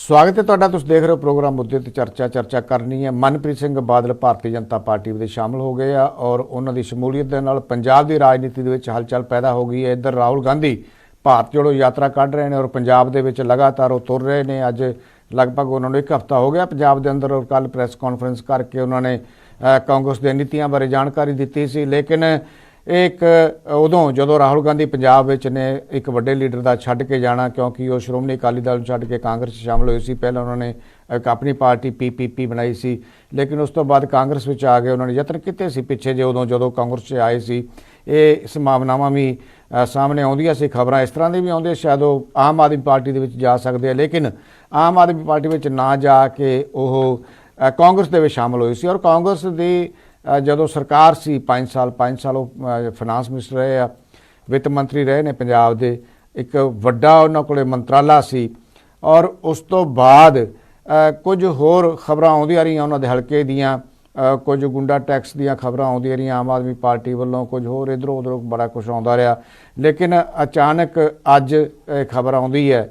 स्वागत है तुहाडा। तुसीं देख रहे हो प्रोग्राम मुद्दे ते चर्चा करनी है। मनप्रीत सिंह बादल भारतीय जनता पार्टी में शामिल हो गए हैं और उन्होंने शमूलीयत के नाल पंजाब की राजनीति के विच हलचल पैदा हो गई है। इधर राहुल गांधी भारत जोड़ो यात्रा कढ़ रहे हैं और पंजाब दे विच लगातार वो तुर रहे हैं। अज लगभग उन्होंने एक हफ्ता हो गया पंजाब के अंदर और कल प्रैस कॉन्फ्रेंस करके उन्होंने कांग्रेस के नीतियों बारे जानकारी दी सी। लेकिन एक उदों जो राहुल गांधी पंजाब ने एक वड्डे लीडर का छड्ड के जाना, क्योंकि वो श्रोमणी अकाली दल छड्ड के कांग्रेस शामिल हुए सी। पहले उन्होंने एक अपनी पार्टी PPP बनाई सी, लेकिन उस तो बाद कांग्रेस में आ गए। उन्होंने यत्न किए सी पिछे जे उदों जो कांग्रेस आए सी। ये संभावनावां भी सामने आउंदियां सी, खबरां इस तरह की भी आउंदियां शायद वो आम आदमी पार्टी दे विच जा सकते हैं, लेकिन आम आदमी पार्टी में ना जाके वो कांग्रेस दे विच शामिल हुए सी। और कांग्रेस की जो सरकार सी 5 साल फाइनांस मिनिस्टर रहे आ, वित्त मंत्री रहे ने पंजाब दे, एक वड्डा उन्हां कोले मंत्राला सी। और उस तो बाद कुछ होर खबरां आउंदियां रहियां उन्हां दे हलके दियां, कुछ गुंडा टैक्स दियां खबरां आउंदियां रहियां आम आदमी पार्टी वालों, कुछ होर इधरों उधरों बड़ा कुछ आउंदा रहा। लेकिन अचानक अज खबर आउंदी है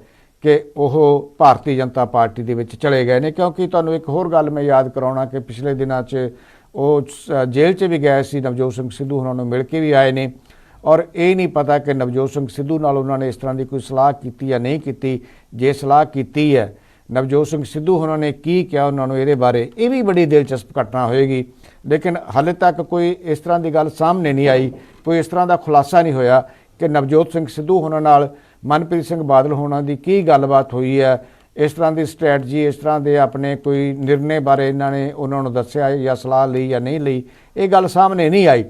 कि वह भारतीय जनता पार्टी दे विच चले गए ने। क्योंकि तुहानूं एक होर गल मैं याद कराउणा कि पिछले दिनां 'च वो जेल च भी गए सी, नवजोत सिंह सिद्धू उन्होंने मिल के भी आए ने। और ये नहीं पता कि नवजोत सिंह सिद्धू नाल उन्होंने इस तरह की कोई सलाह की या नहीं की। जे सलाह की है नवजोत सिंह सिद्धू उन्होंने की क्या उन्होंने ये बारे, ये भी बड़ी दिलचस्प घटना होएगी। लेकिन हाले तक कोई इस तरह की गल सामने नहीं आई, कोई इस तरह का खुलासा नहीं होया कि नवजोत सिंह सिद्धू होने नाल मनप्रीत सिंह बादल होना की की गलबात हुई है, इस तरह की स्ट्रैटजी, इस तरह के अपने कोई निर्णय बारे इन्होंने उन्होंने दस्या या सलाह ली या नहीं ली, ये गल सामने नहीं आई।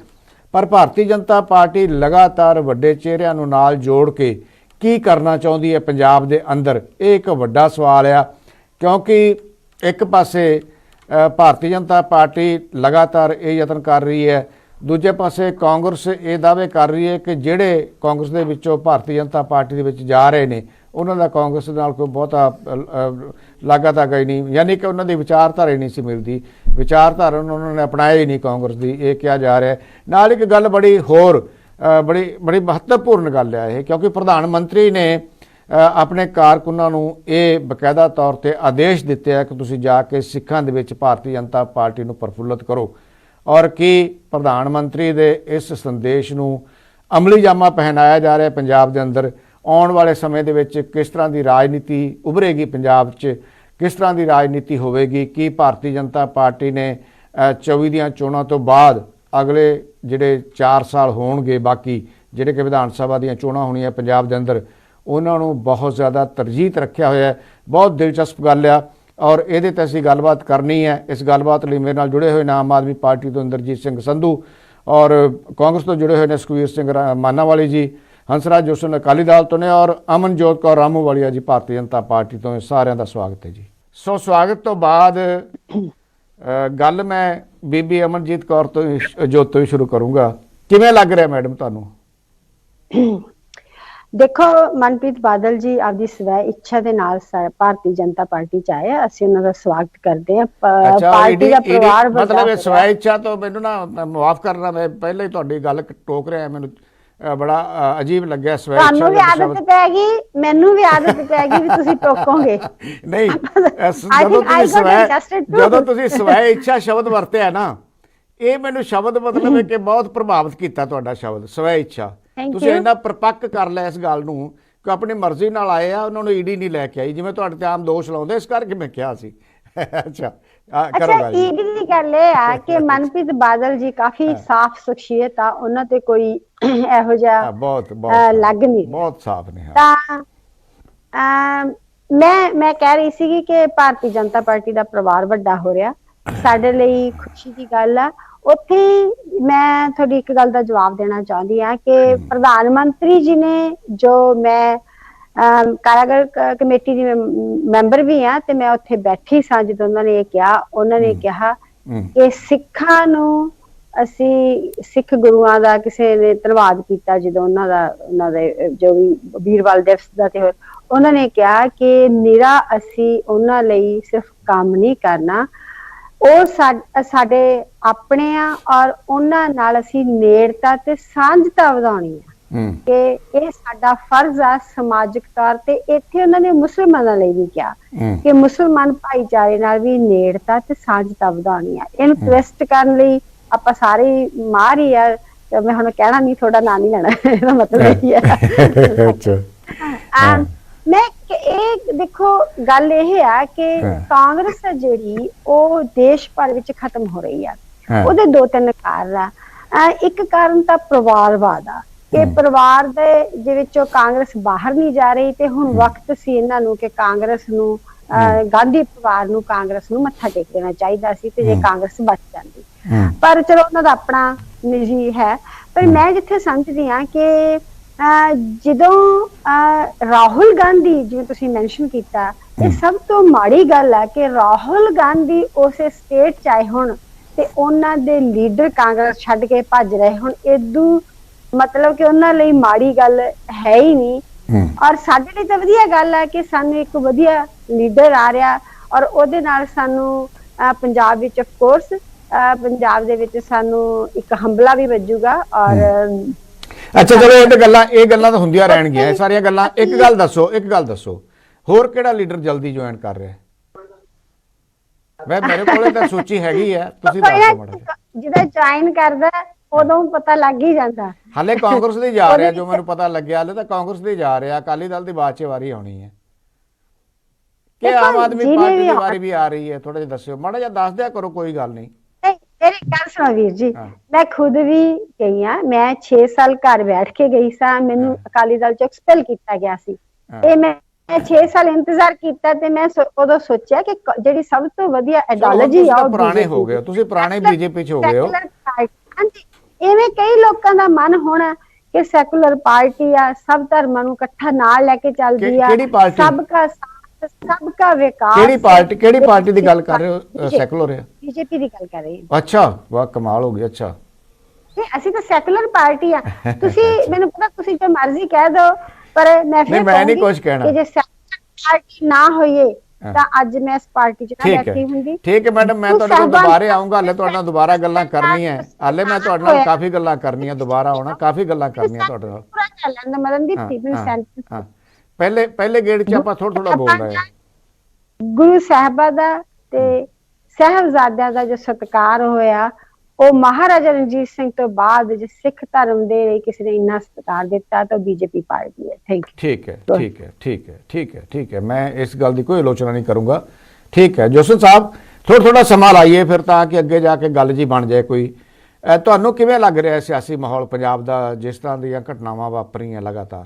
पर भारतीय जनता पार्टी लगातार वड्डे चेहरिਆਂ ਨੂੰ नाल जोड़ के की करना चाहती है पंजाब के अंदर, ये एक वड्डा सवाल आ। क्योंकि एक पासे भारतीय जनता पार्टी लगातार ये यतन कर रही है, दूजे पासे कांग्रेस ये दावे कर रही है कि ਜਿਹੜੇ कांग्रेस के विचों भारतीय जनता पार्टी के जा रहे हैं उन्होंने कांग्रेस नाल कोई बहुता लागत आ गई नहीं, यानी कि उन्होंने विचारधारा ही नहीं सी मिलती, विचारधारा उन्होंने अपनाया ही नहीं कांग्रेस की, ये क्या जा रहा है। नाल एक गल बड़ी होर बड़ी महत्वपूर्ण गल है, क्योंकि प्रधानमंत्री ने अपने कारकुनां नूं ये बकायदा तौर पर आदेश दिते है कि तुसीं जाके सिखां दे विच भारतीय जनता पार्टी नूं प्रफुल्लित करो। और कि प्रधानमंत्री दे इस संदेश नूं अमली जामा पहनाया जा रहा है पंजाब के अंदर। आने वाले समय दे विच किस तरह की राजनीति उभरेगी पंजाब च, किस तरह की राजनीति होवेगी, कि भारतीय जनता पार्टी ने 24 दियां चोणां तो बाद अगले जिहड़े 4 साल होणगे, बाकी जिहड़े कि विधान सभा दियां चोणां होणीआं पंजाब के अंदर, उन्होंने बहुत ज़्यादा तरजीह रखा होया है। बहुत दिलचस्प गल आ और ये असीं गलबात करनी है। इस गलबात लई मेरे नाल जुड़े हुए आम आदमी पार्टी तो इंद्रजीत सिंह संधू और कांग्रेस तो जुड़े हुए हैं सुखबीर सिंह मानावाली जी, हंसराज जोशी अकाली दल तो ने और अमनजोत कौर रामूवालिया जी भारतीय जनता पार्टी तो। सारिਆਂ ਦਾ स्वागत है जी। सो स्वागत तो बाद गल मैं बीबी अमनजीत कौर तो जोत तो ही शुरू करूँगा। किवें लग रहा मैडम तुहानूं? देखो, मनप्रीत बादल जी आपकी स्वै इच्छा के नाल भारतीय जनता पार्टी च आए, असं उन्होंने स्वागत करते हैं। पार्टी का परिवार मतलब स्वै इच्छा तो मैनू ना माफ करना, मैं पहले ही तुहाडी गल टोक रहा, मैनू बड़ा अजीब लग्या स्वै इच्छा। तुहानू भी आदत पैगी, मैनू भी आदत पैगी भी तुसीं टोकोगे नहीं। जदों तुसीं स्वै इच्छा शब्द वरतिया ना, ये मैनू शब्द मतलब है कि बहुत प्रभावित किया तुहाडा शब्द स्वै इच्छा। तुसीं इन्ना परपक्क कर लिया इस गल नूं कि अपनी मर्जी नाल आए आ, उन्होंने ईडी नहीं लैके आई जिवें तुहाडे ते आम दोष लाउंदे, इस करके मैं कहा सी। अच्छा ईडी दी गल ये आ कि मनप्रीत बादल जी काफी साफ शख्सियत आ, उन्हां ते कोई इहो जिहा बहुत लग नहीं, बहुत साफ नहीं। मैं कह रही सी कि भारतीय जनता पार्टी का परिवार वड्डा हो रहा, साडे लई खुशी की गल आ। उत्थे मैं थोड़ी एक गल का जवाब देना चाहती हाँ कि प्रधानमंत्री जी ने, जो मैं कारागर कमेटी की मैंबर भी हाँ, तो मैं उत्थे बैठी सा जो उन्होंने उन्होंने कहा कि सिखां नूं असी सिख गुरुआं दा किसी ने धन्नवाद किया जो उन्होंने जो भी वीरवाल दिवस का त्योहार, उन्होंने कहा कि निरा असी उन्हां लई सिर्फ काम नहीं करना, ਉਹ ਸਾਡੇ ਆਪਣੇ ਆ और ਉਹਨਾਂ ਨਾਲ ਅਸੀਂ ਨੇੜਤਾ ਤੇ ਸਾਂਝਤਾ ਵਧਾਉਣੀ ਆ। ਕਿ ਇਹ ਸਾਡਾ ਫਰਜ਼ ਆ ਸਮਾਜਿਕ ਤੌਰ ਤੇ। ਇੱਥੇ ਉਹਨਾਂ ਨੇ ਮੁਸਲਮਾਨਾਂ ਲਈ ਵੀ ਕਿਹਾ ਕਿ ਮੁਸਲਮਾਨ ਭਾਈਚਾਰੇ ਨਾਲ ਵੀ ਨੇੜਤਾ ਤੇ ਸਾਂਝਤਾ ਵਧਾਉਣੀ ਆ। ਇਹਨੂੰ ਟਵਿਸਟ ਕਰਨ ਲਈ ਆਪਾਂ ਸਾਰੇ ਮਾਰ ਹੀ ਆ, ਮੈਂ ਹੁਣ ਕਹਿਣਾ ਨਹੀਂ, ਥੋੜਾ ਨਾਂ ਨਹੀਂ ਲੈਣਾ, ਇਹਦਾ ਮਤਲਬ ਇਹ ਹੈ। ਅੱਛਾ ਮੈਂ ਇਹ ਦੇਖੋ ਗੱਲ ਇਹ ਆ ਕਿ ਕਾਂਗਰਸ ਆ ਜਿਹੜੀ ਉਹ ਦੇਸ਼ ਭਰ ਵਿੱਚ ਖਤਮ ਹੋ ਰਹੀ ਆ। ਉਹਦੇ ਦੋ ਤਿੰਨ ਕਾਰਨ ਆ। ਇੱਕ ਕਾਰਨ ਤਾਂ ਪਰਿਵਾਰਵਾਦ ਆ ਕਿ ਪਰਿਵਾਰ ਦੇ ਵਿੱਚੋਂ ਕਾਂਗਰਸ ਬਾਹਰ ਨਹੀਂ ਜਾ ਰਹੀ, ਤੇ ਹੁਣ ਵਕਤ ਸੀ ਇਹਨਾਂ ਨੂੰ ਕਿ ਕਾਂਗਰਸ ਨੂੰ ਗਾਂਧੀ ਪਰਿਵਾਰ ਨੂੰ ਕਾਂਗਰਸ ਨੂੰ ਮੱਥਾ ਟੇਕ ਦੇਣਾ ਚਾਹੀਦਾ ਸੀ, ਤੇ ਜੇ ਕਾਂਗਰਸ ਬਚ ਜਾਂਦੀ। ਪਰ ਚਲੋ ਉਹਨਾਂ ਦਾ ਆਪਣਾ ਨਿੱਜੀ ਹੈ। ਪਰ ਮੈਂ ਜਿੱਥੇ ਸਮਝਦੀ ਹਾਂ ਕਿ ਜਦੋਂ ਰਾਹੁਲ ਗਾਂਧੀ, ਜਿਵੇਂ ਤੁਸੀਂ ਮੈਂਸ਼ਨ ਕੀਤਾ, ਇਹ ਸਭ ਤੋਂ ਮਾੜੀ ਗੱਲ ਹੈ ਕਿ ਰਾਹੁਲ ਗਾਂਧੀ ਉਸੇ ਸਟੇਟ ਚ ਆਏ ਹੁਣ ਤੇ ਉਹਨਾਂ ਦੇ ਲੀਡਰ ਕਾਂਗਰਸ ਛੱਡ ਕੇ ਭੱਜ ਰਹੇ ਹੁਣ। ਇਦੋਂ ਮਤਲਬ ਕਿ ਉਹਨਾਂ ਲਈ ਮਾੜੀ ਗੱਲ ਹੈ ਹੀ ਨਹੀਂ। ਔਰ ਸਾਡੇ ਲਈ ਤਾਂ ਵਧੀਆ ਗੱਲ ਹੈ ਕਿ ਸਾਨੂੰ ਇੱਕ ਵਧੀਆ ਲੀਡਰ ਆ ਰਿਹਾ, ਔਰ ਉਹਦੇ ਨਾਲ ਸਾਨੂੰ ਪੰਜਾਬ ਵਿੱਚ ਆਫ ਕੋਰਸ ਪੰਜਾਬ ਦੇ ਵਿੱਚ ਸਾਨੂੰ ਇੱਕ ਹੰਬਲਾ ਵੀ ਵੱਜੂਗਾ। ਔਰ ਅੱਛਾ ਚਲੋ ਇਹ ਗੱਲਾਂ ਤਾਂ ਹੁੰਦੀਆਂ ਰਹਿਣਗੀਆਂ, ਇਹ ਸਾਰੀਆਂ ਗੱਲਾਂ। ਇੱਕ ਗੱਲ ਦੱਸੋ ਹੋਰ ਕਿਹੜਾ ਲੀਡਰ ਜਲਦੀ ਜੁਆਇਨ ਕਰ ਰਿਹਾ? ਮੇਰੇ ਕੋਲੇ ਤਾਂ ਸੂਚੀ ਹੈਗੀ ਹੈ, ਤੁਸੀਂ ਦੱਸ ਦਿਓ ਮਾੜਾ ਜਿਹਾ। ਜਿਹਦਾ ਜੁਆਇਨ ਕਰਦਾ ਉਦੋਂ ਪਤਾ ਲੱਗ ਹੀ ਜਾਂਦਾ। ਹਾਲੇ ਕਾਂਗਰਸ ਦੇ ਜਾ ਰਿਹਾ, ਜੋ ਮੈਨੂੰ ਪਤਾ ਲੱਗਿਆ, ਹਾਲੇ ਤਾਂ ਕਾਂਗਰਸ ਦੇ ਜਾ ਰਿਹਾ। ਅਕਾਲੀ ਦਲ ਦੀ ਬਾਅਦ ਚ ਵਾਰੀ ਆਉਣੀ ਹੈ ਕਿ ਆਮ ਆਦਮੀ ਪਾਰਟੀ ਦੀ ਵਾਰੀ ਵੀ ਆ ਰਹੀ ਹੈ? ਥੋੜਾ ਜਿਹਾ ਦੱਸਿਓ, ਮਾੜਾ ਜਿਹਾ ਦੱਸ ਦਿਆ ਕਰੋ, ਕੋਈ ਗੱਲ ਨਹੀਂ। ਮੇਰੀ ਗੱਲ ਸੁਣੋ ਵੀਰ ਜੀ, ਮੈਂ ਖੁਦ ਵੀ ਗਈ ਆ। ਮੈਂ 6 ਸਾਲ ਘਰ ਬੈਠ ਕੇ ਗਈ ਸਾਂ, ਮੈਨੂੰ ਅਕਾਲੀ ਦਲ ਚੋਂ ਐਕਸਪੈਲ ਕੀਤਾ ਗਿਆ ਸੀ। ਇਹ ਮੈਂ 6 ਸਾਲ ਇੰਤਜ਼ਾਰ ਕੀਤਾ, ਤੇ ਮੈਂ ਉਦੋਂ ਸੋਚਿਆ ਕਿ ਜਿਹੜੀ ਸਭ ਤੋਂ ਵਧੀਆ ਆਈਡੀਓਲੋਜੀ ਆ ਉਹ ਪੁਰਾਣੇ ਹੋ ਗਏ, ਤੁਸੀਂ ਪੁਰਾਣੇ ਬੀਜੇਪੀ ਚ ਹੋ ਗਏ ਹੋ। ਇਵੇਂ ਕਈ ਲੋਕਾਂ ਦਾ ਮਨ ਹੋਣਾ ਕਿ ਸੈਕੂਲਰ ਪਾਰਟੀ ਆ, ਸਭ ਧਰਮਾਂ ਨੂੰ ਇਕੱਠਾ ਨਾਲ ਲੈ ਕੇ ਚੱਲਦੀ ਆ, सबका विकास। ਕਿਹੜੀ ਪਾਰਟੀ ਦੀ ਗੱਲ ਕਰ ਰਹੇ ਹੋ? ਸੈਕੂਲਰ ਹੈ? ਬੀਜੇਪੀ ਦੀ ਗੱਲ ਕਰ ਰਹੀ ਹਾਂ। ਅੱਛਾ, ਵਾਹ ਕਮਾਲ ਹੋ ਗਈ। ਅੱਛਾ, ਅਸੀਂ ਤਾਂ ਸੈਕੂਲਰ ਪਾਰਟੀ ਆ। ਤੁਸੀਂ ਮੈਨੂੰ ਪਤਾ, ਤੁਸੀਂ ਜੋ ਮਰਜ਼ੀ ਕਹਿ ਦੋ, ਪਰ ਮੈਂ ਫਿਰ ਨਹੀਂ ਕੁਝ ਕਹਿਣਾ। ਜੇ ਸੈਕੂਲਰ ਪਾਰਟੀ ਨਾ ਹੋਈਏ ਤਾਂ ਅੱਜ ਮੈਂ ਇਸ ਪਾਰਟੀ 'ਚ ਨਾ ਬੈਠੀ ਹੁੰਦੀ। ਠੀਕ ਹੈ ਮੈਡਮ, ਮੈਂ ਤੁਹਾਡੇ ਕੋਲ ਦੁਬਾਰੇ ਆਉਂਗਾ। ਹਾਲੇ ਤੁਹਾਡੇ ਨਾਲ ਦੁਬਾਰਾ ਗੱਲਾਂ ਕਰਨੀਆਂ, ਹਾਲੇ ਮੈਂ ਤੁਹਾਡੇ ਨਾਲ ਕਾਫੀ ਗੱਲਾਂ ਕਰਨੀਆਂ, ਦੁਬਾਰਾ ਆਉਣਾ, ਕਾਫੀ ਗੱਲਾਂ ਕਰਨੀਆਂ ਤੁਹਾਡੇ ਨਾਲ। ਪੂਰਾ ਕਰ ਲੈਂਦਾ ਮਦਨਦੀਪ ਜੀ, ਮੈਨੂੰ ਸੈਂਟੈਂਸ ਪਹਿਲੇ ਗੇੜ 'ਚ ਆਪਾਂ ਥੋੜਾ ਬੋਲ ਰਹੇ ਹਾਂ। ਗੁਰੂ ਸਾਹਿਬਾਂ ਦਾ ਤੇ ਸਾਹਿਬਜ਼ਾਦਿਆਂ ਦਾ ਜੋ ਸਤਿਕਾਰ ਹੋਇਆ, ਉਹ ਮਹਾਰਾਜਾ ਰਣਜੀਤ ਸਿੰਘ ਤੋਂ ਬਾਅਦ ਜੇ ਸਿੱਖ ਧਰਮ ਦੇ ਲਈ ਕਿਸੇ ਨੇ ਇੰਨਾ ਸਤਿਕਾਰ ਦਿੱਤਾ ਤਾਂ ਬੀਜੇਪੀ ਪਾਰਟੀ ਹੈ। Thank you. ਠੀਕ ਹੈ, ਮੈਂ ਇਸ ਗੱਲ ਦੀ ਕੋਈ ਆਲੋਚਨਾ ਨਹੀਂ ਕਰੂੰਗਾ। ਠੀਕ ਹੈ ਜੋਸਨ ਸਾਹਿਬ, ਥੋੜਾ ਸਮਾਂ ਲਾਈਏ ਫਿਰ, ਤਾਂ ਕਿ ਅੱਗੇ ਜਾ ਕੇ ਗੱਲ ਜੀ ਬਣ ਜਾਏ ਕੋਈ। ਤੁਹਾਨੂੰ ਕਿਵੇਂ ਲੱਗ ਰਿਹਾ ਸਿਆਸੀ ਮਾਹੌਲ ਪੰਜਾਬ ਦਾ, ਜਿਸ ਤਰ੍ਹਾਂ ਦੀਆਂ ਘਟਨਾਵਾਂ ਵਾਪਰੀਆਂ ਲਗਾਤਾਰ?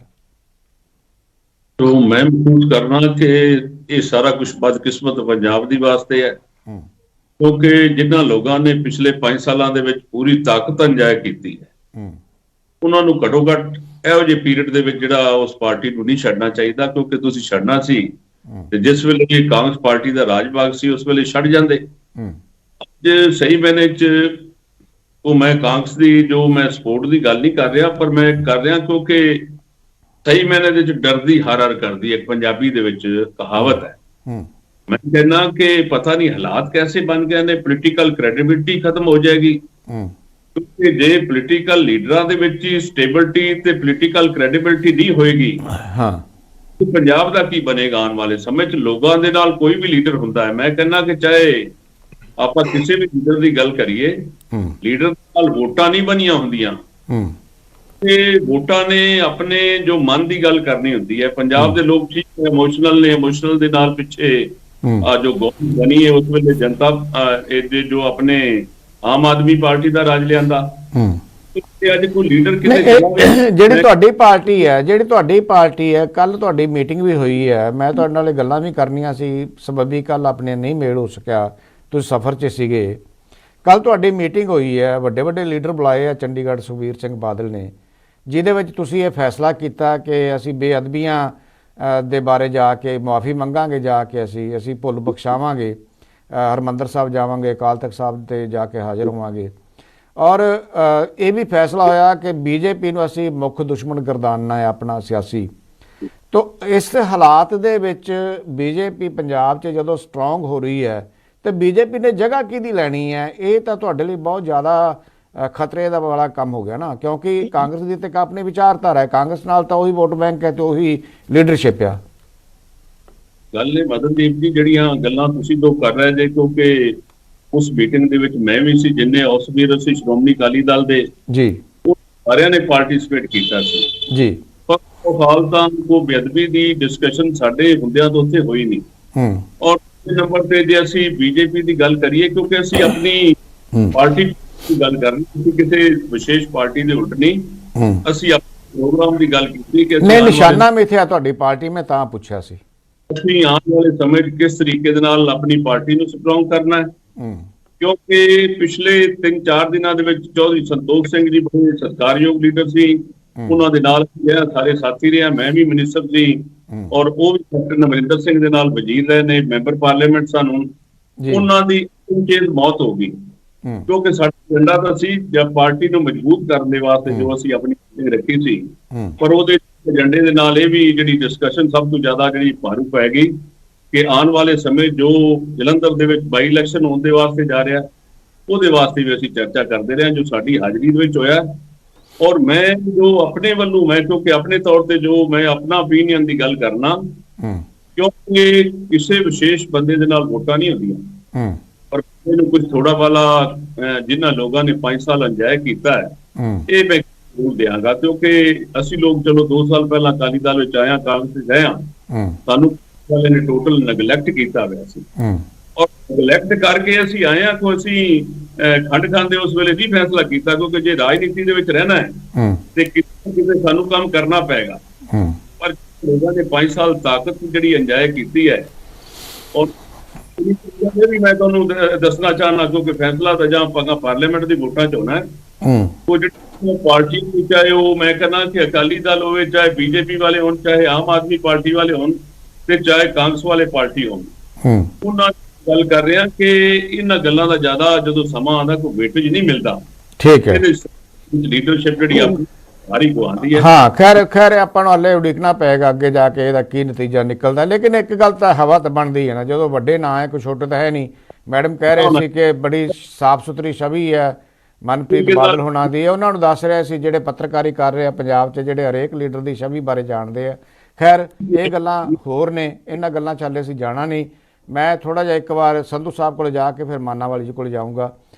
तो मैं महसूस करना कि ये सारा कुछ बदकिस्मत पंजाब दी वास्ते है, क्योंकि जिन्हां लोगों ने पिछले 5 सालों के विच पूरी ताकत अंजाय की है, उन्होंने घटो घट इहो जे पीरियड दे विच जिहड़ा उस पार्टी नूं नहीं छड्डना चाहिए, क्योंकि तुसीं छड्डना सी ते जिस वेले कांग्रेस पार्टी दा राज भाग सी उस वेले छड्ड जांदे। जे सही मैने च वो मैं कांग्रेस दी जो मैं सपोर्ट दी गल नहीं कर रहा, पर मैं कर रहा क्योंकि सही मैंने डर दी हर करदी, एक पंजाबी दे विच कहावत है। मैं कहना कि पता नहीं हालात कैसे बन गए ने, पोलिटिकल क्रेडिबिलिटी खत्म हो जाएगी, क्योंकि जे पोलिटिकल लीडरां दे विच स्टेबिलिटी ते पोलिटिकल क्रेडिबिलिटी नहीं होएगी, तो पंजाब दा की बनेगा आने वाले समय च? लोगों दे नाल कोई भी लीडर हुंदा है, मैं कहना कि चाहे आपां किसी भी लीडर दी गल करिए, लीडर नाल वोटां नहीं बनियां हुंदियां, वोटां ने अपने जो मन की गल करनी होती है। पंजाब के लोग ठीक इमोशनल ने, इमोशनल दे नाल पिछे जो गवर्नमेंट बनी है उस वेले जनता जो अपने आम आदमी पार्टी का राज लियांदा, अज कोई लीडर ਜਿਹੜੀ ਤੁਹਾਡੀ ਪਾਰਟੀ ਹੈ, ਕੱਲ ਤੁਹਾਡੀ ਮੀਟਿੰਗ ਵੀ ਹੋਈ ਹੈ, ਮੈਂ ਤੁਹਾਡੇ ਨਾਲ ਗੱਲਾਂ ਵੀ ਕਰਨੀਆਂ ਸੀ, ਸਬੱਬੀ ਕੱਲ ਆਪਣੇ ਨਹੀਂ ਮੇਲ ਹੋ ਸਕਿਆ, ਤੁਸੀਂ ਸਫ਼ਰ 'ਚ ਸੀਗੇ। ਕੱਲ ਤੁਹਾਡੀ ਮੀਟਿੰਗ ਹੋਈ ਹੈ, ਵੱਡੇ ਲੀਡਰ ਬੁਲਾਏ ਆ ਚੰਡੀਗੜ੍ਹ, ਸੁਖਬੀਰ ਸਿੰਘ ਬਾਦਲ ਨੇ, ਜਿਹਦੇ ਵਿੱਚ ਤੁਸੀਂ ਇਹ ਫੈਸਲਾ ਕੀਤਾ ਕਿ ਅਸੀਂ ਬੇਅਦਬੀਆਂ ਦੇ ਬਾਰੇ ਜਾ ਕੇ ਮੁਆਫੀ ਮੰਗਾਂਗੇ, ਜਾ ਕੇ ਅਸੀਂ ਭੁੱਲ ਬਖਸ਼ਾਵਾਂਗੇ, ਹਰਿਮੰਦਰ ਸਾਹਿਬ ਜਾਵਾਂਗੇ, ਅਕਾਲ ਤਖਤ ਸਾਹਿਬ ਤੇ ਜਾ ਕੇ ਹਾਜ਼ਰ ਹੋਵਾਂਗੇ। ਔਰ ਇਹ ਵੀ ਫੈਸਲਾ ਹੋਇਆ ਕਿ ਬੀਜੇਪੀ ਨੂੰ ਅਸੀਂ ਮੁੱਖ ਦੁਸ਼ਮਣ ਗਰਦਾਨਣਾ ਹੈ ਆਪਣਾ ਸਿਆਸੀ। ਤੋ ਇਸ ਹਾਲਾਤ ਦੇ ਵਿੱਚ ਬੀਜੇਪੀ ਪੰਜਾਬ 'ਚ ਜਦੋਂ ਸਟਰੋਂਗ ਹੋ ਰਹੀ ਹੈ ਤੇ ਬੀਜੇਪੀ ਨੇ ਜਗ੍ਹਾ ਕਿਹਦੀ ਲੈਣੀ ਹੈ? ਇਹ ਤਾਂ ਤੁਹਾਡੇ ਲਈ ਬਹੁਤ ਜ਼ਿਆਦਾ ਖਤਰੇ ਦਾ ਵਾਲਾ ਕੰਮ ਹੋ ਗਿਆ ਨਾ, ਕਿਉਂਕਿ ਕਾਂਗਰਸ ਦੀ ਤੇ ਇੱਕ ਆਪਣੀ ਵਿਚਾਰਧਾਰਾ ਹੈ, ਕਾਂਗਰਸ ਨਾਲ ਤਾਂ ਉਹੀ ਵੋਟ ਬੈਂਕ ਹੈ ਤੇ ਉਹੀ ਲੀਡਰਸ਼ਿਪ ਆ। ਗੱਲ ਇਹ ਮਦਨਦੀਪ ਜੀ, ਜਿਹੜੀਆਂ ਗੱਲਾਂ ਤੁਸੀਂ ਦੋ ਕਰ ਰਹੇ ਜੇ, ਕਿਉਂਕਿ ਉਸ ਮੀਟਿੰਗ ਦੇ ਵਿੱਚ ਮੈਂ ਵੀ ਸੀ, ਜਿੰਨੇ ਉਸ ਵੀਰ ਅਸੀਂ ਸ਼੍ਰੋਮਣੀ ਅਕਾਲੀ ਦਲ ਦੇ ਜੀ, ਉਹ ਸਾਰਿਆਂ ਨੇ ਪਾਰਟਿਸਿਪੇਟ ਕੀਤਾ ਸੀ ਜੀ, ਪਰ ਉਹ ਹਾਲ ਤਾਂ ਕੋਈ ਬੇਅਦਬੀ ਦੀ ਡਿਸਕਸ਼ਨ ਸਾਡੇ ਹੁੰਦਿਆਂ ਤੋਂ ਉੱਥੇ ਹੋਈ ਨਹੀਂ। ਔਰ ਨੰਬਰ ਤੇ ਜੇ ਅਸੀਂ ਬੀਜੇਪੀ ਦੀ ਗੱਲ ਕਰੀਏ, ਕਿਉਂਕਿ ਅਸੀਂ ਆਪਣੀ ਪਾਰਟੀ ਦੀ ਗੱਲ ਕਰ ਰਹੇ ਸੀ, ਕਿਸੇ ਵਿਸ਼ੇਸ਼ ਪਾਰਟੀ ਦੇ ਉਲਟ ਨਹੀਂ, ਅਸੀਂ ਆਪਣੇ ਪ੍ਰੋਗਰਾਮ ਦੀ ਗੱਲ ਕੀਤੀ ਕਿ ਨਹੀਂ ਨਿਸ਼ਾਨਾ ਮਿਥਿਆ ਤੁਹਾਡੀ ਪਾਰਟੀ, ਮੈਂ ਤਾਂ ਪੁੱਛਿਆ ਸੀ ਅਸੀਂ ਆਉਣ ਵਾਲੇ ਸਮੇਂ 'ਚ ਕਿਸ ਤਰੀਕੇ ਦੇ ਨਾਲ ਆਪਣੀ ਪਾਰਟੀ ਨੂੰ ਸਟਰੋਂਗ ਕਰਨਾ ਹੈ। ਕਿਉਂਕਿ ਪਿਛਲੇ 3-4 ਦਿਨਾਂ ਦੇ ਵਿੱਚ ਚੌਧਰੀ ਸੰਤੋਖ ਸਿੰਘ ਜੀ ਬੜੇ ਸਤਿਕਾਰਯੋਗ ਲੀਡਰ ਸੀ, ਉਹਨਾਂ ਦੇ ਨਾਲ ਸਾਰੇ ਸਾਥੀ ਰਹੇ, ਮੈਂ ਵੀ ਮਿਨਿਸਟਰ ਸੀ, ਔਰ ਉਹ ਵੀ ਕੈਪਟਨ ਅਮਰਿੰਦਰ ਸਿੰਘ ਦੇ ਨਾਲ ਵਜ਼ੀਰ ਰਹੇ ਨੇ, ਮੈਂਬਰ ਪਾਰਲੀਮੈਂਟ ਸਾਨੂੰ, ਉਹਨਾਂ ਦੀ ਅਚੇਤ ਮੌਤ ਹੋ ਗਈ। ਕਿਉਂਕਿ ਸਾਡਾ ਏਜੰਡਾ ਤਾਂ ਸੀ ਜਾਂ ਪਾਰਟੀ ਨੂੰ ਮਜ਼ਬੂਤ ਕਰਨ ਦੇ ਵਾਸਤੇ ਜੋ ਅਸੀਂ ਆਪਣੀ ਮੀਟਿੰਗ ਰੱਖੀ ਸੀ, ਪਰ ਉਹਦੇ ਏਜੰਡੇ ਦੇ ਨਾਲ ਇਹ ਵੀ ਜਿਹੜੀ ਡਿਸਕਸ਼ਨ ਸਭ ਤੋਂ ਜ਼ਿਆਦਾ ਜਿਹੜੀ ਭਾਰੂ ਪੈ ਗਈ ਕਿ ਆਉਣ ਵਾਲੇ ਸਮੇਂ ਜੋ ਜਲੰਧਰ ਦੇ ਵਿੱਚ ਬਾਈ ਇਲੈਕਸ਼ਨ ਹੋਣ ਦੇ ਵਾਸਤੇ ਜਾ ਰਿਹਾ, ਉਹਦੇ ਵਾਸਤੇ ਵੀ ਅਸੀਂ ਚਰਚਾ ਕਰਦੇ ਰਹੇ, ਜੋ ਸਾਡੀ ਹਾਜ਼ਰੀ ਦੇ ਵਿੱਚ ਹੋਇਆ। ਔਰ ਮੈਂ ਜੋ ਆਪਣੇ ਵੱਲੋਂ, ਮੈਂ ਕਿਉਂਕਿ ਆਪਣੇ ਤੌਰ ਤੇ ਜੋ ਮੈਂ ਆਪਣਾ ਓਪੀਨੀਅਨ ਦੀ ਗੱਲ ਕਰਨਾ, ਕਿਉਂਕਿ ਕਿਸੇ ਵਿਸ਼ੇਸ਼ ਬੰਦੇ ਦੇ ਨਾਲ ਵੋਟਾਂ ਨਹੀਂ ਹੁੰਦੀਆਂ, ਪਰ ਇਹਨੂੰ ਕੁਝ ਥੋੜਾ ਵਾਲਾ ਜਿਨ੍ਹਾਂ ਲੋਕਾਂ ਨੇ 5 ਸਾਲ ਇੰਜੋਏ ਕੀਤਾ ਹੈ, ਇਹ ਮੈਂ ਜ਼ਰੂਰ ਦਿਆਂਗਾ। ਕਿਉਂਕਿ ਅਸੀਂ ਲੋਕ ਚਲੋ 2 ਸਾਲ ਪਹਿਲਾਂ ਅਕਾਲੀ ਦਲ ਵਿੱਚ ਆਇਆ, ਕਾਂਗਰਸ ਵਿੱਚ ਗਏ ਹਾਂ, ਸਾਨੂੰ ਵਾਲੇ ਨੇ ਟੋਟਲ ਨੈਗਲੈਕਟ ਕੀਤਾ ਹੋਇਆ ਸੀ, ਔਰ ਨੈਗਲੈਕਟ ਕਰਕੇ ਅਸੀਂ ਆਏ ਹਾਂ ਕਿ ਅਸੀਂ ਖੰਡ ਖਾਂਦੇ ਉਸ ਵੇਲੇ ਨਹੀਂ ਫੈਸਲਾ ਕੀਤਾ, ਕਿਉਂਕਿ ਜੇ ਰਾਜਨੀਤੀ ਦੇ ਵਿੱਚ ਰਹਿਣਾ ਹੈ ਤੇ ਕਿਤੇ ਸਾਨੂੰ ਕੰਮ ਕਰਨਾ ਪਏਗਾ। ਪਰ ਲੋਕਾਂ ਨੇ 5 ਸਾਲ ਤਾਕਤ ਜਿਹੜੀ ਇੰਜੋਏ ਕੀਤੀ ਹੈ, ਔਰ ਵੀ ਮੈਂ ਤੁਹਾਨੂੰ ਦੱਸਣਾ ਚਾਹਨਾ, ਕਿਉਂਕਿ ਫੈਸਲਾ ਤਾਂ ਜਾਂ ਆਪਾਂ ਪਾਰਲੀਮੈਂਟ ਦੀ ਵੋਟਾਂ 'ਚ ਹੋਣਾ ਹੈ। ਉਹ ਜਿਹੜੀ ਪਾਰਟੀ ਚਾਹੇ ਉਹ ਮੈਂ ਕਹਿੰਦਾ ਕਿ ਅਕਾਲੀ ਦਲ ਹੋਵੇ, ਚਾਹੇ ਬੀਜੇਪੀ ਵਾਲੇ ਹੋਣ, ਚਾਹੇ ਆਮ ਆਦਮੀ ਪਾਰਟੀ ਵਾਲੇ ਹੋਣ, ਤੇ ਚਾਹੇ ਕਾਂਗਰਸ ਵਾਲੇ ਪਾਰਟੀ ਹੋਣ, ਉਹਨਾਂ ਗੱਲ ਕਰ ਰਿਹਾ ਕਿ ਇਹਨਾਂ ਗੱਲਾਂ ਦਾ ਜ਼ਿਆਦਾ ਜਦੋਂ ਸਮਾਂ ਆਉਂਦਾ ਕੋਈ ਵੇਟੇਜ ਨਹੀਂ ਮਿਲਦਾ। ਠੀਕ ਹੈ, ਲੀਡਰਸ਼ਿਪ ਜਿਹੜੀ ਆਪਣੀ ਸਾਰੀ ਗਵਾਉਂਦੀ ਹੈ। ਹਾਂ, ਖੈਰ ਆਪਾਂ ਨੂੰ ਹਲੇ ਉਡੀਕਣਾ ਪਏਗਾ ਅੱਗੇ ਜਾ ਕੇ ਇਹਦਾ ਕੀ ਨਤੀਜਾ ਨਿਕਲਦਾ। ਲੇਕਿਨ ਇੱਕ ਗੱਲ ਤਾਂ ਹਵਾ ਤਾਂ ਬਣਦੀ ਹੈ ਨਾ, ਜਦੋਂ ਵੱਡੇ ਨਾਂ ਹੈ, ਕੋਈ ਛੋਟੇ ਤਾਂ ਹੈ ਨਹੀਂ। ਮੈਡਮ ਕਹਿ ਰਹੇ ਸੀ ਕਿ ਬੜੀ ਸਾਫ਼ ਸੁਥਰੀ ਛਵੀ ਹੈ ਮਨਪ੍ਰੀਤ ਬਾਦਲ ਹੋਣਾ ਦੀ, ਉਹਨਾਂ ਨੂੰ ਦੱਸ ਰਿਹਾ ਸੀ ਜਿਹੜੇ ਪੱਤਰਕਾਰੀ ਕਰ ਰਹੇ ਆ ਪੰਜਾਬ 'ਚ, ਜਿਹੜੇ ਹਰੇਕ ਲੀਡਰ ਦੀ ਛਵੀ ਬਾਰੇ ਜਾਣਦੇ ਆ। ਖੈਰ ਇਹ ਗੱਲਾਂ ਹੋਰ ਨੇ, ਇਹਨਾਂ ਗੱਲਾਂ 'ਚ ਹਾਲੇ ਅਸੀਂ ਜਾਣਾ ਨਹੀਂ। ਮੈਂ ਥੋੜ੍ਹਾ ਜਿਹਾ ਇੱਕ ਵਾਰ ਸੰਧੂ ਸਾਹਿਬ ਕੋਲ ਜਾ ਕੇ ਫਿਰ ਮਾਨਾਵਾਲੀ ਜੀ ਕੋਲ ਜਾਊਂਗਾ।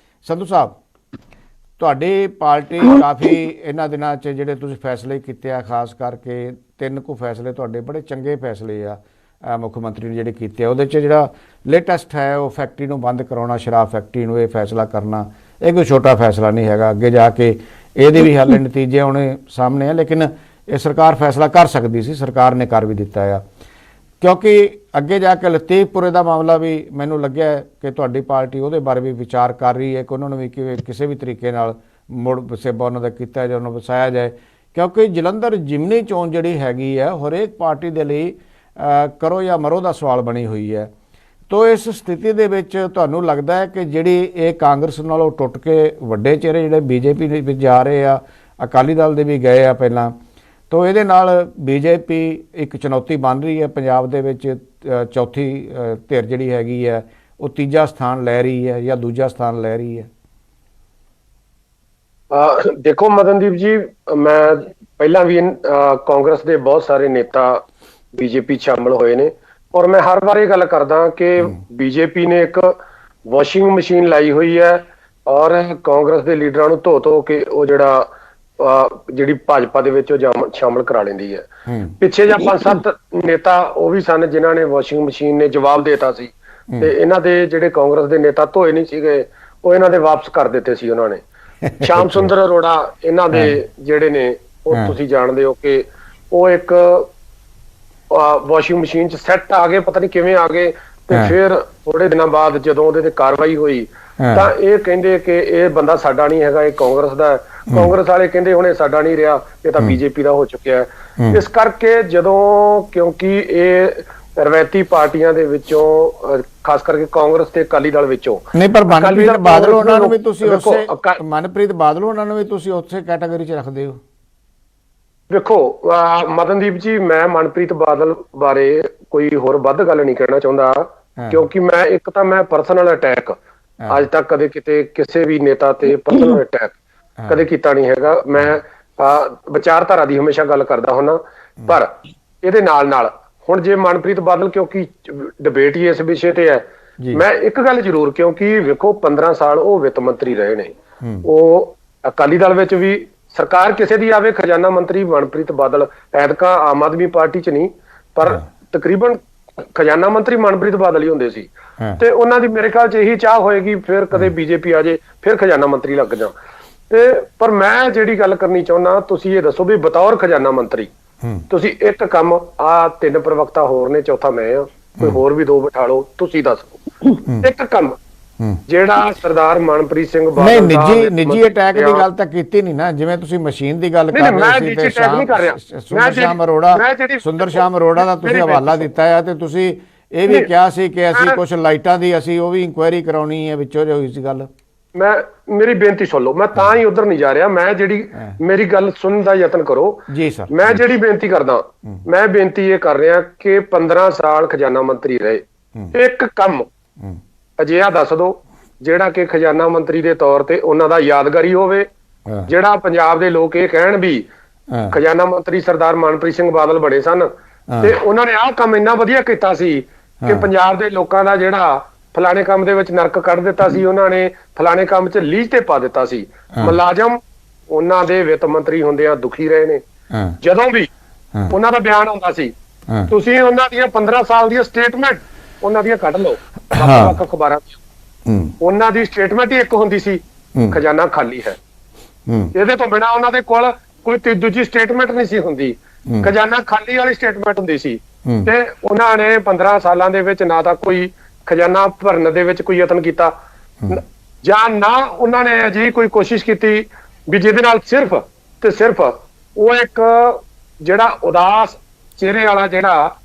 ਸੰਧੂ ਸਾਹਿਬ, ਤੁਹਾਡੀ ਪਾਰਟੀ ਕਾਫੀ ਇਹਨਾਂ ਦਿਨਾਂ 'ਚ ਜਿਹੜੇ ਤੁਸੀਂ ਫੈਸਲੇ ਕੀਤੇ ਆ, ਖਾਸ ਕਰਕੇ 3 ਕੁ ਫੈਸਲੇ ਤੁਹਾਡੇ ਬੜੇ ਚੰਗੇ ਫੈਸਲੇ ਆ ਮੁੱਖ ਮੰਤਰੀ ਨੇ ਜਿਹੜੇ ਕੀਤੇ ਆ। ਉਹਦੇ 'ਚ ਜਿਹੜਾ ਲੇਟੈਸਟ ਹੈ ਉਹ ਫੈਕਟਰੀ ਨੂੰ ਬੰਦ ਕਰਾਉਣਾ, ਸ਼ਰਾਬ ਫੈਕਟਰੀ ਨੂੰ, ਇਹ ਫੈਸਲਾ ਕਰਨਾ, ਇਹ ਕੋਈ ਛੋਟਾ ਫੈਸਲਾ ਨਹੀਂ ਹੈਗਾ। ਅੱਗੇ ਜਾ ਕੇ ਇਹਦੇ ਵੀ ਹਾਲੇ ਨਤੀਜੇ ਆਉਣੇ ਸਾਹਮਣੇ ਆ, ਲੇਕਿਨ ਇਹ ਸਰਕਾਰ ਫੈਸਲਾ ਕਰ ਸਕਦੀ ਸੀ, ਸਰਕਾਰ ਨੇ ਕਰ ਵੀ ਦਿੱਤਾ ਆ। ਕਿਉਂਕਿ ਅੱਗੇ ਜਾ ਕੇ ਲਤੀਫਪੁਰੇ ਦਾ ਮਾਮਲਾ ਵੀ ਮੈਨੂੰ ਲੱਗਿਆ ਕਿ ਤੁਹਾਡੀ ਪਾਰਟੀ ਉਹਦੇ ਬਾਰੇ ਵੀ ਵਿਚਾਰ ਕਰ ਰਹੀ ਹੈ ਕਿ ਉਹਨਾਂ ਨੂੰ ਵੀ ਕਿਸੇ ਵੀ ਤਰੀਕੇ ਨਾਲ ਮੁੜ ਵਸੇਬਾ ਉਹਨਾਂ ਦਾ ਕੀਤਾ ਜਾਏ, ਉਹਨਾਂ ਨੂੰ ਵਸਾਇਆ ਜਾਏ। ਕਿਉਂਕਿ ਜਲੰਧਰ ਜਿਮਨੀ ਚੋਣ ਜਿਹੜੀ ਹੈਗੀ ਹੈ ਹਰੇਕ ਪਾਰਟੀ ਦੇ ਲਈ ਕਰੋ ਜਾਂ ਮਰੋ ਦਾ ਸਵਾਲ ਬਣੀ ਹੋਈ ਹੈ। ਤੋ ਇਸ ਸਥਿਤੀ ਦੇ ਵਿੱਚ ਤੁਹਾਨੂੰ ਲੱਗਦਾ ਹੈ ਕਿ ਜਿਹੜੀ ਇਹ ਕਾਂਗਰਸ ਨਾਲੋਂ ਟੁੱਟ ਕੇ ਵੱਡੇ ਚਿਹਰੇ ਜਿਹੜੇ ਬੀਜੇਪੀ ਦੇ ਵਿੱਚ ਜਾ ਰਹੇ ਆ, ਅਕਾਲੀ ਦਲ ਦੇ ਵੀ ਗਏ ਆ ਪਹਿਲਾਂ, ਤੋ ਇਹਦੇ ਨਾਲ ਬੀਜੇਪੀ ਇੱਕ ਚੁਣੌਤੀ ਬਣ ਰਹੀ ਹੈ ਪੰਜਾਬ ਦੇ ਵਿੱਚ। ਚੌਥੀ ਧਿਰ ਜਿਹੜੀ ਹੈਗੀ ਹੈ ਉਹ ਤੀਜਾ ਸਥਾਨ ਲੈ ਰਹੀ ਹੈ ਜਾਂ ਦੂਜਾ ਸਥਾਨ ਲੈ ਰਹੀ ਹੈ। ਦੇਖੋ ਮਦਨਦੀਪ ਜੀ, ਮੈਂ ਪਹਿਲਾਂ ਵੀ ਕਾਂਗਰਸ ਦੇ ਬਹੁਤ ਸਾਰੇ ਨੇਤਾ ਬੀਜੇਪੀ ਸ਼ਾਮਲ ਹੋਏ ਨੇ, ਔਰ ਮੈਂ ਹਰ ਵਾਰ ਇਹ ਗੱਲ ਕਰਦਾ ਕਿ ਬੀਜੇਪੀ ਨੇ ਇੱਕ ਵਾਸ਼ਿੰਗ ਮਸ਼ੀਨ ਲਾਈ ਹੋਈ ਹੈ, ਔਰ ਕਾਂਗਰਸ ਦੇ ਲੀਡਰਾਂ ਨੂੰ ਧੋ ਧੋ ਕੇ ਉਹ ਜਿਹੜੀ ਭਾਜਪਾ ਦੇ ਵਿੱਚ ਉਹ ਸ਼ਾਮਲ ਕਰਾ ਲੈਂਦੀ ਹੈ। ਪਿੱਛੇ ਜਾਂ 5-7 ਨੇਤਾ ਉਹ ਵੀ ਸਨ ਜਿਨ੍ਹਾਂ ਨੇ ਵਾਸ਼ਿੰਗ ਮਸ਼ੀਨ ਨੇ ਜਵਾਬ ਦੇਤਾ ਸੀ, ਤੇ ਇਹਨਾਂ ਦੇ ਜਿਹੜੇ ਕਾਂਗਰਸ ਦੇ ਨੇਤਾ ਧੋਏ ਨਹੀਂ ਸੀਗੇ, ਉਹ ਇਹਨਾਂ ਦੇ ਵਾਪਸ ਕਰ ਦਿੱਤੇ ਸੀ ਉਹਨਾਂ ਨੇ। ਸ਼ਾਮ ਸੁੰਦਰ ਅਰੋੜਾ ਇਹਨਾਂ ਦੇ ਜਿਹੜੇ ਨੇ, ਉਹ ਤੁਸੀਂ ਜਾਣਦੇ ਹੋ ਕਿ ਉਹ ਇੱਕ ਵਾਸ਼ਿੰਗ ਮਸ਼ੀਨ 'ਚ ਸੈੱਟ ਆ ਗਏ, ਪਤਾ ਨਹੀਂ ਕਿਵੇਂ ਆ ਗਏ, ਤੇ ਫਿਰ ਥੋੜੇ ਦਿਨਾਂ ਬਾਅਦ ਜਦੋਂ ਉਹਦੇ ਤੇ ਕਾਰਵਾਈ ਹੋਈ ਤਾਂ ਇਹ ਕਹਿੰਦੇ ਕਿ ਇਹ ਬੰਦਾ ਸਾਡਾ ਨਹੀਂ ਹੈਗਾ, ਇਹ ਕਾਂਗਰਸ ਦਾ। ਕਾਂਗਰਸ ਵਾਲੇ ਕਹਿੰਦੇ ਹੁਣ ਇਹ ਸਾਡਾ ਨਹੀਂ ਰਿਹਾ, ਇਹ ਤਾਂ ਬੀਜੇਪੀ ਦਾ ਹੋ ਚੁੱਕਿਆ ਹੈ। ਇਸ ਕਰਕੇ ਜਦੋਂ, ਕਿਉਂਕਿ ਇਹ ਰਵਾਇਤੀ ਪਾਰਟੀਆਂ ਦੇ ਵਿੱਚੋਂ, ਖਾਸ ਕਰਕੇ ਕਾਂਗਰਸ ਤੇ ਅਕਾਲੀ ਦਲ ਵਿੱਚੋਂ ਨਹੀਂ, ਪਰ ਮਨਪ੍ਰੀਤ ਬਾਦਲ ਉਹਨਾਂ ਨੂੰ ਵੀ ਤੁਸੀਂ ਉਸੇ ਕੈਟਾਗਰੀ 'ਚ ਰੱਖਦੇ ਹੋ। ਵੇਖੋ ਮਦਨਦੀਪ ਜੀ, ਮੈਂ ਮਨਪ੍ਰੀਤ ਬਾਦਲ ਬਾਰੇ ਕੋਈ ਹੋਰ ਵੱਧ ਗੱਲ ਨਹੀਂ ਕਹਿਣਾ ਚਾਹੁੰਦਾ, ਕਿਉਂਕਿ ਮੈਂ ਪਰਸਨਲ ਅਟੈਕ ਅੱਜ ਤੱਕ ਕਦੇ ਕਿਤੇ ਕਿਸੇ ਵੀ ਨੇਤਾ ਤੇ ਪਰਸਨਲ ਅਟੈਕ ਕਦੇ ਕੀਤਾ ਨਹੀਂ ਹੈਗਾ। ਮੈਂ ਵਿਚਾਰਧਾਰਾ ਦੀ ਹਮੇਸ਼ਾ ਗੱਲ ਕਰਦਾ ਹੁੰਨਾ। ਪਰ ਇਹਦੇ ਨਾਲ ਹੁਣ ਜੇ ਮਨਪ੍ਰੀਤ ਬਾਦਲ, ਕਿਉਂਕਿ ਡਿਬੇਟ ਹੀ ਇਸ ਵਿਸ਼ੇ ਤੇ ਹੈ, ਮੈਂ ਇੱਕ ਗੱਲ ਜ਼ਰੂਰ, ਕਿਉਂਕਿ ਵੇਖੋ 15 ਸਾਲ ਉਹ ਵਿੱਤ ਮੰਤਰੀ ਰਹੇ ਨੇ, ਉਹ ਅਕਾਲੀ ਦਲ ਵਿੱਚ ਵੀ ਸਰਕਾਰ ਕਿਸੇ ਦੀ ਆਵੇ, ਖਜ਼ਾਨਾ ਮੰਤਰੀ ਮਨਪ੍ਰੀਤ ਬਾਦਲ, ਐਤਕਾਂ ਆਮ ਆਦਮੀ ਪਾਰਟੀ ਚ ਨਹੀਂ ਪਰ ਤਕਰੀਬਨ ਖਜ਼ਾਨਾ ਮੰਤਰੀ ਮਨਪ੍ਰੀਤ ਬਾਦਲ ਹੀ ਹੁੰਦੇ ਸੀ। ਤੇ ਉਹਨਾਂ ਦੀ ਮੇਰੇ ਖਿਆਲ ਚ ਇਹੀ ਚਾਹ ਹੋਏਗੀ ਫਿਰ ਕਦੇ ਬੀਜੇਪੀ ਆ ਜੇ ਫਿਰ ਖਜ਼ਾਨਾ ਮੰਤਰੀ ਲੱਗ ਜਾ। ਤੇ ਪਰ ਮੈਂ ਜਿਹੜੀ ਗੱਲ ਕਰਨੀ ਚਾਹੁੰਦਾ, ਤੁਸੀਂ ਇਹ ਦੱਸੋ ਵੀ ਬਤੌਰ ਖਜ਼ਾਨਾ ਮੰਤਰੀ ਤੁਸੀਂ ਇੱਕ ਕੰਮ, ਆ 3 ਪ੍ਰਵਕਤਾ ਹੋਰ ਨੇ, ਚੌਥਾ ਮੈਂ ਆ, ਕੋਈ ਹੋਰ ਵੀ 2 ਬਿਠਾ ਲਓ, ਤੁਸੀਂ ਦੱਸੋ ਇੱਕ ਕੰਮ ਜਿਹੜਾ ਸਰਦਾਰ ਮਨਪ੍ਰੀਤ ਸਿੰਘ ਬਾਦਲ ਨਹੀਂ, ਨਿੱਜੀ ਅਟੈਕ ਦੀ ਗੱਲ ਤਾਂ ਕੀਤੀ ਨਹੀਂ ਨਾ, ਜਿਵੇਂ ਤੁਸੀਂ ਮਸ਼ੀਨ ਦੀ ਗੱਲ ਕਰ ਰਹੇ ਸੀ ਤੇ ਸੁੰਦਰ ਸ਼ਾਮ ਅਰੋੜਾ ਦਾ ਤੁਸੀਂ ਹਵਾਲਾ ਦਿੱਤਾ ਹੈ ਤੇ ਤੁਸੀਂ ਇਹ ਵੀ ਕਿਹਾ ਸੀ ਕਿ ਅਸੀਂ ਕੁਝ ਲਾਈਟਾਂ ਦੀ ਅਸੀਂ ਉਹ ਵੀ ਇਨਕੁਆਇਰੀ ਕਰਾਉਣੀ ਹੈ, ਵਿੱਚੋਂ ਜੋ ਹੋਈ ਸੀ ਗੱਲ। ਮੇਰੀ ਬੇਨਤੀ ਸੁਣ ਲਓ, ਮੈਂ ਤਾਂ ਹੀ ਉਧਰ ਨਹੀਂ ਜਾ ਰਿਹਾ, ਮੈਂ ਜਿਹੜੀ ਮੇਰੀ ਗੱਲ ਸੁਣਨ ਦਾ ਯਤਨ ਕਰੋ ਜੀ ਸਰ। ਮੈਂ ਜਿਹੜੀ ਬੇਨਤੀ ਕਰਦਾ, ਮੈਂ ਬੇਨਤੀ ਇਹ ਕਰ ਰਿਹਾ ਕਿ 15 ਸਾਲ ਖਜ਼ਾਨਾ ਮੰਤਰੀ ਰਹੇ, ਇੱਕ ਕੰਮ ਅਜਿਹਾ ਦੱਸ ਦਿਓ ਜਿਹੜਾ ਕਿ ਖਜ਼ਾਨਾ ਮੰਤਰੀ ਦੇ ਤੌਰ ਤੇ ਉਹਨਾਂ ਦਾ ਯਾਦਗਾਰੀ ਹੋਵੇ, ਜਿਹੜਾ ਪੰਜਾਬ ਦੇ ਲੋਕ ਇਹ ਕਹਿਣ ਵੀ ਖਜ਼ਾਨਾ ਮੰਤਰੀ ਸਰਦਾਰ ਮਨਪ੍ਰੀਤ ਸਿੰਘ ਬਾਦਲ ਬਣੇ ਸਨ ਤੇ ਉਹਨਾਂ ਨੇ ਆਹ ਕੰਮ ਇੰਨਾ ਵਧੀਆ ਕੀਤਾ ਸੀ ਕਿ ਪੰਜਾਬ ਦੇ ਲੋਕਾਂ ਦਾ ਜਿਹੜਾ ਫਲਾਣੇ ਕੰਮ ਦੇ ਵਿੱਚ ਨਰਕ ਕੱਢ ਦਿੱਤਾ ਸੀ, ਉਹਨਾਂ ਨੇ ਫਲਾਣੇ ਕੰਮ 'ਚ ਲੀਜ਼ ਤੇ ਪਾ ਦਿੱਤਾ ਸੀ। ਮੁਲਾਜ਼ਮ ਉਹਨਾਂ ਦੇ ਵਿੱਤ ਮੰਤਰੀ ਹੁੰਦਿਆਂ ਦੁਖੀ ਰਹੇ ਨੇ। ਜਦੋਂ ਵੀ ਉਹਨਾਂ ਦਾ ਬਿਆਨ ਆਉਂਦਾ ਸੀ, ਤੁਸੀਂ ਉਹਨਾਂ ਦੀਆਂ 15 ਸਾਲ ਦੀਆਂ ਸਟੇਟਮੈਂਟ ਉਹਨਾਂ ਦੀਆਂ ਕੱਢ ਲਓ ਵੱਖ-ਵੱਖ ਅਖਬਾਰਾਂ ਦੀਆਂ, ਉਹਨਾਂ ਦੀ ਸਟੇਟਮੈਂਟ ਹੀ ਇੱਕ ਹੁੰਦੀ ਸੀ, ਖਜ਼ਾਨਾ ਖਾਲੀ ਹੈ। ਇਹਦੇ ਤੋਂ ਬਿਨਾਂ ਉਹਨਾਂ ਦੇ ਕੋਲ ਕੋਈ ਦੂਜੀ ਸਟੇਟਮੈਂਟ ਨਹੀਂ ਸੀ ਹੁੰਦੀ, ਖਜ਼ਾਨਾ ਖਾਲੀ ਵਾਲੀ ਸਟੇਟਮੈਂਟ ਹੁੰਦੀ ਸੀ। ਤੇ ਉਹਨਾਂ ਨੇ 15 ਸਾਲਾਂ ਦੇ ਵਿੱਚ ਨਾ ਤਾਂ ਕੋਈ ਖਜ਼ਾਨਾ ਭਰਨ ਦੇ ਵਿੱਚ ਕੋਈ ਯਤਨ ਕੀਤਾ, ਜਾਂ ਨਾ ਉਹਨਾਂ ਨੇ ਅਜਿਹੀ ਕੋਈ ਕੋਸ਼ਿਸ਼ ਕੀਤੀ ਵੀ ਜਿਹਦੇ ਨਾਲ ਸਿਰਫ ਤੇ ਸਿਰਫ ਉਹ ਇੱਕ ਜਿਹੜਾ ਉਦਾਸ ਚਿਹਰੇ ਵਾਲਾ ਜਿਹੜਾ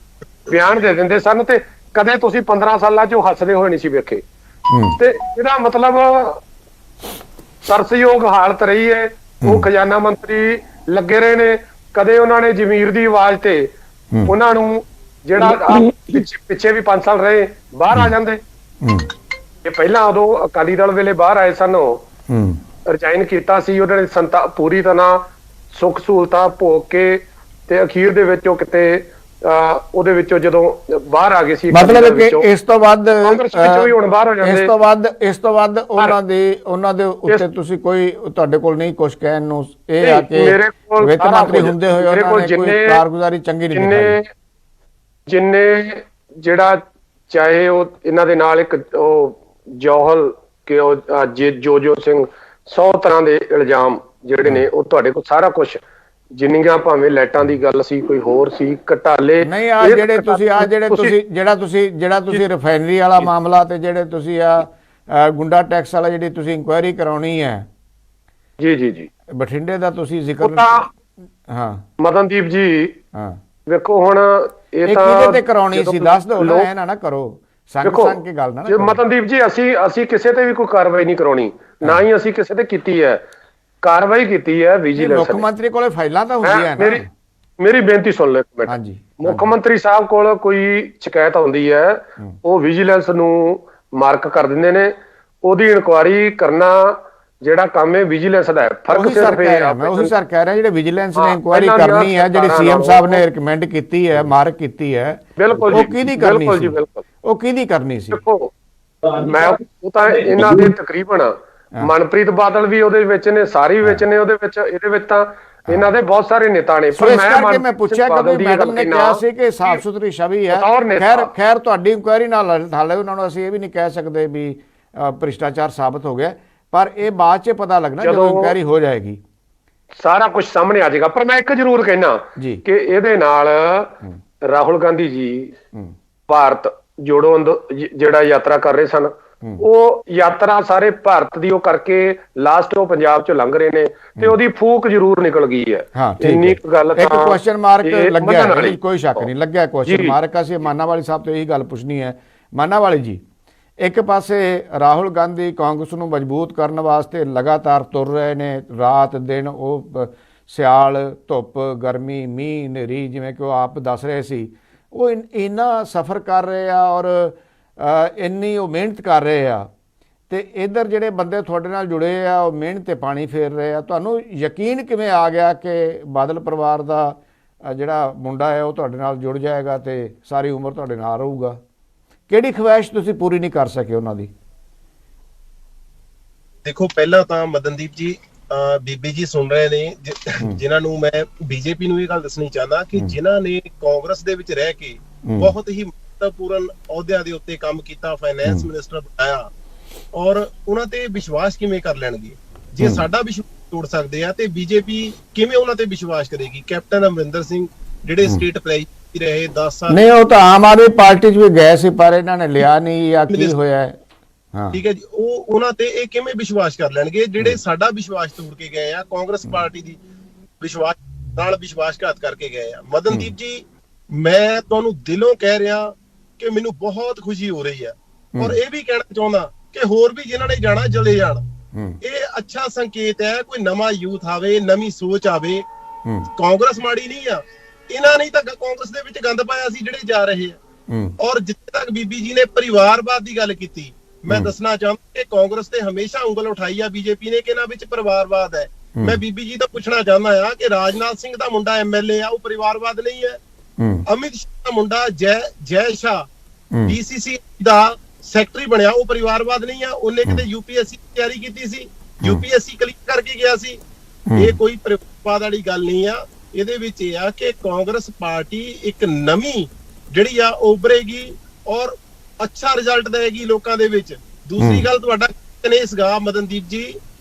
ਬਿਆਨ ਦੇ ਦਿੰਦੇ ਸਨ, ਤੇ ਕਦੇ ਤੁਸੀਂ 15 ਸਾਲਾਂ 'ਚ ਹੱਸਦੇ ਹੋਏ ਨਹੀਂ ਸੀ ਵੇਖੇ। ਤੇ ਇਹਦਾ ਮਤਲਬ ਤਰਸਯੋਗ ਹਾਲਤ ਰਹੀ ਹੈ। ਉਹ ਖਜ਼ਾਨਾ ਮੰਤਰੀ ਲੱਗੇ ਰਹੇ ਨੇ, ਕਦੇ ਉਹਨਾਂ ਨੇ ਜ਼ਮੀਰ ਦੀ ਆਵਾਜ਼ ਤੇ ਉਹਨਾਂ ਨੂੰ ਜਿਹੜਾ ਪਿੱਛੇ ਵੀ 5 ਸਾਲ ਰਹੇ ਬਾਹਰ ਆ ਜਾਂਦੇ। ਇਹ ਪਹਿਲਾਂ ਉਦੋਂ ਅਕਾਲੀ ਦਲ ਵੇਲੇ ਬਾਹਰ ਆਏ ਸਨ, ਰਿਜ਼ਾਈਨ ਕੀਤਾ ਸੀ, ਉਹਨਾਂ ਨੇ ਪੂਰੀ ਤਰ੍ਹਾਂ ਸੁੱਖ ਸਹੂਲਤਾਂ ਭੋਗ ਕੇ ਤੇ ਅਖੀਰ ਦੇ ਵਿੱਚ ਉਹ ਕਿਤੇ ਉਹਦੇ ਵਿੱਚੋਂ ਜਦੋਂ ਬਾਹਰ ਆ ਗਏ ਸੀ, ਮਤਲਬ ਕਿ ਇਸ ਤੋਂ ਬਾਅਦ ਹੁਣ ਬਾਹਰ ਹੋ ਜਾਂਦੇ। ਇਸ ਤੋਂ ਬਾਅਦ ਉਹਨਾਂ ਦੇ ਉੱਤੇ ਤੁਸੀਂ ਕੋਈ, ਤੁਹਾਡੇ ਕੋਲ ਨਹੀਂ ਕੁਝ ਕਹਿਣ ਨੂੰ, ਇਹ ਆ ਕਿ ਵਿੱਤ ਮੰਤਰੀ ਹੁੰਦੇ ਹੋਏ ਉਹਨਾਂ ਨੇ ਕੋਈ ਕਾਰਗੁਜ਼ਾਰੀ ਚੰਗੀ ਨਹੀਂ ਦਿਖਾਈ। ਜਿੰਨੇ ਜਿਹੜਾ ਚਾਹੇ ਉਹ ਇਹਨਾਂ ਦੇ ਨਾਲ ਇੱਕ ਉਹ ਜੌਹਲ ਕਿ ਉਹ ਜੋ ਸਿੰਘ 100 ਤਰ੍ਹਾਂ ਦੇ ਇਲਜ਼ਾਮ ਜਿਹੜੇ ਨੇ ਉਹ ਤੁਹਾਡੇ ਕੋਲ ਸਾਰਾ ਕੁਝ, ਜਿੰਨੀਆਂ ਭਾਵੇਂ ਲਾਈਟਾਂ ਦੀ ਗੱਲ ਸੀ, ਕੋਈ ਹੋਰ ਸੀ, ਘਟਾਲੇ ਨਹੀਂ, ਜਿਹੜਾ ਤੁਸੀਂ ਰਿਫਾਈਨਰੀ ਵਾਲਾ ਮਾਮਲਾ ਤੇ ਜਿਹੜੇ ਤੁਸੀਂ ਗੁੰਡਾ ਟੈਕਸ ਵਾਲਾ ਜਿਹੜੀ ਤੁਸੀਂ ਇਨਕੁਆਇਰੀ ਕਰਾਉਣੀ ਹੈ, ਜੀ ਬਠਿੰਡੇ ਦਾ ਤੁਸੀਂ ਜ਼ਿਕਰ, ਮਦਨਦੀਪ ਜੀ ਵੇਖੋ ਹੁਣ ਇਹ ਤਾਂ ਕਿਹਦੇ ਤੇ ਕਰਾਉਣੀ ਸੀ ਦੱਸ ਦਿਓ ਨਾ, ਐ ਨਾ ਕਰੋ ਸੰਗ ਕੇ ਗੱਲ ਨਾ। ਮਦਨਦੀਪ ਜੀ ਅਸੀਂ ਕਿਸੇ ਤੇ ਵੀ ਕੋਈ ਕਾਰਵਾਈ ਨਹੀਂ ਕਰਾਉਣੀ, ਨਾ ਹੀ ਅਸੀਂ ਕਿਸੇ ਤੇ ਕੀਤੀ ਹੈ। ਕਾਰਵਾਈ ਕੀਤੀ ਹੈ ਵਿਜੀਲੈਂਸ। ਮੁੱਖ ਮੰਤਰੀ ਕੋਲੇ ਫਾਈਲਾਂ ਤਾਂ ਹੁੰਦੀਆਂ ਨੇ। ਮੇਰੀ ਬੇਨਤੀ ਸੁਣ ਲਓ ਇੱਕ ਮਿੰਟ। ਹਾਂਜੀ, ਮੁੱਖ ਮੰਤਰੀ ਸਾਹਿਬ ਕੋਲ ਕੋਈ ਸ਼ਿਕਾਇਤ ਆਉਂਦੀ ਹੈ, ਉਹ ਵਿਜੀਲੈਂਸ ਨੂੰ ਮਾਰਕ ਕਰ ਦਿੰਦੇ ਨੇ, ਉਹਦੀ ਇਨਕੁਆਇਰੀ ਕਰਨਾ ਜਿਹੜਾ ਕੰਮ ਹੈ ਵਿਜੀਲੈਂਸ ਦਾ ਹੈ। ਫਰਕ ਸਿਰਫ ਇਹ ਹੈ, ਮੈਂ ਉਹੀ ਸਰ ਕਹਿ ਰਿਹਾ, ਜਿਹੜੇ ਵਿਜੀਲੈਂਸ ਨੇ ਇਨਕੁਆਇਰੀ ਕਰਨੀ ਹੈ, ਜਿਹੜੀ ਸੀਐਮ ਸਾਹਿਬ ਨੇ ਰეკਮੈਂਡ ਕੀਤੀ ਹੈ, ਮਾਰਕ ਕੀਤੀ ਹੈ, ਬਿਲਕੁਲ ਉਹ ਕਿਹਦੀ ਕਰਨੀ ਸੀ? ਉਹ ਕਿਹਦੀ ਕਰਨੀ ਸੀ? ਦੇਖੋ ਮੈਂ ਉਹ ਤਾਂ ਇਹਨਾਂ ਦੇ ਤਕਰੀਬਨ ਮਨਪ੍ਰੀਤ ਬਾਦਲ ਵੀ ਉਹਦੇ ਵਿੱਚ ਨੇ, ਸਾਰੇ ਵਿੱਚ ਨੇ ਉਹਦੇ ਵਿੱਚ, ਇਹਦੇ ਵਿੱਚ ਤਾਂ ਇਹਨਾਂ ਦੇ ਬਹੁਤ ਸਾਰੇ ਨੇਤਾ ਨੇ। ਪਰ ਮੈਂ ਪੁੱਛਿਆ ਕਿ ਮੈਡਮ ਨੇ ਕਿਹਾ ਸੀ ਕਿ ਸਾਫ਼ ਸੁਥਰੀ ਛਵੀ ਹੈ। ਖੈਰ ਤੁਹਾਡੀ ਇਨਕੁਆਇਰੀ ਨਾਲ ਹਾਲੇ ਉਹਨਾਂ ਨੂੰ ਅਸੀਂ ਇਹ ਵੀ ਨਹੀਂ ਕਹਿ ਸਕਦੇ ਵੀ ਭ੍ਰਿਸ਼ਟਾਚਾਰ ਸਾਬਤ ਹੋ ਗਿਆ, ਪਰ ਇਹ ਬਾਅਦ 'ਚ ਪਤਾ ਲੱਗਣਾ ਜਦੋਂ ਇਨਕੁਆਇਰੀ ਹੋ ਜਾਏਗੀ, ਸਾਰਾ ਕੁਝ ਸਾਹਮਣੇ ਆ ਜਾਏਗਾ। ਪਰ ਮੈਂ ਇੱਕ ਜ਼ਰੂਰ ਕਹਿਣਾ ਕਿ ਇਹਦੇ ਨਾਲ ਰਾਹੁਲ ਗਾਂਧੀ ਜੀ ਭਾਰਤ ਜੋੜੋ ਜਿਹੜਾ ਯਾਤਰਾ ਕਰ ਰਹੇ ਸਨ, ਉਹ ਯਾਤਰਾ ਸਾਰੇ ਭਾਰਤ ਦੀ ਉਹ ਕਰਕੇ ਲਾਸਟ ਉਹ ਪੰਜਾਬ ਚੋਂ ਲੰਘ ਰਹੇ ਨੇ ਤੇ ਉਹਦੀ ਫੂਕ ਜ਼ਰੂਰ ਨਿਕਲ ਗਈ ਹੈ। ਇੰਨੀ ਗੱਲ ਤਾਂ ਇੱਕ ਕੁਐਸਚਨ ਮਾਰਕ ਲੱਗਿਆ, ਕੋਈ ਸ਼ੱਕ ਨਹੀਂ ਲੱਗਿਆ ਕੁਐਸਚਨ ਮਾਰਕ। ਅਸੀਂ ਮਾਨਾਵਾਲੀ ਸਾਹਿਬ ਤੋਂ ਇਹੀ ਗੱਲ ਪੁੱਛਣੀ ਹੈ। ਮਾਨਾਵਾਲੀ ਜੀ, ਇੱਕ ਪਾਸੇ ਰਾਹੁਲ ਗਾਂਧੀ ਕਾਂਗਰਸ ਨੂੰ ਮਜ਼ਬੂਤ ਕਰਨ ਵਾਸਤੇ ਲਗਾਤਾਰ ਤੁਰ ਰਹੇ ਨੇ, ਰਾਤ ਦਿਨ ਉਹ ਸਿਆਲ ਧੁੱਪ ਗਰਮੀ ਮੀਂਹ ਹਨੇਰੀ ਜਿਵੇਂ ਕਿ ਉਹ ਆਪ ਦੱਸ ਰਹੇ ਸੀ, ਉਹ ਇੰਨਾ ਸਫ਼ਰ ਕਰ ਰਹੇ ਆ ਔਰ ਇੰਨੀ ਉਹ ਮਿਹਨਤ ਕਰ ਰਹੇ ਆ ਤੇ ਇਧਰ ਜਿਹੜੇ ਬੰਦੇ ਤੁਹਾਡੇ ਨਾਲ ਜੁੜੇ ਆ ਉਹ ਮਿਹਨਤ ਤੇ ਪਾਣੀ ਫੇਰ ਰਹੇ ਆ, ਤੁਹਾਨੂੰ ਯਕੀਨ ਕਿਵੇਂ ਆ ਗਿਆ ਕਿ ਬਾਦਲ ਪਰਿਵਾਰ ਦਾ ਜਿਹੜਾ ਮੁੰਡਾ ਹੈ ਉਹ ਤੁਹਾਡੇ ਨਾਲ ਜੁੜ ਜਾਏਗਾ ਤੇ ਸਾਰੀ ਉਮਰ ਤੁਹਾਡੇ ਨਾਲ ਰਹੂਗਾ? ਕਿਹੜੀ ਖਵਾਇਸ਼ ਤੁਸੀਂ ਪੂਰੀ ਨਹੀਂ ਕਰ ਸਕੇ ਉਹਨਾਂ ਦੀ? ਦੇਖੋ, ਪਹਿਲਾਂ ਤਾਂ ਮਦਨਦੀਪ ਜੀ, ਬੀਬੀ ਜੀ ਸੁਣ ਰਹੇ ਨੇ, ਜਿਨ੍ਹਾਂ ਨੂੰ ਮੈਂ ਬੀਜੇਪੀ ਨੂੰ ਇਹ ਗੱਲ ਦੱਸਣੀ ਚਾਹੁੰਦਾ ਕਿ ਜਿਨ੍ਹਾਂ ਨੇ ਕਾਂਗਰਸ ਦੇ ਵਿੱਚ ਰਹਿ ਕੇ ਬਹੁਤ ਹੀ ਮਹੱਤਵਪੂਰਨ ਅਹੁਦਿਆਂ ਦੇ ਉੱਤੇ ਕੰਮ ਕੀਤਾ, ਫਾਈਨੈਂਸ ਮਿਨਿਸਟਰ ਬਣਾਇਆ, ਔਰ ਉਹਨਾਂ ਤੇ ਵਿਸ਼ਵਾਸ ਕਿਵੇਂ ਕਰ ਲੈਣਗੇ? ਜੇ ਸਾਡਾ ਵਿਸ਼ਵਾਸ ਤੋੜ ਸਕਦੇ ਆ ਤੇ ਬੀਜੇਪੀ ਕਿਵੇਂ ਉਹਨਾਂ ਤੇ ਵਿਸ਼ਵਾਸ ਕਰੇਗੀ? ਕੈਪਟਨ ਅਮਰਿੰਦਰ ਸਿੰਘ ਜਿਹੜੇ ਸਟੇਟ ਪ੍ਰੈਜ਼ੀਡੈਂਟ ਰਹੇ 10 ਸਾਲ, ਨਹੀਂ ਉਹ ਤਾਂ ਆਮ ਆਦਮੀ ਪਾਰਟੀ 'ਚ ਵੀ ਗਏ ਸੀ ਪਰ ਇਹਨਾਂ ਨੇ ਲਿਆ ਨਹੀਂ, ਜਾਂ ਕੀ ਹੋਇਆ? ਹਾਂ, ਠੀਕ ਹੈ ਜੀ, ਉਹ ਉਹਨਾਂ ਤੇ ਇਹ ਕਿਵੇਂ ਵਿਸ਼ਵਾਸ ਕਰ ਲੈਣਗੇ ਜਿਹੜੇ ਸਾਡਾ ਵਿਸ਼ਵਾਸ ਤੋੜ ਕੇ ਗਏ ਆ, ਕਾਂਗਰਸ ਪਾਰਟੀ ਦੀ ਵਿਸ਼ਵਾਸ ਨਾਲ ਵਿਸ਼ਵਾਸਘਾਤ ਕਰਕੇ ਗਏ ਆ? ਮਦਨਦੀਪ ਜੀ, ਮੈਂ ਤੁਹਾਨੂੰ ਦਿਲੋਂ ਕਹਿ ਰਿਹਾ ਕਿ ਮੈਨੂੰ ਬਹੁਤ ਖੁਸ਼ੀ ਹੋ ਰਹੀ ਹੈ, ਔਰ ਇਹ ਵੀ ਕਹਿਣਾ ਚਾਹੁੰਦਾ ਕਿ ਹੋਰ ਵੀ ਜਿਨ੍ਹਾਂ ਨੇ ਜਾਣਾ ਚਲੇ ਜਾਣ। ਇਹ ਅੱਛਾ ਸੰਕੇਤ ਹੈ, ਕੋਈ ਨਵਾਂ ਯੂਥ ਆਵੇ, ਨਵੀਂ ਸੋਚ ਆਵੇ। ਕਾਂਗਰਸ ਮਾੜੀ ਨਹੀਂ ਆ, ਇਹਨਾਂ ਨੇ ਤਾਂ ਕਾਂਗਰਸ ਦੇ ਵਿੱਚ ਗੰਦ ਪਾਇਆ ਸੀ ਜਿਹੜੇ ਜਾ ਰਹੇ ਆ। ਔਰ ਜਿੱਥੇ ਤੱਕ ਬੀਬੀ ਜੀ ਨੇ ਪਰਿਵਾਰਵਾਦ ਦੀ ਗੱਲ ਕੀਤੀ, ਮੈਂ ਦੱਸਣਾ ਚਾਹੁੰਦਾ ਕਿ ਕਾਂਗਰਸ ਤੇ ਹਮੇਸ਼ਾ ਉਂਗਲ ਉਠਾਈ ਆ ਬੀਜੇਪੀ ਨੇ ਕਿ ਇਹਨਾਂ ਵਿੱਚ ਪਰਿਵਾਰਵਾਦ ਹੈ। ਮੈਂ ਬੀਬੀ ਜੀ ਤੋਂ ਪੁੱਛਣਾ ਚਾਹੁੰਦਾ ਆ ਕਿ ਰਾਜਨਾਥ ਸਿੰਘ ਦਾ ਮੁੰਡਾ ਐਮਐਲਏ ਆ, ਉਹ ਪਰਿਵਾਰਵਾਦ ਨਹੀਂ ਹੈ? ਅਮਿਤ ਸ਼ਾਹ ਦਾ ਮੁੰਡਾ ਜੈ ਸ਼ਾਹ ਡੀਸੀਸੀ ਦਾ ਸੈਕਟਰੀ ਬਣਿਆ, ਉਹ ਪਰਿਵਾਰਵਾਦ ਨਹੀਂ ਆ? ਉਹਨੇ ਕਿਤੇ ਯੂਪੀਐਸਸੀ ਦੀ ਤਿਆਰੀ ਕੀਤੀ ਸੀ, ਯੂਪੀਐਸਸੀ ਕਲੀਅਰ ਕਰਕੇ ਗਿਆ ਸੀ। ਇਹ ਕੋਈ ਪਰਿਵਾਰਵਾਦ ਵਾਲੀ ਗੱਲ ਨਹੀਂ ਆ। ਇਹਦੇ ਵਿੱਚ ਇਹ ਆ ਕਿ ਕਾਂਗਰਸ ਪਾਰਟੀ ਇੱਕ ਨਵੀਂ ਜਿਹੜੀ ਆ ਉਭਰੇਗੀ ਔਰ ਅੱਛਾ ਰਿਜ਼ਲਟ ਦੇਗੀ ਲੋਕਾਂ ਦੇ ਵਿੱਚ। ਦੂਸਰੀ ਗੱਲ, ਤੁਹਾਡਾ ਕਨੇਸਗਾ ਮਦਨਦੀਪ ਜੀ,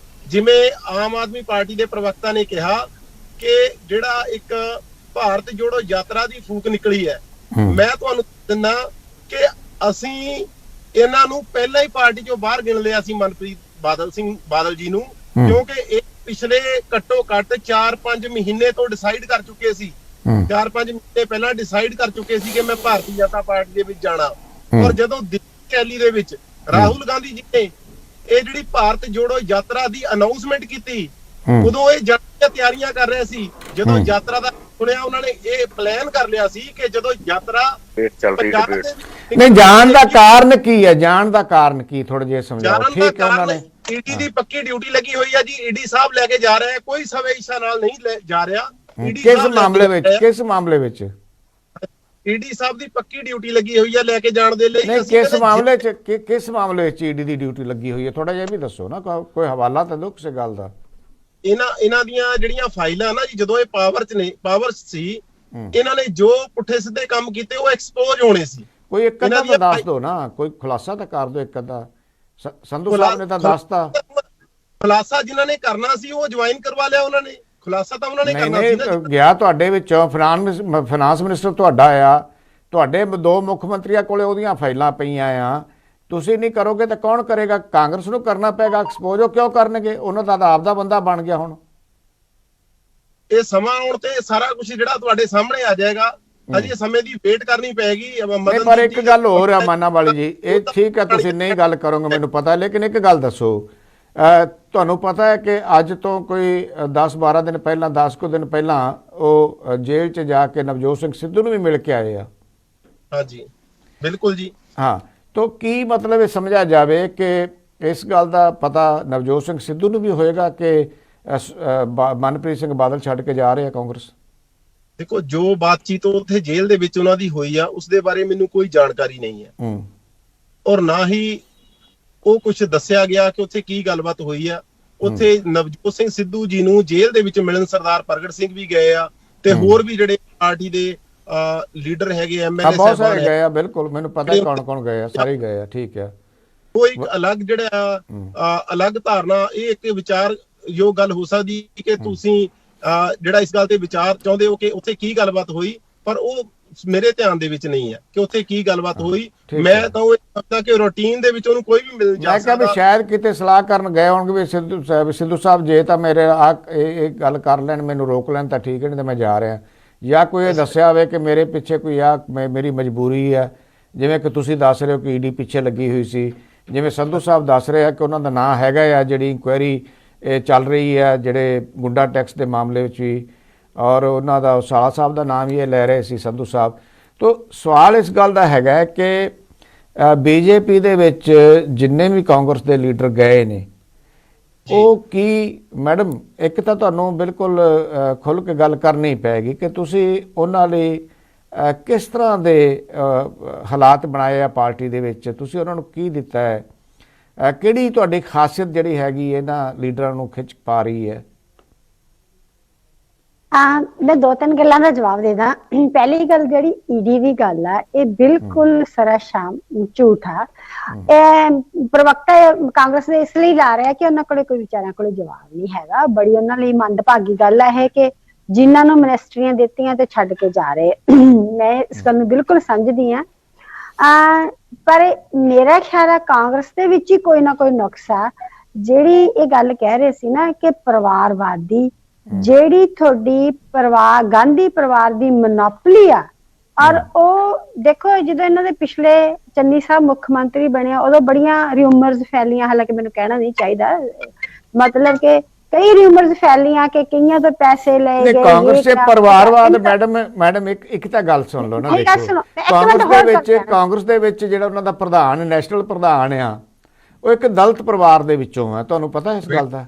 ਜਿਵੇਂ ਆਮ ਆਦਮੀ ਪਾਰਟੀ ਦੇ ਪ੍ਰਵਕਤਾ ਨੇ ਕਿਹਾ ਕਿ ਜਿਹੜਾ ਇੱਕ ਭਾਰਤ ਜੋੜੋ ਯਾਤਰਾ ਦੀ ਫੂਕ ਨਿਕਲੀ ਹੈ, ਮੈਂ ਤੁਹਾਨੂੰ ਦਿੰਦਾ ਕਿ ਅਸੀਂ ਇਹਨਾਂ ਨੂੰ ਪਹਿਲਾਂ ਹੀ ਪਾਰਟੀ ਚੋਂ ਬਾਹਰ ਗਿਣ ਲਿਆ ਸੀ, ਮਨਪ੍ਰੀਤ ਬਾਦਲ ਜੀ ਨੂੰ, ਕਿਉਂਕਿ ਇਹ ਪਿਛਲੇ ਘੱਟੋ ਘੱਟ 4-5 ਮਹੀਨੇ ਤੋਂ ਡਿਸਾਈਡ ਕਰ ਚੁੱਕੇ ਸੀ, 4-5 ਮਹੀਨੇ ਪਹਿਲਾਂ ਡਿਸਾਈਡ ਕਰ ਚੁੱਕੇ ਸੀ ਕਿ ਮੈਂ ਭਾਰਤੀ ਜਨਤਾ ਪਾਰਟੀ ਦੇ ਵਿੱਚ ਜਾਣਾ। ਔਰ ਜਦੋਂ ਦਿੱਲੀ ਰੈਲੀ ਦੇ ਵਿੱਚ ਰਾਹੁਲ ਗਾਂਧੀ ਜੀ ਨੇ ਇਹ ਜਿਹੜੀ ਭਾਰਤ ਜੋੜੋ ਯਾਤਰਾ ਦੀ ਅਨਾਉਂਸਮੈਂਟ ਕੀਤੀ, ਉਦੋਂ ਇਹ ਜਾਣ ਦੀਆਂ ਤਿਆਰੀਆਂ ਕਰ ਰਹੇ ਸੀ। ਜਦੋਂ ਯਾਤਰਾ ਦਾ ਸੁਣਿਆ, ਉਹਨਾਂ ਨੇ ਇਹ ਪਲਾਨ ਕਰ ਲਿਆ ਸੀ ਕਿ ਜਦੋਂ ਯਾਤਰਾ ਨਹੀਂ, ਜਾਣ ਦਾ ਕਾਰਨ ਕੀ ਹੈ? ਜਾਣ ਦਾ ਕਾਰਨ ਕੀ, ਥੋੜਾ ਜਿਹਾ ਸਮਝਾਓ। ਠੀਕ ਹੈ, ਉਹਨਾਂ ਨੇ ਈਡੀ ਦੀ ਪੱਕੀ ਡਿਊਟੀ ਲੱਗੀ ਹੋਈ ਹੈ ਜੀ, ਈਡੀ ਸਾਹਿਬ ਲੈ ਕੇ ਜਾ ਰਹੇ ਹੈ, ਕੋਈ ਸਵੇਈਸ਼ਾ ਨਾਲ ਨਹੀਂ ਜਾ ਰਿਹਾ। ਕਿਸ ਮਾਮਲੇ ਵਿੱਚ? ਕਿਸ ਮਾਮਲੇ ਵਿੱਚ ਈਡੀ ਸਾਹਿਬ ਦੀ ਪੱਕੀ ਡਿਊਟੀ ਲੱਗੀ ਹੋਈ ਹੈ ਲੈ ਕੇ ਜਾਣ ਦੇ ਲਈ? ਨਹੀਂ, ਕਿਸ ਮਾਮਲੇ 'ਚ, ਕਿਸ ਮਾਮਲੇ ਵਿੱਚ ਈਡੀ ਦੀ ਡਿਊਟੀ ਲੱਗੀ ਹੋਈ ਹੈ? ਥੋੜਾ ਜਿਹਾ ਵੀ ਦੱਸੋ ਨਾ, ਕੋਈ ਹਵਾਲਾ ਤਾਂ ਦਿਓ ਕਿਸੇ ਗੱਲ ਦਾ। ਇਹਨਾਂ ਦੀਆਂ ਜਿਹੜੀਆਂ ਫਾਈਲਾਂ ਨਾ ਜੀ, ਜਦੋਂ ਇਹ ਪਾਵਰ ਸੀ, ਇਹਨਾਂ ਨੇ ਜੋ ਪੁੱਠੇ ਸਿੱਧੇ ਕੰਮ ਕੀਤੇ ਉਹ ਐਕਸਪੋਜ਼ ਹੋਣੇ ਸੀ। ਕੋਈ ਇੱਕ ਅੱਧਾ ਤਾਂ ਦੱਸ ਦਿਓ ਨਾ, ਕੋਈ ਖੁਲਾਸਾ ਤਾਂ ਕਰ ਦਿਓ ਇੱਕ ਅੱਧਾ। ਸੰਧੂ ਸਾਹਿਬ ਨੇ ਤਾਂ ਦੱਸਤਾ ਖੁਲਾਸਾ, ਜਿਨ੍ਹਾਂ ਨੇ ਕਰਨਾ ਸੀ ਉਹ ਜੁਆਇਨ ਕਰਵਾ ਲਿਆ ਉਹਨਾਂ ਨੇ। ਖੁਲਾਸਾ ਤਾਂ ਉਹਨਾਂ ਨੇ ਕਰਨਾ ਸੀ ਨਾ। ਗਿਆ ਤੁਹਾਡੇ ਵਿੱਚੋਂ ਫਾਈਨਾਂਸ ਮਿਨਿਸਟਰ ਤੁਹਾਡਾ ਆ, ਤੁਹਾਡੇ ਦੋ ਮੁੱਖ ਮੰਤਰੀਆਂ ਕੋਲੇ ਉਹਦੀਆਂ ਫਾਈਲਾਂ ਪਈਆਂ ਆ, ਤੁਸੀਂ ਨਹੀਂ ਕਰੋਗੇ ਤਾਂ ਕੌਣ ਕਰੇਗਾ? ਕਾਂਗਰਸ ਨੂੰ ਕਰਨਾ ਪਏਗਾ ਐਕਸਪੋਜ਼। ਉਹ ਕਿਉਂ ਕਰਨਗੇ? ਉਹਨਾਂ ਦਾ ਤਾਂ ਆਪਦਾ ਬੰਦਾ ਬਣ ਗਿਆ। ਹੁਣ ਇਹ ਸਮਾਂ ਆਉਣ ਤੇ ਸਾਰਾ ਕੁਝ ਜਿਹੜਾ ਤੁਹਾਡੇ ਸਾਹਮਣੇ ਆ ਜਾਏਗਾ। ਅਜੇ ਸਮੇਂ ਦੀ ਵੇਟ ਕਰਨੀ ਪਏਗੀ। ਪਰ ਇੱਕ ਗੱਲ ਹੋਰ ਆ ਮਾਨਾ ਵਾਲੀ ਜੀ, ਇਹ ਠੀਕ ਹੈ ਤੁਸੀਂ ਨਹੀਂ ਗੱਲ ਕਰੋਗੇ ਮੈਨੂੰ ਪਤਾ, ਲੇਕਿਨ ਇੱਕ ਗੱਲ ਦੱਸੋ, ਤੁਹਾਨੂੰ ਪਤਾ ਹੈ ਕਿ ਅੱਜ ਤੋਂ ਕੋਈ 10-12 ਦਿਨ ਪਹਿਲਾਂ, 10 ਕੁ ਦਿਨ ਪਹਿਲਾਂ ਉਹ ਜੇਲ੍ਹ 'ਚ ਜਾ ਕੇ ਨਵਜੋਤ ਸਿੰਘ ਸਿੱਧੂ ਨੂੰ ਵੀ ਮਿਲ ਕੇ ਆਏ ਆ। ਹਾਂਜੀ, ਬਿਲਕੁਲ ਜੀ। ਹਾਂ, ਤਾਂ ਕੀ ਮਤਲਬ ਇਹ ਸਮਝਿਆ ਜਾਵੇ ਕਿ ਇਸ ਗੱਲ ਦਾ ਪਤਾ ਨਵਜੋਤ ਸਿੰਘ ਸਿੱਧੂ ਨੂੰ ਵੀ ਹੋਏਗਾ ਕਿ ਮਨਪ੍ਰੀਤ ਸਿੰਘ ਬਾਦਲ ਛੱਡ ਕੇ ਜਾ ਰਹੇ ਆ ਕਾਂਗਰਸ? ਦੇਖੋ, ਜੋ ਬਾਤਚੀਤ ਉੱਥੇ ਜੇਲ੍ਹ ਦੇ ਵਿੱਚ ਉਹਨਾਂ ਦੀ ਹੋਈ ਆ ਉਸ ਦੇ ਬਾਰੇ ਮੈਨੂੰ ਕੋਈ ਜਾਣਕਾਰੀ ਨਹੀਂ ਹੈ, ਔਰ ਨਾ ਹੀ ਉਹ ਕੁਝ ਦੱਸਿਆ ਗਿਆ ਕਿ ਉੱਥੇ ਕੀ ਗੱਲਬਾਤ ਹੋਈ ਆ। ਉੱਥੇ ਨਵਜੋਤ ਸਿੰਘ ਸਿੱਧੂ ਜੀ ਨੂੰ ਜੇਲ੍ਹ ਦੇ ਵਿੱਚ ਮਿਲਣ ਸਰਦਾਰ ਪ੍ਰਗਟ ਸਿੰਘ ਵੀ ਗਏ ਆ ਤੇ ਹੋਰ ਵੀ ਜਿਹੜੇ ਪਾਰਟੀ ਦੇ ਲੀਡਰ ਹੈਗੇ, ਐਮਐਲਏ ਬਹੁਤ ਸਾਰੇ ਗਏ ਆ। ਬਿਲਕੁਲ ਮੈਨੂੰ ਪਤਾ ਕੌਣ ਕੌਣ ਗਏ ਆ, ਸਾਰੇ ਗਏ ਆ। ਠੀਕ ਹੈ, ਉਹ ਇੱਕ ਅਲੱਗ ਜਿਹੜਾ ਅਲੱਗ ਧਾਰਨਾ, ਇਹ ਇੱਕ ਵਿਚਾਰਯੋਗ ਗੱਲ ਹੋ ਸਕਦੀ ਕਿ ਤੁਸੀਂ ਜਿਹੜਾ ਇਸ ਗੱਲ ਤੇ ਵਿਚਾਰ ਚਾਹੁੰਦੇ ਹੋ ਕਿ ਉੱਥੇ ਕੀ ਗੱਲਬਾਤ ਹੋਈ, ਪਰ ਉਹ ਮੇਰੇ ਧਿਆਨ ਦੇ ਵਿੱਚ ਨਹੀਂ ਹੈ ਕਿ ਉੱਥੇ ਕੀ ਗੱਲਬਾਤ ਹੋਈ। ਮੈਂ ਤਾਂ ਉਹ ਸਮਝਦਾ ਕਿ ਰੂਟੀਨ ਦੇ ਵਿੱਚ ਉਹਨੂੰ ਕੋਈ ਵੀ ਮਿਲ ਜਾ ਸਕਦਾ। ਮੈਂ ਕਿਹਾ ਵੀ ਸ਼ਾਇਦ ਕਿਤੇ ਸਲਾਹ ਕਰਨ ਗਏ ਹੋਣਗੇ ਵੀ ਸਿੱਧੂ ਸਾਹਿਬ ਜੇ ਤਾਂ ਮੇਰੇ ਇਹ ਗੱਲ ਕਰ ਲੈਣ, ਮੈਨੂੰ ਰੋਕ ਲੈਣ ਤਾਂ ਠੀਕ ਹੈ, ਨਹੀਂ ਤਾਂ ਮੈਂ ਜਾ ਰਿਹਾ। ਜਾਂ ਕੋਈ ਇਹ ਦੱਸਿਆ ਹੋਵੇ ਕਿ ਮੇਰੇ ਪਿੱਛੇ ਕੋਈ ਮੇਰੀ ਮਜਬੂਰੀ ਹੈ, ਜਿਵੇਂ ਕਿ ਤੁਸੀਂ ਦੱਸ ਰਹੇ ਹੋ ਕਿ ਈਡੀ ਪਿੱਛੇ ਲੱਗੀ ਹੋਈ ਸੀ, ਜਿਵੇਂ ਸੰਧੂ ਸਾਹਿਬ ਦੱਸ ਰਹੇ ਆ ਕਿ ਉਹਨਾਂ ਦਾ ਨਾਂ ਹੈਗਾ ਆ, ਜਿਹੜੀ ਇਨਕੁਆਇਰੀ ਇਹ ਚੱਲ ਰਹੀ ਹੈ ਜਿਹੜੇ ਗੁੰਡਾ ਟੈਕਸ ਦੇ ਮਾਮਲੇ ਵਿੱਚ ਵੀ, ਔਰ ਉਹਨਾਂ ਦਾ ਸਾਲਾ ਸਾਹਿਬ ਦਾ ਨਾਮ ਹੀ ਇਹ ਲੈ ਰਹੇ ਸੀ ਸੰਧੂ ਸਾਹਿਬ। ਤੋ ਸਵਾਲ ਇਸ ਗੱਲ ਦਾ ਹੈਗਾ ਕਿ ਬੀਜੇਪੀ ਦੇ ਵਿੱਚ ਜਿੰਨੇ ਵੀ ਕਾਂਗਰਸ ਦੇ ਲੀਡਰ ਗਏ ਨੇ ਉਹ ਕੀ ਮੈਡਮ, ਇੱਕ ਤਾਂ ਤੁਹਾਨੂੰ ਬਿਲਕੁਲ ਖੁੱਲ੍ਹ ਕੇ ਗੱਲ ਕਰਨੀ ਪੈਗੀ ਕਿ ਤੁਸੀਂ ਉਹਨਾਂ ਲਈ ਕਿਸ ਤਰ੍ਹਾਂ ਦੇ ਹਾਲਾਤ ਬਣਾਏ ਆ ਪਾਰਟੀ ਦੇ ਵਿੱਚ, ਤੁਸੀਂ ਉਹਨਾਂ ਨੂੰ ਕੀ ਦਿੱਤਾ ਹੈ, ਕਿਹੜੀ ਤੁਹਾਡੀ ਖਾਸੀਅਤ ਜਿਹੜੀ ਹੈਗੀ ਇਹਨਾਂ ਲੀਡਰਾਂ ਨੂੰ ਖਿੱਚ ਪਾ ਰਹੀ ਹੈ? ਮੈਂ ਦੋ ਤਿੰਨ ਗੱਲਾਂ ਦਾ ਜਵਾਬ ਦੇ ਦਾਂ। ਪਹਿਲੀ ਗੱਲ ਜਿਹੜੀ ਈਡੀ ਦੀ ਗੱਲ ਆ, ਇਹ ਬਿਲਕੁਲ ਸਰਾਸ਼ਾਮ ਝੂਠ ਆ। ਇਹ ਪ੍ਰਵਕਤਾ ਕਾਂਗਰਸ ਦੇ ਇਸ ਲਈ ਲਾ ਰਿਹਾ ਕਿ ਉਹਨਾਂ ਕੋਲੇ ਕੋਈ ਵਿਚਾਰਿਆਂ ਕੋਲੇ ਜਵਾਬ ਨਹੀਂ ਹੈਗਾ। ਬੜੀ ਉਹਨਾਂ ਲਈ ਮੰਦਭਾਗੀ ਗੱਲ ਹੈ ਕਿ ਜਿਨ੍ਹਾਂ ਨੂੰ ਮਿਨਿਸਟਰੀਆਂ ਦਿੱਤੀਆਂ ਤੇ ਛੱਡ ਕੇ ਜਾ ਰਹੇ। ਮੈਂ ਇਸ ਗੱਲ ਨੂੰ ਬਿਲਕੁਲ ਸਮਝਦੀ ਹਾਂ, ਪਰ ਮੇਰਾ ਖਿਆਲ ਹੈ ਕਾਂਗਰਸ ਦੇ ਵਿੱਚ ਹੀ ਕੋਈ ਨਾ ਕੋਈ ਨੁਕਸ ਆ। ਜਿਹੜੀ ਇਹ ਗੱਲ ਕਹਿ ਰਹੇ ਸੀ ਨਾ ਕਿ ਪਰਿਵਾਰਵਾਦੀ, ਜਿਹੜੀ ਤੁਹਾਡੀ ਗਾਂਧੀ ਪਰਿਵਾਰ ਦੀ ਮੋਨੋਪੋਲੀ ਆ, ਔਰ ਉਹ ਦੇਖੋ ਜਦੋਂ ਇਹਨਾਂ ਦੇ ਪਿਛਲੇ ਚੰਨੀ ਸਾਹਿਬ ਮੁੱਖ ਮੰਤਰੀ ਬਣਿਆ ਉਦੋਂ ਬੜੀਆਂ ਰਿਊਮਰਸ ਫੈਲੀਆਂ, ਹਾਲਾਂਕਿ ਮੈਨੂੰ ਕਹਿਣਾ ਨਹੀਂ ਚਾਹੀਦਾ, ਮਤਲਬ ਕਿ ਕਈ ਰਿਊਮਰਸ ਫੈਲੀਆਂ ਕਿ ਕਈਆਂ ਤੋਂ ਪੈਸੇ ਲਏ ਗਏ। ਕਾਂਗਰਸ ਦੇ ਪਰਿਵਾਰਵਾਦ ਮੈਡਮ ਇੱਕ ਤਾਂ ਗੱਲ ਸੁਣ ਲਓ ਨਾ, ਦੇਖੋ ਕਾਂਗਰਸ ਦੇ ਵਿੱਚ ਜਿਹੜਾ ਉਹਨਾਂ ਦਾ ਪ੍ਰਧਾਨ, ਨੈਸ਼ਨਲ ਪ੍ਰਧਾਨ ਆ, ਉਹ ਇੱਕ ਦਲਿਤ ਪਰਿਵਾਰ ਦੇ ਵਿੱਚੋਂ ਆ। ਤੁਹਾਨੂੰ ਪਤਾ ਇਸ ਗੱਲ ਦਾ?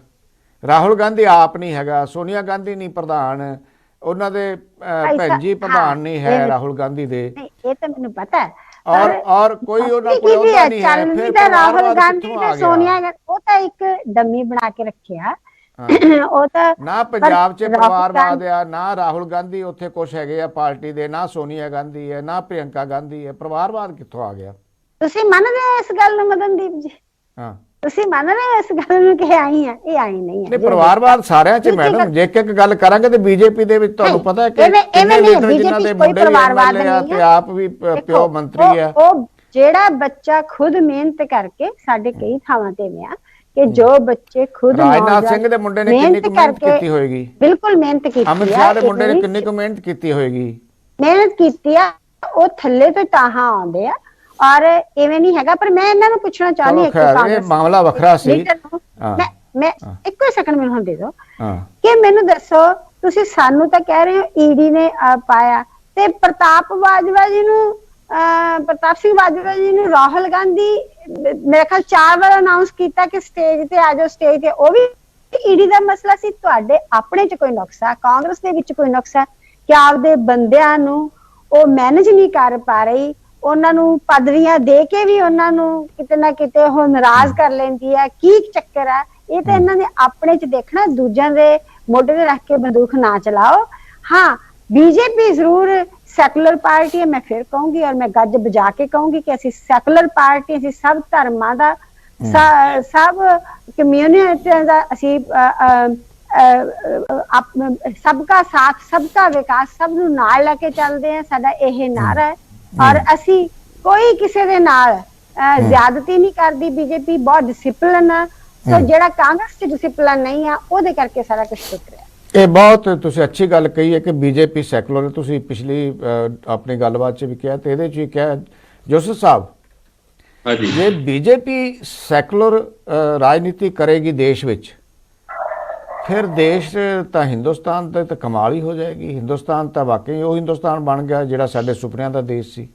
ਰਾਹੁਲ ਗਾਂਧੀ ਆਪ ਨਹੀਂ ਹੈਗਾ, ਸੋਨੀਆ ਗਾਂਧੀ ਨਹੀਂ ਪ੍ਰਧਾਨ, ਉਹਨਾਂ ਦੇ ਭੈਣ ਜੀ ਪ੍ਰਧਾਨ ਨਹੀਂ ਹੈ ਰਾਹੁਲ ਗਾਂਧੀ ਦੇ। ਇਹ ਤਾਂ ਮੈਨੂੰ ਪਤਾ ਹੈ। ਔਰ ਕੋਈ ਉਹਨਾਂ ਕੋਲ ਉਹਦਾ ਨਹੀਂ ਹੈ। ਫਿਰ ਰਾਹੁਲ ਗਾਂਧੀ ਤੇ ਸੋਨੀਆ, ਉਹ ਤਾਂ ਇੱਕ ਡੰਮੀ ਬਣਾ ਕੇ ਰੱਖਿਆ। ਉਹ ਤਾਂ ਨਾ ਪੰਜਾਬ 'ਚ ਪਰਿਵਾਰਵਾਦ ਆ, ਨਾ ਰਾਹੁਲ ਗਾਂਧੀ ਉੱਥੇ ਕੁਛ ਹੈਗੇ ਆ ਪਾਰਟੀ ਦੇ, ਨਾ ਸੋਨੀਆ ਗਾਂਧੀ ਹੈ, ਨਾ ਪ੍ਰਿਯੰਕਾ ਗਾਂਧੀ ਹੈ। ਪਰਿਵਾਰਵਾਦ ਕਿੱਥੋਂ ਆ ਗਿਆ? ਤੁਸੀਂ ਮੰਨਦੇ ਹੋ ਇਸ ਗੱਲ ਨੂੰ ਮਦਨਦੀਪ ਜੀ? ਹਾਂ, ਤੁਸੀਂ ਮੰਨ ਰਹੇ ਹੋ ਇਸ ਗੱਲ ਨੂੰ ਕਿ ਆਈ ਆ? ਇਹ ਆਈ ਨਹੀਂ ਹੈ। ਪਰਿਵਾਰਵਾਦ ਸਾਰਿਆਂ 'ਚ ਮੈਡਮ, ਜੇ ਇੱਕ ਗੱਲ ਕਰਾਂਗੇ ਤੇ ਬੀਜੇਪੀ ਦੇ ਵਿੱਚ ਤੁਹਾਨੂੰ ਪਤਾ ਹੈ ਕਿ ਕਿੰਨੇ ਲੀਡਰ ਜਿਨ੍ਹਾਂ ਦੇ ਮੁੰਡੇ ਐਮਐਲਏ ਆ ਤੇ ਆਪ ਵੀ ਪਿਓ ਮੰਤਰੀ ਆ। ਉਹ ਜਿਹੜਾ ਬੱਚਾ ਖੁਦ ਮਿਹਨਤ ਕਰਕੇ, ਸਾਡੇ ਕਈ ਥਾਵਾਂ ਤੇ ਮਿਆ ਕਿ ਜੋ ਬੱਚੇ ਖੁਦ ਰਾਜਨਾਥ ਸਿੰਘ ਦੇ ਮੁੰਡੇ ਨੇ ਕਿੰਨੀ ਕੁ ਮਿਹਨਤ ਕੀਤੀ ਹੋਏਗੀ? ਬਿਲਕੁਲ ਮਿਹਨਤ ਕੀਤੀ ਹੈ। ਅਮਿਤ ਸ਼ਾਹ ਦੇ ਮੁੰਡੇ ਨੇ ਕਿੰਨੀ ਕੁ ਮਿਹਨਤ ਕੀਤੀ ਹੋਏਗੀ? ਮਿਹਨਤ ਕੀਤੀ ਆ, ਉਹ ਥੱਲੇ ਤੋਂ ਤਾਹਾਂ ਆਉਂਦੇ ਆ। ਔਰ ਇਵੇਂ ਨਹੀਂ ਹੈਗਾ, ਪਰ ਮੈਂ ਇਹਨਾਂ ਨੂੰ ਪੁੱਛਣਾ ਚਾਹੁੰਦੀ ਹਾਂ, ਇਹ ਮਾਮਲਾ ਵੱਖਰਾ ਸੀ। ਮੈਂ ਇੱਕੋ ਸੈਕਿੰਡ ਮੈਨੂੰ ਹੁਣ ਦੇ ਦਿਓ ਕਿ ਮੈਨੂੰ ਦੱਸੋ, ਤੁਸੀਂ ਸਾਨੂੰ ਤਾਂ ਕਹਿ ਰਹੇ ਹੋ ਈਡੀ ਨੇ ਪਾਇਆ, ਤੇ ਪ੍ਰਤਾਪ ਸਿੰਘ ਬਾਜਵਾ ਜੀ ਨੂੰ ਰਾਹੁਲ ਗਾਂਧੀ ਮੇਰੇ ਖਿਆਲ 4 ਵਾਰ ਅਨਾਉਂਸ ਕੀਤਾ ਕਿ ਸਟੇਜ ਤੇ ਆ ਜਾਓ, ਸਟੇਜ ਤੇ। ਉਹ ਵੀ ਈਡੀ ਦਾ ਮਸਲਾ ਸੀ। ਤੁਹਾਡੇ ਆਪਣੇ ਚ ਕੋਈ ਨੁਕਸ ਆ, ਕਾਂਗਰਸ ਦੇ ਵਿੱਚ ਕੋਈ ਨੁਕਸ ਆ ਕਿ ਆਪਦੇ ਬੰਦਿਆਂ ਨੂੰ ਉਹ ਮੈਨੇਜ ਨਹੀਂ ਕਰ ਪਾ ਰਹੀ, ਉਹਨਾਂ ਨੂੰ ਪਦਵੀਆਂ ਦੇ ਕੇ ਵੀ ਉਹਨਾਂ ਨੂੰ ਕਿਤੇ ਨਾ ਕਿਤੇ ਉਹ ਨਾਰਾਜ਼ ਕਰ ਲੈਂਦੀ ਹੈ। ਕੀ ਚੱਕਰ ਆ? ਇਹ ਤਾਂ ਇਹਨਾਂ ਨੇ ਆਪਣੇ ਚ ਦੇਖਣਾ, ਦੂਜਿਆਂ ਦੇ ਮੋਢੇ ਤੇ ਰੱਖ ਕੇ ਬੰਦੂਕ ਨਾ ਚਲਾਓ। ਹਾਂ, ਬੀਜੇਪੀ ਜ਼ਰੂਰ ਸੈਕੂਲਰ ਪਾਰਟੀ ਹੈ, ਮੈਂ ਫਿਰ ਕਹੂੰਗੀ, ਔਰ ਮੈਂ ਗੱਜ ਵਜਾ ਕੇ ਕਹੂੰਗੀ ਕਿ ਅਸੀਂ ਸੈਕੂਲਰ ਪਾਰਟੀ, ਅਸੀਂ ਸਭ ਧਰਮਾਂ ਦਾ, ਸਭ ਕਮਿਊਨਿਟੀਆਂ ਦਾ, ਅਸੀਂ ਸਬਕਾ ਸਾਥ, ਸਬਕਾ ਵਿਕਾਸ, ਸਭ ਨੂੰ ਨਾਲ ਲੈ ਕੇ ਚੱਲਦੇ ਹਾਂ। ਸਾਡਾ ਇਹ ਨਾਰਾ ਹੈ। ਔਰ ਅਸੀਂ ਕੋਈ ਕਿਸੇ ਦੇ ਨਾਲ ਜ਼ਿਆਦਤੀ ਨਹੀਂ ਕਰਦੀ। ਬੀਜੇਪੀ ਬਹੁਤ ਡਿਸਿਪਲਿਨ ਆ, ਸੋ ਜਿਹੜਾ ਕਾਂਗਰਸ 'ਚ ਡਿਸਿਪਲਿਨ ਨਹੀਂ ਆ, ਉਹਦੇ ਕਰਕੇ ਸਾਰਾ ਕੁਝ ਟੁੱਟ ਰਿਹਾ। ਇਹ ਬਹੁਤ ਤੁਸੀਂ ਅੱਛੀ ਗੱਲ ਕਹੀ ਹੈ ਕਿ ਬੀਜੇਪੀ ਸੈਕੂਲਰ, ਤੁਸੀਂ ਪਿਛਲੀ ਆਪਣੀ ਗੱਲਬਾਤ 'ਚ ਵੀ ਕਿਹਾ ਤੇ ਇਹਦੇ 'ਚ ਵੀ ਕਿਹਾ। ਜੋਸਫ ਸਾਹਿਬ, ਜੇ ਬੀਜੇਪੀ ਸੈਕੂਲਰ ਰਾਜਨੀਤੀ ਕਰੇਗੀ ਦੇਸ਼ ਵਿੱਚ, ਫਿਰ ਦੇਸ਼ ਤਾਂ ਹਿੰਦੁਸਤਾਨ ਤਾਂ ਕਮਾਲ ਹੀ ਹੋ ਜਾਏਗੀ। ਹਿੰਦੁਸਤਾਨ ਤਾਂ ਵਾਕਈ ਉਹ ਹਿੰਦੁਸਤਾਨ ਬਣ ਗਿਆ ਜਿਹੜਾ ਸਾਡੇ ਸੁਪਨਿਆਂ ਦਾ ਦੇਸ਼ ਸੀ।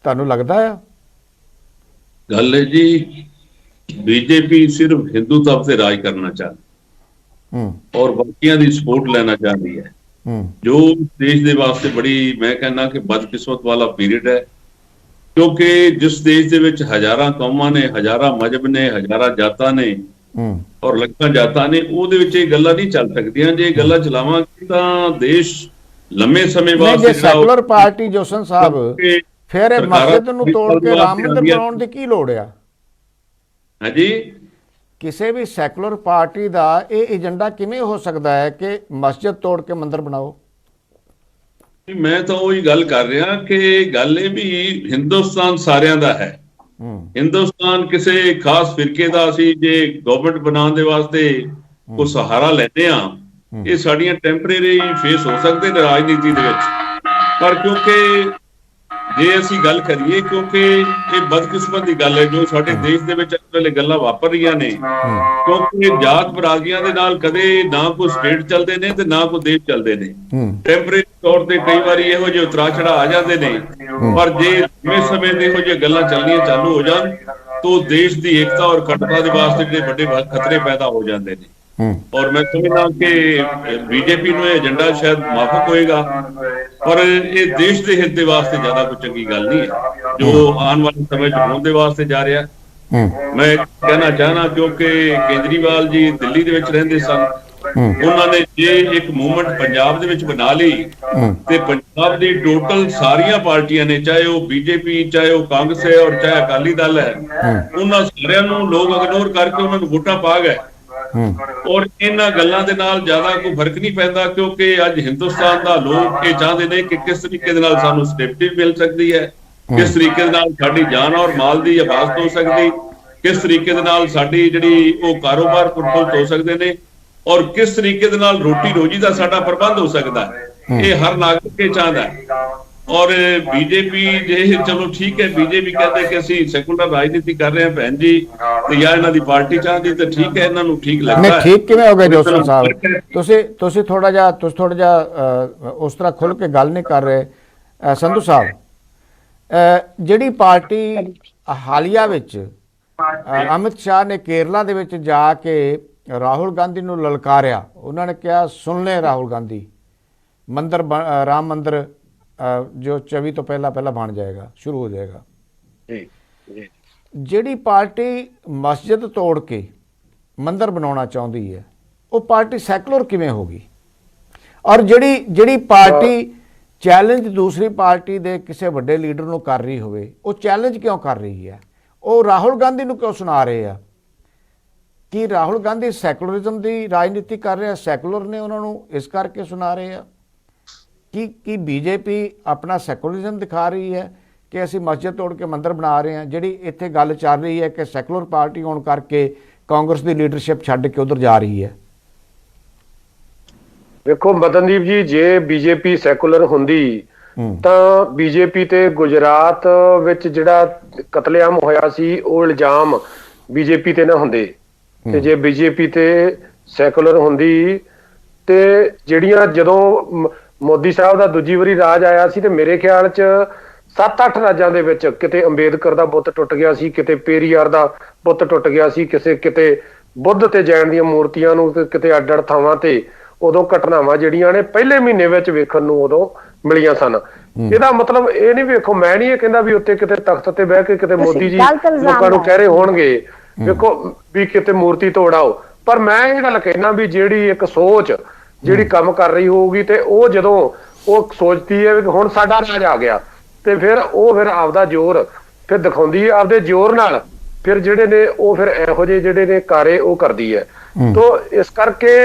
ਤੁਹਾਨੂੰ ਲੱਗਦਾ ਆ? ਗੱਲ ਹੈ ਜੀ, ਬੀਜੇਪੀ ਸਿਰਫ ਹਿੰਦੂਤਵ ਤੇ ਰਾਜ ਕਰਨਾ ਚਾਹਦੀ ਔਰ ਬਾਕੀਆਂ ਦੀ ਸਪੋਰਟ ਲੈਣਾ ਚਾਹਦੀ ਹੈ, ਜੋ ਦੇਸ਼ ਦੇ ਵਾਸਤੇ ਬੜੀ, ਮੈਂ ਕਹਿੰਦਾ ਕਿ ਬਦਕਿਸਮਤ ਵਾਲਾ ਪੀਰੀਅਡ ਹੈ। ਕਿਉਂਕਿ ਜਿਸ ਦੇਸ਼ ਦੇ ਵਿੱਚ ਹਜ਼ਾਰਾਂ ਕੌਮਾਂ ਨੇ, ਹਜ਼ਾਰਾਂ ਮਜ਼ਹਬ ਨੇ, ਹਜ਼ਾਰਾਂ ਜਾਤਾਂ ਨੇ ਔਰ ਲੱਖਾਂ ਜਾਤਾਂ ਨੇ, ਉਹਦੇ ਵਿੱਚ ਇਹ ਗੱਲਾਂ ਨਹੀਂ ਚੱਲ ਸਕਦੀਆਂ। ਜੇ ਇਹ ਗੱਲਾਂ ਚਲਾਵਾਂਗੇ ਤਾਂ ਦੇਸ਼ ਲੰਮੇ ਸਮੇਂ ਵਾਸਤੇ ਸੈਕੂਲਰ ਪਾਰਟੀ, ਜੋਸਨ ਸਾਹਿਬ, ਫਿਰ ਮਸਜਿਦ ਨੂੰ ਤੋੜ ਕੇ ਰਾਮ ਮੰਦਿਰ ਬਣਾਉਣ ਦੀ ਕੀ ਲੋੜ ਆ? ਹਾਂਜੀ, ਕਿਸੇ ਵੀ ਸੈਕੂਲਰ ਪਾਰਟੀ ਦਾ ਇਹ ਏਜੰਡਾ ਕਿਵੇਂ ਹੋ ਸਕਦਾ ਹੈ ਕਿ ਮਸਜਿਦ ਤੋੜ ਕੇ ਮੰਦਿਰ ਬਣਾਓ? ਮੈਂ ਤਾਂ ਉਹੀ ਗੱਲ ਕਰ ਰਿਹਾ ਕਿ ਗੱਲ ਇਹ ਵੀ ਹਿੰਦੁਸਤਾਨ ਸਾਰਿਆਂ ਦਾ ਹੈ। ਹਿੰਦੁਸਤਾਨ ਕਿਸੇ ਖਾਸ ਫਿਰਕੇ ਦਾ ਅਸੀਂ ਜੇ ਗਵਰਨਮੈਂਟ ਬਣਾਉਣ ਦੇ ਵਾਸਤੇ ਕੋਈ ਸਹਾਰਾ ਲੈਂਦੇ ਆ, ਇਹ ਸਾਡੀਆਂ ਟੈਂਪਰੇਰੀ ਫੇਸ ਹੋ ਸਕਦੇ ਨੇ ਰਾਜਨੀਤੀ ਦੇ ਵਿੱਚ। ਪਰ ਕਿਉਂਕਿ ਜੇ ਅਸੀਂ ਗੱਲ ਕਰੀਏ, ਕਿਉਂਕਿ ਇਹ ਬਦਕਿਸਮਤ ਦੀ ਗੱਲ ਹੈ ਜੋ ਸਾਡੇ ਦੇਸ਼ ਦੇ ਵਿੱਚ ਇਸ ਵੇਲੇ ਗੱਲਾਂ ਵਾਪਰ ਰਹੀਆਂ ਨੇ, ਕਿਉਂਕਿ ਜਾਤ ਬਰਾਦਰੀਆਂ ਦੇ ਨਾਲ ਕਦੇ ਨਾ ਕੋਈ ਸਟੇਟ ਚੱਲਦੇ ਨੇ ਤੇ ਨਾ ਕੋਈ ਦੇਸ਼ ਚੱਲਦੇ ਨੇ। ਟੈਂਪਰੇਰੀ ਤੌਰ ਤੇ ਕਈ ਵਾਰੀ ਇਹੋ ਜਿਹੇ ਉਤਰਾ ਚੜਾ ਆ ਜਾਂਦੇ ਨੇ, ਪਰ ਜੇ ਲੰਮੇ ਸਮੇਂ ਦੇ ਇਹੋ ਜਿਹੇ ਗੱਲਾਂ ਚੱਲਣੀਆਂ ਚਾਲੂ ਹੋ ਜਾਣ ਤਾਂ ਦੇਸ਼ ਦੀ ਏਕਤਾ ਔਰ ਅਖੰਡਤਾ ਦੇ ਵਾਸਤੇ ਜਿਹੜੇ ਵੱਡੇ ਖਤਰੇ ਪੈਦਾ ਹੋ ਜਾਂਦੇ ਨੇ। ਔਰ ਮੈਂ ਸਮਝਦਾ ਕਿ ਬੀਜੇਪੀ ਨੂੰ ਇਹ ਏਜੰਡਾ ਸ਼ਾਇਦ ਮਾਫਕ ਹੋਏਗਾ, ਪਰ ਇਹ ਦੇਸ਼ ਦੇ ਹਿੱਤ ਦੇ ਵਾਸਤੇ ਜ਼ਿਆਦਾ ਕੋਈ ਚੰਗੀ ਗੱਲ ਨਹੀਂ ਹੈ ਜੋ ਆਉਣ ਵਾਲੇ ਸਮੇਂ 'ਚ ਹੋਣ ਦੇ ਵਾਸਤੇ ਜਾ ਰਿਹਾ। ਮੈਂ ਕਹਿਣਾ ਚਾਹਨਾ, ਕਿਉਂਕਿ ਕੇਜਰੀਵਾਲ ਜੀ ਦਿੱਲੀ ਦੇ ਵਿੱਚ ਰਹਿੰਦੇ ਸਨ, ਉਹਨਾਂ ਨੇ ਜੇ ਇੱਕ ਮੂਵਮੈਂਟ ਪੰਜਾਬ ਦੇ ਵਿੱਚ ਬਣਾ ਲਈ ਤੇ ਪੰਜਾਬ ਦੀ ਟੋਟਲ ਸਾਰੀਆਂ ਪਾਰਟੀਆਂ ਨੇ, ਚਾਹੇ ਉਹ ਬੀਜੇਪੀ, ਚਾਹੇ ਉਹ ਕਾਂਗਰਸ ਹੈ ਔਰ ਚਾਹੇ ਅਕਾਲੀ ਦਲ ਹੈ, ਉਹਨਾਂ ਸਾਰਿਆਂ ਨੂੰ ਲੋਕ ਇਗਨੋਰ ਕਰਕੇ ਉਹਨਾਂ ਨੂੰ ਵੋਟਾਂ ਪਾ ਗਏ। ਔਰ ਇਹਨਾਂ ਗੱਲਾਂ ਦੇ ਨਾਲ ਜ਼ਿਆਦਾ ਕੋਈ ਫਰਕ ਨਹੀਂ ਪੈਂਦਾ, ਕਿਉਂਕਿ ਅੱਜ ਹਿੰਦੁਸਤਾਨ ਦਾ ਲੋਕ ਇਹ ਚਾਹੁੰਦੇ ਨੇ ਕਿ ਕਿਸ ਤਰੀਕੇ ਦੇ ਨਾਲ ਸਾਨੂੰ ਸੇਫਟੀ ਮਿਲ ਸਕਦੀ ਹੈ, ਕਿਸ ਤਰੀਕੇ ਦੇ ਨਾਲ ਸਾਡੀ ਜਾਨ ਔਰ ਮਾਲ ਦੀ ਹਿਫਾਜ਼ਤ ਹੋ ਸਕਦੀ, ਕਿਸ ਤਰੀਕੇ ਦੇ ਨਾਲ ਸਾਡੀ ਜਿਹੜੀ ਉਹ ਕਾਰੋਬਾਰ ਪ੍ਰਫੁੱਲਤ ਹੋ ਸਕਦੇ ਨੇ, ਔਰ ਕਿਸ ਤਰੀਕੇ ਦੇ ਨਾਲ ਰੋਟੀ ਰੋਜੀ ਦਾ ਸਾਡਾ ਪ੍ਰਬੰਧ ਹੋ ਸਕਦਾ ਹੈ। ਇਹ ਹਰ ਨਾਗਰਿਕ ਇਹ ਚਾਹੁੰਦਾ ਹੈ। ਔਰ ਬੀਜੇਪੀ ਜੇ ਚਲੋ ਠੀਕ ਹੈ, ਬੀਜੇਪੀ ਕਹਿੰਦੇ ਕਿ ਅਸੀਂ ਸੈਕੂਲਰ ਰਾਜਨੀਤੀ ਕਰ ਰਹੇ ਹਾਂ ਭੈਣ ਜੀ, ਤੇ ਜਾਂ ਇਹਨਾਂ ਦੀ ਪਾਰਟੀ ਚਾਹੁੰਦੀ ਤਾਂ ਠੀਕ ਹੈ, ਇਹਨਾਂ ਨੂੰ ਠੀਕ ਲੱਗਦਾ ਹੈ। ਠੀਕ ਕਿਵੇਂ ਹੋ ਗਏ ਜੋਸਨ ਸਾਹਿਬ? ਤੁਸੀਂ ਥੋੜਾ ਜਿਹਾ ਉਸ ਤਰ੍ਹਾਂ ਖੁੱਲ ਕੇ ਗੱਲ ਨਹੀਂ ਕਰ ਰਹੇ। ਸੰਧੂ ਸਾਹਿਬ, ਜਿਹੜੀ ਪਾਰਟੀ ਹਾਲੀਆ ਵਿੱਚ ਅਮਿਤ ਸ਼ਾਹ ਨੇ ਕੇਰਲਾ ਦੇ ਵਿੱਚ ਜਾ ਕੇ ਰਾਹੁਲ ਗਾਂਧੀ ਨੂੰ ਲਲਕਾਰਿਆ, ਉਹਨਾਂ ਨੇ ਕਿਹਾ ਸੁਣ ਲੈ ਰਾਹੁਲ ਗਾਂਧੀ, ਰਾਮ ਮੰਦਿਰ ਜੋ 24 ਤੋਂ ਪਹਿਲਾਂ ਬਣ ਜਾਏਗਾ, ਸ਼ੁਰੂ ਹੋ ਜਾਏਗਾ। ਜਿਹੜੀ ਪਾਰਟੀ ਮਸਜਿਦ ਤੋੜ ਕੇ ਮੰਦਿਰ ਬਣਾਉਣਾ ਚਾਹੁੰਦੀ ਹੈ, ਉਹ ਪਾਰਟੀ ਸੈਕੂਲਰ ਕਿਵੇਂ ਹੋਗੀ? ਔਰ ਜਿਹੜੀ ਪਾਰਟੀ ਚੈਲੰਜ ਦੂਸਰੀ ਪਾਰਟੀ ਦੇ ਕਿਸੇ ਵੱਡੇ ਲੀਡਰ ਨੂੰ ਕਰ ਰਹੀ ਹੋਵੇ, ਉਹ ਚੈਲੰਜ ਕਿਉਂ ਕਰ ਰਹੀ ਹੈ? ਉਹ ਰਾਹੁਲ ਗਾਂਧੀ ਨੂੰ ਕਿਉਂ ਸੁਣਾ ਰਹੇ ਆ? ਕਿ ਰਾਹੁਲ ਗਾਂਧੀ ਸੈਕੂਲਰਿਜ਼ਮ ਦੀ ਰਾਜਨੀਤੀ ਕਰ ਰਿਹਾ, ਸੈਕੂਲਰ ਨੇ ਉਹਨਾਂ ਨੂੰ ਇਸ ਕਰਕੇ ਸੁਣਾ ਰਹੇ ਆ? ਕਿ ਬੀਜੇਪੀ ਆਪਣਾ ਸੈਕੂਲਰਿਜ਼ਮ ਦਿਖਾ ਰਹੀ ਹੈ ਕਿ ਅਸੀਂ ਮਸਜਿਦ ਤੋੜ ਕੇ ਮੰਦਿਰ ਬਣਾ ਰਹੇ ਹਾਂ? ਜਿਹੜੀ ਇੱਥੇ ਗੱਲ ਚੱਲ ਰਹੀ ਹੈ ਕਿ ਸੈਕੂਲਰ ਪਾਰਟੀ ਹੋਣ ਕਰਕੇ ਕਾਂਗਰਸ ਦੀ ਲੀਡਰਸ਼ਿਪ ਛੱਡ ਕੇ ਉਧਰ ਜਾ ਰਹੀ ਹੈ। ਵੇਖੋ ਮਦਨਦੀਪ ਜੀ, ਜੇ ਬੀਜੇਪੀ ਸੈਕੂਲਰ ਹੁੰਦੀ ਤਾਂ ਬੀਜੇਪੀ ਤੇ ਗੁਜਰਾਤ ਵਿੱਚ ਜਿਹੜਾ ਕਤਲੇਆਮ ਹੋਇਆ ਸੀ ਉਹ ਇਲਜ਼ਾਮ ਬੀਜੇਪੀ ਤੇ ਨਾ ਹੁੰਦੇ, ਤੇ ਜੇ ਬੀਜੇਪੀ ਤੇ ਸੈਕੂਲਰ ਹੁੰਦੀ ਤੇ ਜਿਹੜੀਆਂ ਜਦੋਂ ਮੋਦੀ ਸਾਹਿਬ ਦਾ ਦੂਜੀ ਵਾਰੀ ਰਾਜ ਆਇਆ ਸੀ ਤੇ ਮੇਰੇ ਖਿਆਲ 'ਚ 7-8 ਰਾਜਾਂ ਦੇ ਵਿੱਚ ਕਿਤੇ ਅੰਬੇਦਕਰ ਦਾ ਬੁੱਤ ਟੁੱਟ ਗਿਆ ਸੀ, ਕਿਤੇ ਪੇਰੀਆਰ ਦਾ ਬੁੱਤ ਟੁੱਟ ਗਿਆ ਸੀ, ਕਿਤੇ ਬੁੱਧ ਤੇ ਜੈਨ ਦੀਆਂ ਮੂਰਤੀਆਂ ਨੂੰ ਕਿਤੇ ਅੱਡ-ਅੱਡ ਥਾਵਾਂ ਤੇ ਉਦੋਂ ਘਟਨਾਵਾਂ ਜਿਹੜੀਆਂ ਨੇ ਪਹਿਲੇ ਮਹੀਨੇ ਵਿੱਚ ਵੇਖਣ ਨੂੰ ਉਦੋਂ ਮਿਲੀਆਂ ਸਨ। ਇਹਦਾ ਮਤਲਬ ਇਹ ਨਹੀਂ, ਵੇਖੋ ਮੈਂ ਨਹੀਂ ਇਹ ਕਹਿੰਦਾ ਵੀ ਉੱਤੇ ਕਿਤੇ ਤਖਤ ਤੇ ਬਹਿ ਕੇ ਕਿਤੇ ਮੋਦੀ ਜੀ ਲੋਕਾਂ ਨੂੰ ਕਹਿ ਰਹੇ ਹੋਣਗੇ ਵੇਖੋ ਵੀ ਕਿਤੇ ਮੂਰਤੀ ਤੋੜਾਓ, ਪਰ ਮੈਂ ਇਹ ਗੱਲ ਕਹਿਣਾ ਵੀ ਜਿਹੜੀ ਇੱਕ ਸੋਚ ਜਿਹੜੀ ਕੰਮ ਕਰ ਰਹੀ ਹੋਊਗੀ ਤੇ ਉਹ ਜਦੋਂ ਉਹ ਸੋਚਦੀ ਹੈ ਵੀ ਹੁਣ ਸਾਡਾ ਰਾਜ ਆ ਗਿਆ ਤੇ ਫਿਰ ਆਪਦਾ ਜ਼ੋਰ ਫਿਰ ਦਿਖਾਉਂਦੀ ਹੈ, ਆਪਦੇ ਜ਼ੋਰ ਨਾਲ ਫਿਰ ਜਿਹੜੇ ਨੇ ਉਹ ਫਿਰ ਇਹੋ ਜਿਹੇ ਜਿਹੜੇ ਨੇ ਕਾਰੇ ਉਹ ਕਰਦੀ ਹੈ। ਤੋ ਇਸ ਕਰਕੇ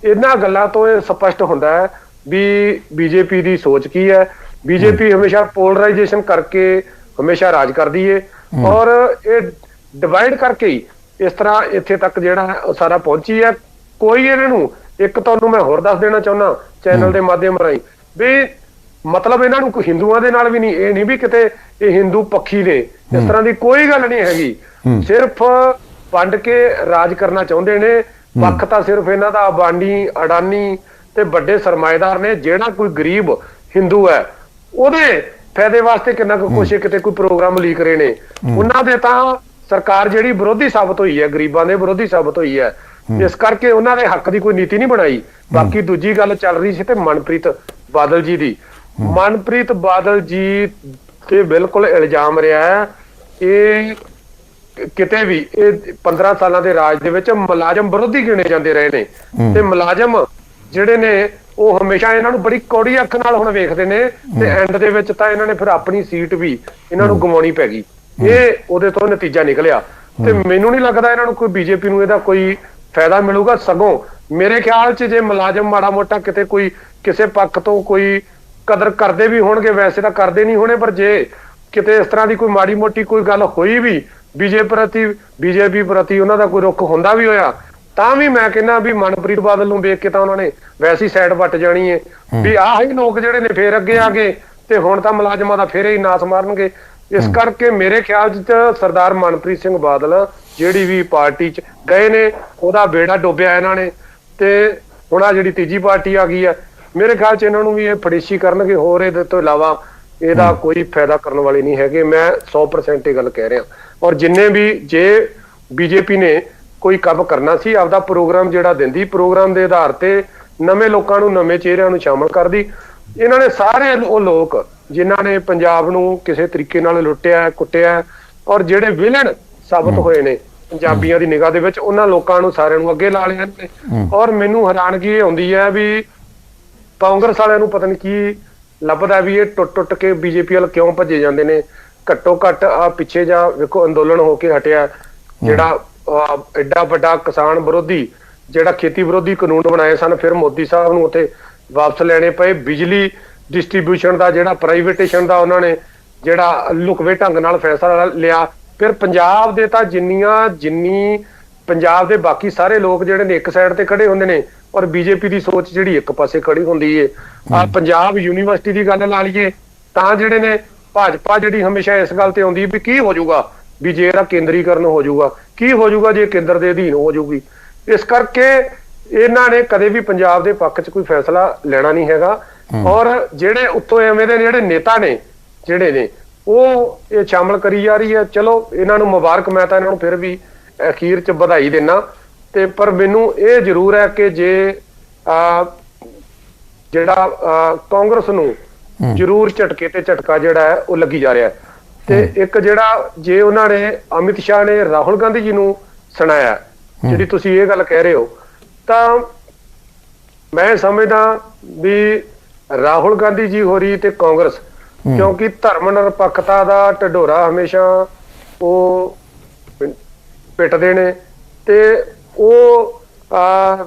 ਇਹਨਾਂ ਗੱਲਾਂ ਤੋਂ ਇਹ ਸਪਸ਼ਟ ਹੁੰਦਾ ਹੈ ਵੀ ਬੀਜੇਪੀ ਦੀ ਸੋਚ ਕੀ ਹੈ। ਬੀਜੇਪੀ ਹਮੇਸ਼ਾ ਪੋਲਰਾਈਜੇਸ਼ਨ ਕਰਕੇ ਹਮੇਸ਼ਾ ਰਾਜ ਕਰਦੀ ਹੈ ਔਰ ਇਹ ਡਿਵਾਈਡ ਕਰਕੇ ਹੀ ਇਸ ਤਰ੍ਹਾਂ ਇੱਥੇ ਤੱਕ ਜਿਹੜਾ ਉਹ ਸਾਰਾ ਪਹੁੰਚੀ ਹੈ। ਕੋਈ ਇਹਨਾਂ ਨੂੰ ਇੱਕ ਤੁਹਾਨੂੰ ਮੈਂ ਹੋਰ ਦੱਸ ਦੇਣਾ ਚਾਹੁੰਦਾ ਚੈਨਲ ਦੇ ਮਾਧਿਅਮ ਰਾਹੀਂ ਵੀ ਮਤਲਬ ਇਹਨਾਂ ਨੂੰ ਕੋਈ ਹਿੰਦੂਆਂ ਦੇ ਨਾਲ ਵੀ ਨਹੀਂ, ਇਹ ਨਹੀਂ ਵੀ ਕਿਤੇ ਇਹ ਹਿੰਦੂ ਪੱਖੀ ਨੇ, ਇਸ ਤਰ੍ਹਾਂ ਦੀ ਕੋਈ ਗੱਲ ਨਹੀਂ ਹੈਗੀ। ਸਿਰਫ ਵੰਡ ਕੇ ਰਾਜ ਕਰਨਾ ਚਾਹੁੰਦੇ ਨੇ। ਪੱਖ ਤਾਂ ਸਿਰਫ ਇਹਨਾਂ ਦਾ ਅੰਬਾਨੀ, ਅਡਾਨੀ ਤੇ ਵੱਡੇ ਸਰਮਾਏਦਾਰ ਨੇ। ਜਿਹੜਾ ਕੋਈ ਗਰੀਬ ਹਿੰਦੂ ਹੈ ਉਹਦੇ ਫਾਇਦੇ ਵਾਸਤੇ ਕਿੰਨਾ ਕੁ ਕੁਛ ਕਿਤੇ ਕੋਈ ਪ੍ਰੋਗਰਾਮ ਲੀਕ ਰਹੇ ਨੇ, ਉਹਨਾਂ ਦੇ ਤਾਂ ਸਰਕਾਰ ਜਿਹੜੀ ਵਿਰੋਧੀ ਸਾਬਤ ਹੋਈ ਹੈ, ਗਰੀਬਾਂ ਦੇ ਵਿਰੋਧੀ ਸਾਬਤ ਹੋਈ ਹੈ। ਇਸ ਕਰਕੇ ਉਹਨਾਂ ਦੇ ਹੱਕ ਦੀ ਕੋਈ ਨੀਤੀ ਨਹੀਂ ਬਣਾਈ। ਬਾਕੀ ਦੂਜੀ ਗੱਲ ਚੱਲ ਰਹੀ ਸੀ ਤੇ ਮਨਪ੍ਰੀਤ ਬਾਦਲ ਜੀ ਦੀ, ਮਨਪ੍ਰੀਤ ਬਾਦਲ ਜੀ ਤੇ ਬਿਲਕੁਲ ਇਲਜ਼ਾਮ ਰਿਹਾ ਹੈ ਇਹ ਕਿਤੇ ਵੀ ਇਹ 15 ਸਾਲਾਂ ਦੇ ਰਾਜ ਦੇ ਵਿੱਚ ਮੁਲਾਜ਼ਮ ਵਿਰੋਧੀ ਗਿਣੇ ਜਾਂਦੇ ਰਹੇ ਨੇ ਤੇ ਮੁਲਾਜ਼ਮ ਜਿਹੜੇ ਨੇ ਉਹ ਹਮੇਸ਼ਾ ਇਹਨਾਂ ਨੂੰ ਬੜੀ ਕੌੜੀ ਅੱਖ ਨਾਲ ਹੁਣ ਵੇਖਦੇ ਨੇ ਤੇ ਐਂਡ ਦੇ ਵਿੱਚ ਤਾਂ ਇਹਨਾਂ ਨੇ ਫਿਰ ਆਪਣੀ ਸੀਟ ਵੀ ਇਹਨਾਂ ਨੂੰ ਗਵਾਉਣੀ ਪੈ ਗਈ। ਇਹ ਉਹਦੇ ਤੋਂ ਨਤੀਜਾ ਨਿਕਲਿਆ ਤੇ ਮੈਨੂੰ ਨਹੀਂ ਲੱਗਦਾ ਇਹਨਾਂ ਨੂੰ ਕੋਈ ਬੀਜੇਪੀ ਨੂੰ ਇਹਦਾ ਕੋਈ ਫਾਇਦਾ ਮਿਲੂਗਾ। ਸਗੋਂ ਮੇਰੇ ਖਿਆਲ 'ਚ ਜੇ ਮੁਲਾਜ਼ਮ ਮਾੜਾ ਮੋਟਾ ਕਿਤੇ ਕੋਈ ਕਿਸੇ ਪੱਖ ਤੋਂ ਕੋਈ ਕਦਰ ਕਰਦੇ ਵੀ ਹੋਣਗੇ, ਵੈਸੇ ਤਾਂ ਕਰਦੇ ਨਹੀਂ ਹੋਣੇ, ਪਰ ਜੇ ਕਿਤੇ ਇਸ ਤਰ੍ਹਾਂ ਦੀ ਕੋਈ ਮਾੜੀ ਮੋਟੀ ਕੋਈ ਗੱਲ ਹੋਈ ਵੀ ਬੀਜੇਪੀ ਪ੍ਰਤੀ ਉਹਨਾਂ ਦਾ ਕੋਈ ਰੁਖ ਹੁੰਦਾ ਵੀ ਹੋਇਆ ਤਾਂ ਵੀ ਮੈਂ ਕਹਿੰਦਾ ਵੀ ਮਨਪ੍ਰੀਤ ਬਾਦਲ ਨੂੰ ਵੇਖ ਕੇ ਤਾਂ ਉਹਨਾਂ ਨੇ ਵੈਸੀ ਸਾਈਡ ਵੱਟ ਜਾਣੀ ਹੈ ਵੀ ਆਹ ਹੀ ਲੋਕ ਜਿਹੜੇ ਨੇ ਫੇਰ ਅੱਗੇ ਆ ਗਏ ਤੇ ਹੁਣ ਤਾਂ ਮੁਲਾਜ਼ਮਾਂ ਦਾ ਫੇਰ ਹੀ ਨਾਸ ਮਾਰਨਗੇ। ਇਸ ਕਰਕੇ ਮੇਰੇ ਖਿਆਲ 'ਚ ਸਰਦਾਰ ਮਨਪ੍ਰੀਤ ਸਿੰਘ ਬਾਦਲ ਜਿਹੜੀ ਵੀ ਪਾਰਟੀ 'ਚ ਗਏ ਨੇ ਉਹਦਾ ਬੇੜਾ ਡੋਬਿਆ ਇਹਨਾਂ ਨੇ, ਤੇ ਹੁਣ ਆ ਜਿਹੜੀ ਤੀਜੀ ਪਾਰਟੀ ਆ ਗਈ ਹੈ, ਮੇਰੇ ਖਿਆਲ 'ਚ ਇਹਨਾਂ ਨੂੰ ਵੀ ਇਹ ਫੜੇਸ਼ੀ ਕਰਨਗੇ। ਹੋਰ ਇਹਦੇ ਤੋਂ ਇਲਾਵਾ ਇਹਦਾ ਕੋਈ ਫਾਇਦਾ ਕਰਨ ਵਾਲੇ ਨਹੀਂ ਹੈਗੇ। ਮੈਂ 100% ਇਹ ਗੱਲ ਕਹਿ ਰਿਹਾ। ਔਰ ਜਿੰਨੇ ਵੀ ਜੇ ਬੀਜੇਪੀ ਨੇ ਕੋਈ ਕੰਮ ਕਰਨਾ ਸੀ, ਆਪਦਾ ਪ੍ਰੋਗਰਾਮ ਜਿਹੜਾ ਦਿੰਦੀ, ਪ੍ਰੋਗਰਾਮ ਦੇ ਆਧਾਰ ਤੇ ਨਵੇਂ ਲੋਕਾਂ ਨੂੰ, ਨਵੇਂ ਚਿਹਰਿਆਂ ਨੂੰ ਸ਼ਾਮਲ ਕਰਦੀ। ਇਹਨਾਂ ਨੇ ਸਾਰੇ ਉਹ ਲੋਕ ਜਿਨ੍ਹਾਂ ਨੇ ਪੰਜਾਬ ਨੂੰ ਕਿਸੇ ਤਰੀਕੇ ਨਾਲ ਲੁੱਟਿਆ, ਕੁੱਟਿਆ, ਔਰ ਜਿਹੜੇ ਵਿਲਨ ਸਾਬਤ ਹੋਏ ਨੇ ਪੰਜਾਬੀਆਂ ਦੀ ਨਿਗਾਹ ਦੇ ਵਿੱਚ, ਉਹਨਾਂ ਲੋਕਾਂ ਨੂੰ ਸਾਰਿਆਂ ਨੂੰ ਅੱਗੇ ਲਾ ਲਿਆ ਨੇ। ਔਰ ਮੈਨੂੰ ਹੈਰਾਨਗੀ ਇਹ ਆਉਂਦੀ ਹੈ ਵੀ ਕਾਂਗਰਸ ਵਾਲਿਆਂ ਨੂੰ ਪਤਾ ਨਹੀਂ ਕੀ ਲੱਭਦਾ ਵੀ ਇਹ ਟੁੱਟ ਕੇ ਬੀਜੇਪੀ ਵੱਲ ਕਿਉਂ ਭੱਜੇ ਜਾਂਦੇ ਨੇ। ਘੱਟੋ ਘੱਟ ਆ ਪਿੱਛੇ ਜਾ ਵੇਖੋ ਅੰਦੋਲਨ ਹੋ ਕੇ ਹਟਿਆ, ਜਿਹੜਾ ਐਡਾ ਵੱਡਾ ਕਿਸਾਨ ਵਿਰੋਧੀ, ਜਿਹੜਾ ਖੇਤੀ ਵਿਰੋਧੀ ਕਾਨੂੰਨ ਬਣਾਏ ਸਨ, ਫਿਰ ਮੋਦੀ ਸਾਹਿਬ ਨੂੰ ਉੱਥੇ ਵਾਪਸ ਲੈਣੇ ਪਏ। ਬਿਜਲੀ ਡਿਸਟ੍ਰੀਬਿਊਸ਼ਨ ਦਾ ਜਿਹੜਾ ਪ੍ਰਾਈਵੇਟੇਸ਼ਨ ਦਾ ਉਹਨਾਂ ਨੇ ਜਿਹੜਾ ਲੁਕਵੇਂ ਢੰਗ ਨਾਲ ਫੈਸਲਾ ਲਿਆ। ਫਿਰ ਪੰਜਾਬ ਦੇ ਤਾਂ ਜਿੰਨੀ ਪੰਜਾਬ ਦੇ ਬਾਕੀ ਸਾਰੇ ਲੋਕ ਜਿਹੜੇ ਨੇ ਇੱਕ ਸਾਈਡ ਤੇ ਖੜੇ ਹੁੰਦੇ ਨੇ, ਔਰ ਬੀਜੇਪੀ ਦੀ ਸੋਚ ਜਿਹੜੀ ਇੱਕ ਪਾਸੇ ਖੜੀ ਹੁੰਦੀ ਏ। ਆ ਪੰਜਾਬ ਯੂਨੀਵਰਸਿਟੀ ਦੀ ਗੱਲ ਲਾ ਲਈਏ ਤਾਂ ਜਿਹੜੇ ਨੇ ਭਾਜਪਾ ਜਿਹੜੀ ਹਮੇਸ਼ਾ ਇਸ ਗੱਲ ਤੇ ਆਉਂਦੀ ਵੀ ਕੀ ਹੋ ਜਾਊਗਾ ਵੀ ਜੇ ਇਹਦਾ ਕੇਂਦਰੀਕਰਨ ਹੋ ਜਾਊਗਾ, ਕੀ ਹੋ ਜਾਊਗਾ ਜੇ ਕੇਂਦਰ ਦੇ ਅਧੀਨ ਹੋ ਜਾਊਗੀ। ਇਸ ਕਰਕੇ ਇਹਨਾਂ ਨੇ ਕਦੇ ਵੀ ਪੰਜਾਬ ਦੇ ਪੱਖ 'ਚ ਕੋਈ ਫੈਸਲਾ ਲੈਣਾ ਨਹੀਂ ਹੈਗਾ। ਔਰ ਜਿਹੜੇ ਉੱਤੋਂ ਐਵੇਂ ਦੇ ਜਿਹੜੇ ਨੇਤਾ ਨੇ ਜਿਹੜੇ ਨੇ ਉਹ ਇਹ ਸ਼ਾਮਲ ਕਰੀ ਜਾ ਰਹੀ ਹੈ। ਚਲੋ ਇਹਨਾਂ ਨੂੰ ਮੁਬਾਰਕ, ਮੈਂ ਤਾਂ ਇਹਨਾਂ ਨੂੰ ਫਿਰ ਵੀ ਅਖੀਰ 'ਚ ਵਧਾਈ ਦਿੰਦਾ। ਤੇ ਪਰ ਮੈਨੂੰ ਇਹ ਜ਼ਰੂਰ ਹੈ ਕਿ ਜੇ ਜਿਹੜਾ ਕਾਂਗਰਸ ਨੂੰ ਜ਼ਰੂਰ ਝਟਕੇ ਤੇ ਝਟਕਾ ਜਿਹੜਾ ਹੈ ਉਹ ਲੱਗੀ ਜਾ ਰਿਹਾ। ਤੇ ਇੱਕ ਜਿਹੜਾ ਜੇ ਉਹਨਾਂ ਨੇ ਅਮਿਤ ਸ਼ਾਹ ਨੇ ਰਾਹੁਲ ਗਾਂਧੀ ਜੀ ਨੂੰ ਸੁਣਾਇਆ, ਜਿਹੜੀ ਤੁਸੀਂ ਇਹ ਗੱਲ ਕਹਿ ਰਹੇ ਹੋ, ਤਾਂ ਮੈਂ ਸਮਝਦਾ ਵੀ ਰਾਹੁਲ ਗਾਂਧੀ ਜੀ ਹੋਰੀ ਤੇ ਕਾਂਗਰਸ, ਕਿਉਂਕਿ ਧਰਮ ਨਿਰਪੱਖਤਾ ਦਾ ਢਿਡੋਰਾ ਹਮੇਸ਼ਾ ਉਹ ਪਿੱਟਦੇ ਨੇ, ਤੇ ਉਹ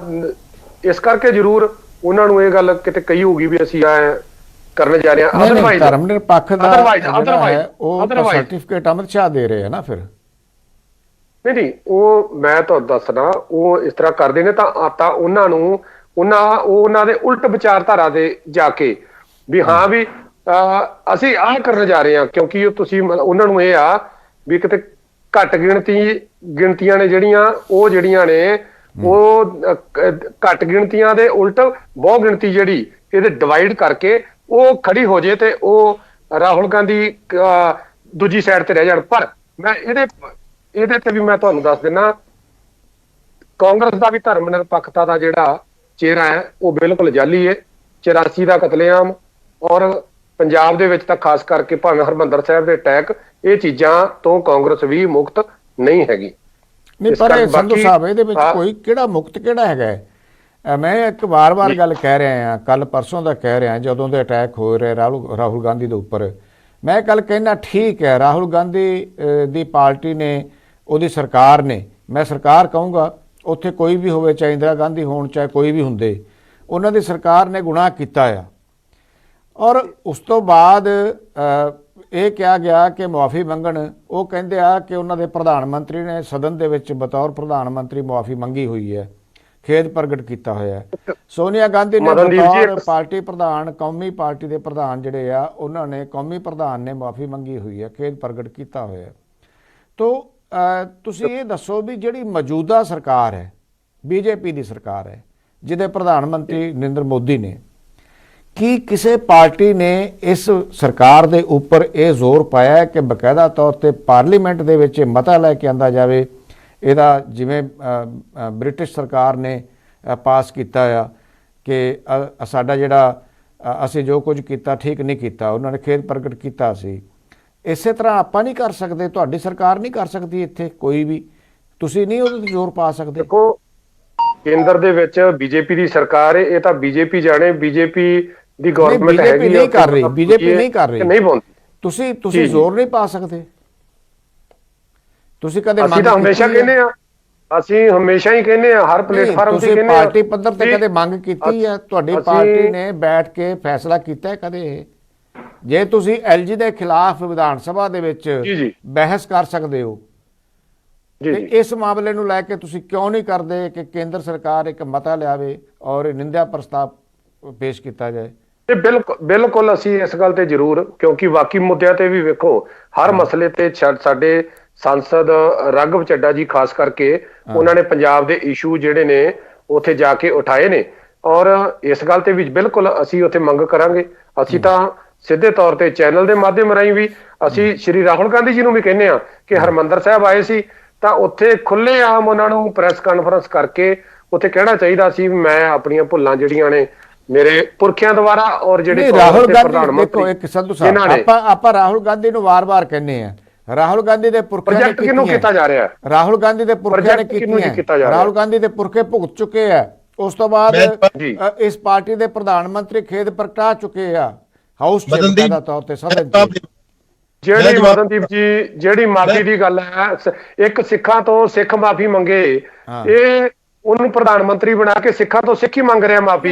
ਇਸ ਕਰਕੇ ਜ਼ਰੂਰ ਉਹਨਾਂ ਨੂੰ ਇਹ ਗੱਲ ਕਿਤੇ ਕਹੀ ਹੋਊਗੀ ਵੀ ਅਸੀਂ ਆ ਕਰਨ ਜਾ ਰਹੇ ਹਾਂ। ਅਦਰਵਾਈਜ਼ ਧਰਮ ਨਿਰਪੱਖ ਦਾ ਉਹ ਸਰਟੀਫਿਕੇਟ ਅਮਿਤ ਸ਼ਾਹ ਦੇ ਰਹੇ ਆ ਨਾ। ਫਿਰ ਨਹੀਂ, ਉਹ ਮੈਂ ਤੁਹਾਨੂੰ ਦੱਸਣਾ, ਉਹ ਇਸ ਤਰ੍ਹਾਂ ਕਰਦੇ ਨੇ ਤਾਂ ਉਹਨਾਂ ਨੂੰ ਉਹਨਾਂ ਦੇ ਉਲਟ ਵਿਚਾਰਧਾਰਾ ਦੇ ਜਾ ਕੇ ਵੀ ਹਾਂ ਵੀ ਅਸੀਂ ਆਹ ਕਰਨ ਜਾ ਰਹੇ ਹਾਂ, ਕਿਉਂਕਿ ਤੁਸੀਂ ਉਹਨਾਂ ਨੂੰ ਇਹ ਆ ਵੀ ਕਿਤੇ ਘੱਟ ਗਿਣਤੀਆਂ ਨੇ ਜਿਹੜੀਆਂ ਨੇ ਉਹ ਘੱਟ ਗਿਣਤੀਆਂ ਦੇ ਉਲਟ ਬਹੁ ਗਿਣਤੀ ਜਿਹੜੀ ਇਹਦੇ ਡਿਵਾਈਡ ਕਰਕੇ ਉਹ ਖੜੀ ਹੋ ਜੇ ਤੇ ਉਹ ਰਾਹੁਲ ਗਾਂਧੀ ਦੂਜੀ ਸਾਈਡ ਤੇ ਰਹਿ ਜਾਣ। ਪਰ ਮੈਂ ਇਹਦੇ ਤੇ ਵੀ ਮੈਂ ਤੁਹਾਨੂੰ ਦੱਸ ਦਿੰਦਾ, ਕਾਂਗਰਸ ਦਾ ਵੀ ਧਰਮ ਨਿਰਪੱਖਤਾ ਦਾ ਜਿਹੜਾ ਚਿਹਰਾ ਹੈ ਉਹ ਬਿਲਕੁਲ ਜਾਲੀ ਹੈ। 84 ਦਾ ਕਤਲੇਆਮ ਔਰ ਪੰਜਾਬ ਦੇ ਵਿੱਚ ਤਾਂ ਖਾਸ ਕਰਕੇ ਭਾਵੇਂ ਹਰਮੰਦਰ ਸਾਹਿਬ ਦੇ ਅਟੈਕ, ਇਹ ਚੀਜ਼ਾਂ ਤੋਂ ਕਾਂਗਰਸ ਵੀ ਮੁਕਤ ਨਹੀਂ ਹੈਗੀ। ਨਹੀਂ, ਪਰ ਸੰਧੂ ਸਾਹਿਬ ਇਹਦੇ ਵਿੱਚ ਕੋਈ ਕਿਹੜਾ ਮੁਕਤ ਕਿਹੜਾ ਹੈਗਾ। ਮੈਂ ਇੱਕ ਵਾਰ-ਵਾਰ ਗੱਲ ਕਹਿ ਰਿਹਾ, ਕੱਲ ਪਰਸੋਂ ਦਾ ਕਹਿ ਰਿਹਾ, ਜਦੋਂ ਦੇ ਅਟੈਕ ਹੋ ਰਹੇ ਰਾਹੁਲ ਗਾਂਧੀ ਦੇ ਉੱਪਰ, ਮੈਂ ਕੱਲ ਕਹਿਣਾ ਠੀਕ ਹੈ, ਰਾਹੁਲ ਗਾਂਧੀ ਦੀ ਪਾਰਟੀ ਨੇ, ਉਹਦੀ ਸਰਕਾਰ ਨੇ, ਮੈਂ ਸਰਕਾਰ ਕਹੂੰਗਾ, ਉੱਥੇ ਕੋਈ ਵੀ ਹੋਵੇ, ਚਾਹੇ ਇੰਦਰਾ ਗਾਂਧੀ ਹੋਣ ਚਾਹੇ ਕੋਈ ਵੀ ਹੁੰਦੇ, ਉਹਨਾਂ ਦੀ ਸਰਕਾਰ ਨੇ ਗੁਨਾਹ ਕੀਤਾ ਆ। ਔਰ ਉਸ ਤੋਂ ਬਾਅਦ ਇਹ ਕਿਹਾ ਗਿਆ ਕਿ ਮੁਆਫੀ ਮੰਗਣ। ਉਹ ਕਹਿੰਦੇ ਆ ਕਿ ਉਹਨਾਂ ਦੇ ਪ੍ਰਧਾਨ ਮੰਤਰੀ ਨੇ ਸਦਨ ਦੇ ਵਿੱਚ ਬਤੌਰ ਪ੍ਰਧਾਨ ਮੰਤਰੀ ਮੁਆਫੀ ਮੰਗੀ ਹੋਈ ਹੈ, ਖੇਦ ਪ੍ਰਗਟ ਕੀਤਾ ਹੋਇਆ ਹੈ। ਸੋਨੀਆ ਗਾਂਧੀ ਨੇ ਬਤੌਰ ਪਾਰਟੀ ਪ੍ਰਧਾਨ, ਕੌਮੀ ਪਾਰਟੀ ਦੇ ਪ੍ਰਧਾਨ ਜਿਹੜੇ ਆ, ਉਹਨਾਂ ਨੇ, ਕੌਮੀ ਪ੍ਰਧਾਨ ਨੇ ਮੁਆਫੀ ਮੰਗੀ ਹੋਈ ਹੈ, ਖੇਦ ਪ੍ਰਗਟ ਕੀਤਾ ਹੋਇਆ ਹੈ। ਤੋ ਤੁਸੀਂ ਇਹ ਦੱਸੋ ਵੀ ਜਿਹੜੀ ਮੌਜੂਦਾ ਸਰਕਾਰ ਹੈ, ਬੀਜੇਪੀ ਦੀ ਸਰਕਾਰ ਹੈ, ਜਿਹਦੇ ਪ੍ਰਧਾਨ ਮੰਤਰੀ ਨਰਿੰਦਰ ਮੋਦੀ ਨੇ, ਕੀ ਕਿਸੇ ਪਾਰਟੀ ਨੇ ਇਸ ਸਰਕਾਰ ਦੇ ਉੱਪਰ ਇਹ ਜ਼ੋਰ ਪਾਇਆ ਕਿ ਬਕਾਇਦਾ ਤੌਰ ਤੇ ਪਾਰਲੀਮੈਂਟ ਦੇ ਵਿੱਚ ਮਤਾ ਲੈ ਕੇ ਆਂਦਾ ਜਾਵੇ ਇਹਦਾ, ਜਿਵੇਂ ਬ੍ਰਿਟਿਸ਼ ਸਰਕਾਰ ਨੇ ਪਾਸ ਕੀਤਾ ਆ ਕਿ ਸਾਡਾ ਜਿਹੜਾ ਅਸੀਂ ਜੋ ਕੁਝ ਕੀਤਾ ਠੀਕ ਨਹੀਂ ਕੀਤਾ, ਉਹਨਾਂ ਨੇ ਖੇਦ ਪ੍ਰਗਟ ਕੀਤਾ ਸੀ। ਇਸੇ ਤਰ੍ਹਾਂ ਆਪਾਂ ਨਹੀਂ ਕਰ ਸਕਦੇ, ਤੁਹਾਡੀ ਸਰਕਾਰ ਨਹੀਂ ਕਰ ਸਕਦੀ, ਇੱਥੇ ਕੋਈ ਵੀ ਤੁਸੀਂ ਨਹੀਂ ਉਹਦੇ ਤੇ ਜ਼ੋਰ ਪਾ ਸਕਦੇ। ਦੇਖੋ, ਕੇਂਦਰ ਦੇ ਵਿੱਚ ਬੀਜੇਪੀ ਦੀ ਸਰਕਾਰ ਹੈ, ਇਹ ਤਾਂ ਬੀਜੇਪੀ ਜਾਣੇ, ਬੀਜੇਪੀ ਦੀ ਗਵਰਨਮੈਂਟ ਹੈਗੀ, ਨਹੀਂ ਕਰ ਰਹੀ, ਬੀਜੇਪੀ ਨਹੀਂ ਕਰ ਰਹੀ, ਨਹੀਂ ਪਾਉਂਦੀ। ਤੁਸੀਂ ਜ਼ੋਰ ਨਹੀਂ ਪਾ ਸਕਦੇ। ਤੁਸੀਂ ਕਦੇ ਅਸੀਂ ਤਾਂ ਹਮੇਸ਼ਾ ਕਹਿੰਦੇ ਆ, ਅਸੀਂ ਹਮੇਸ਼ਾ ਹੀ ਕਹਿੰਦੇ ਆ, ਹਰ ਪਲੇਟਫਾਰਮ ਤੇ ਕਹਿੰਦੇ ਆ। ਪਾਰਟੀ ਪੱਧਰ ਤੇ ਕਦੇ ਮੰਗ ਕੀਤੀ ਹੈ? ਤੁਹਾਡੀ ਪਾਰਟੀ ਨੇ ਬੈਠ ਕੇ ਫੈਸਲਾ ਕੀਤਾ ਹੈ ਕਦੇ? ਜੇ ਤੁਸੀਂ ਐਲਜੀ ਦੇ ਖਿਲਾਫ ਵਿਧਾਨ ਸਭਾ ਦੇ ਵਿੱਚ ਬਹਿਸ ਕਰ ਸਕਦੇ ਹੋ, ਤੇ ਇਸ ਮਾਮਲੇ ਨੂੰ ਲੈ ਕੇ ਤੁਸੀਂ ਕਿਉਂ ਨਹੀਂ ਕਰਦੇ ਕਿ ਕੇਂਦਰ ਸਰਕਾਰ ਇੱਕ ਮਤਾ ਲਿਆਵੇ ਔਰ ਨਿੰਦਿਆ ਪ੍ਰਸਤਾਵ ਪੇਸ਼ ਕੀਤਾ ਜਾਏ? ਤੇ ਬਿਲਕੁਲ ਅਸੀਂ ਇਸ ਗੱਲ ਤੇ ਜ਼ਰੂਰ, ਕਿਉਂਕਿ ਬਾਕੀ ਮੁੱਦਿਆਂ ਤੇ ਵੀ ਵੇਖੋ ਹਰ ਮਸਲੇ ਤੇ ਸਾਡੇ ਸੰਸਦ ਰਾਘਵ ਚੱਡਾ ਜੀ ਖਾਸ ਕਰਕੇ ਉਹਨਾਂ ਨੇ ਪੰਜਾਬ ਦੇ ਇਸ਼ੂ ਜਿਹੜੇ ਨੇ ਉੱਥੇ ਜਾ ਕੇ ਉਠਾਏ ਨੇ, ਔਰ ਇਸ ਗੱਲ ਤੇ ਵੀ ਬਿਲਕੁਲ ਅਸੀਂ ਉੱਥੇ ਮੰਗ ਕਰਾਂਗੇ। ਅਸੀਂ ਤਾਂ ਸਿੱਧੇ ਤੌਰ ਤੇ ਚੈਨਲ ਦੇ ਮਾਧਿਅਮ ਰਾਹੀਂ ਵੀ ਅਸੀਂ ਸ਼੍ਰੀ ਰਾਹੁਲ ਗਾਂਧੀ ਜੀ ਨੂੰ ਵੀ ਕਹਿੰਦੇ ਆ ਕਿ ਹਰਮੰਦਰ ਸਾਹਿਬ ਆਏ ਸੀ ਤਾਂ ਉੱਥੇ ਖੁੱਲੇ ਆਮ ਉਹਨਾਂ ਨੂੰ ਪ੍ਰੈਸ ਕਾਨਫਰੰਸ ਕਰਕੇ ਉੱਥੇ ਕਹਿਣਾ ਚਾਹੀਦਾ ਸੀ ਮੈਂ ਆਪਣੀਆਂ ਭੁੱਲਾਂ ਜਿਹੜੀਆਂ ਨੇ ਮੇਰੇ ਪੁਰਖਿਆਂ ਦੁਆਰਾ, ਔਰ ਜਿਹੜੇ ਰਾਹੁਲ ਗਾਂਧੀ ਦੇਖੋ ਇੱਕ ਸੰਧੂ ਸਾਹਿਬ ਆਪਾਂ ਰਾਹੁਲ ਗਾਂਧੀ ਨੂੰ ਵਾਰ-ਵਾਰ ਕਹਿੰਦੇ ਆ, ਰਾਹੁਲ ਗਾਂਧੀ ਦੇ ਪੁਰਖਿਆਂ ਨੇ ਕਿਹਨੂੰ ਕੀਤਾ ਜਾ ਰਿਹਾ, ਰਾਹੁਲ ਗਾਂਧੀ ਦੇ ਪੁਰਖਿਆਂ ਨੇ ਕੀਤੀਆਂ, ਰਾਹੁਲ ਗਾਂਧੀ ਦੇ ਪੁਰਖੇ ਭੁਗਤ ਚੁੱਕੇ ਆ। ਉਸ ਤੋਂ ਬਾਅਦ ਇਸ ਪਾਰਟੀ ਦੇ ਪ੍ਰਧਾਨ ਮੰਤਰੀ ਖੇਦ ਪ੍ਰਗਟਾ ਚੁੱਕੇ ਆ ਹਾਊਸ ਚੇਅਰ ਦਾ ਤੌਰ ਤੇ ਸਦਨ ਚ। ਜਿਹੜੀ ਮਦਨਦੀਪ ਜੀ ਜਿਹੜੀ ਮਾਫੀ ਦੀ ਗੱਲ ਹੈ, ਇੱਕ ਸਿੱਖਾਂ ਤੋਂ ਸਿੱਖ ਮਾਫੀ ਮੰਗੇ, ਇਹ ਉਹਨੂੰ ਪ੍ਰਧਾਨ ਮੰਤਰੀ ਬਣਾ ਕੇ ਸਿੱਖਾਂ ਤੋਂ ਸਿੱਖ ਹੀ ਮੰਗ ਰਿਹਾ ਮਾਫੀ।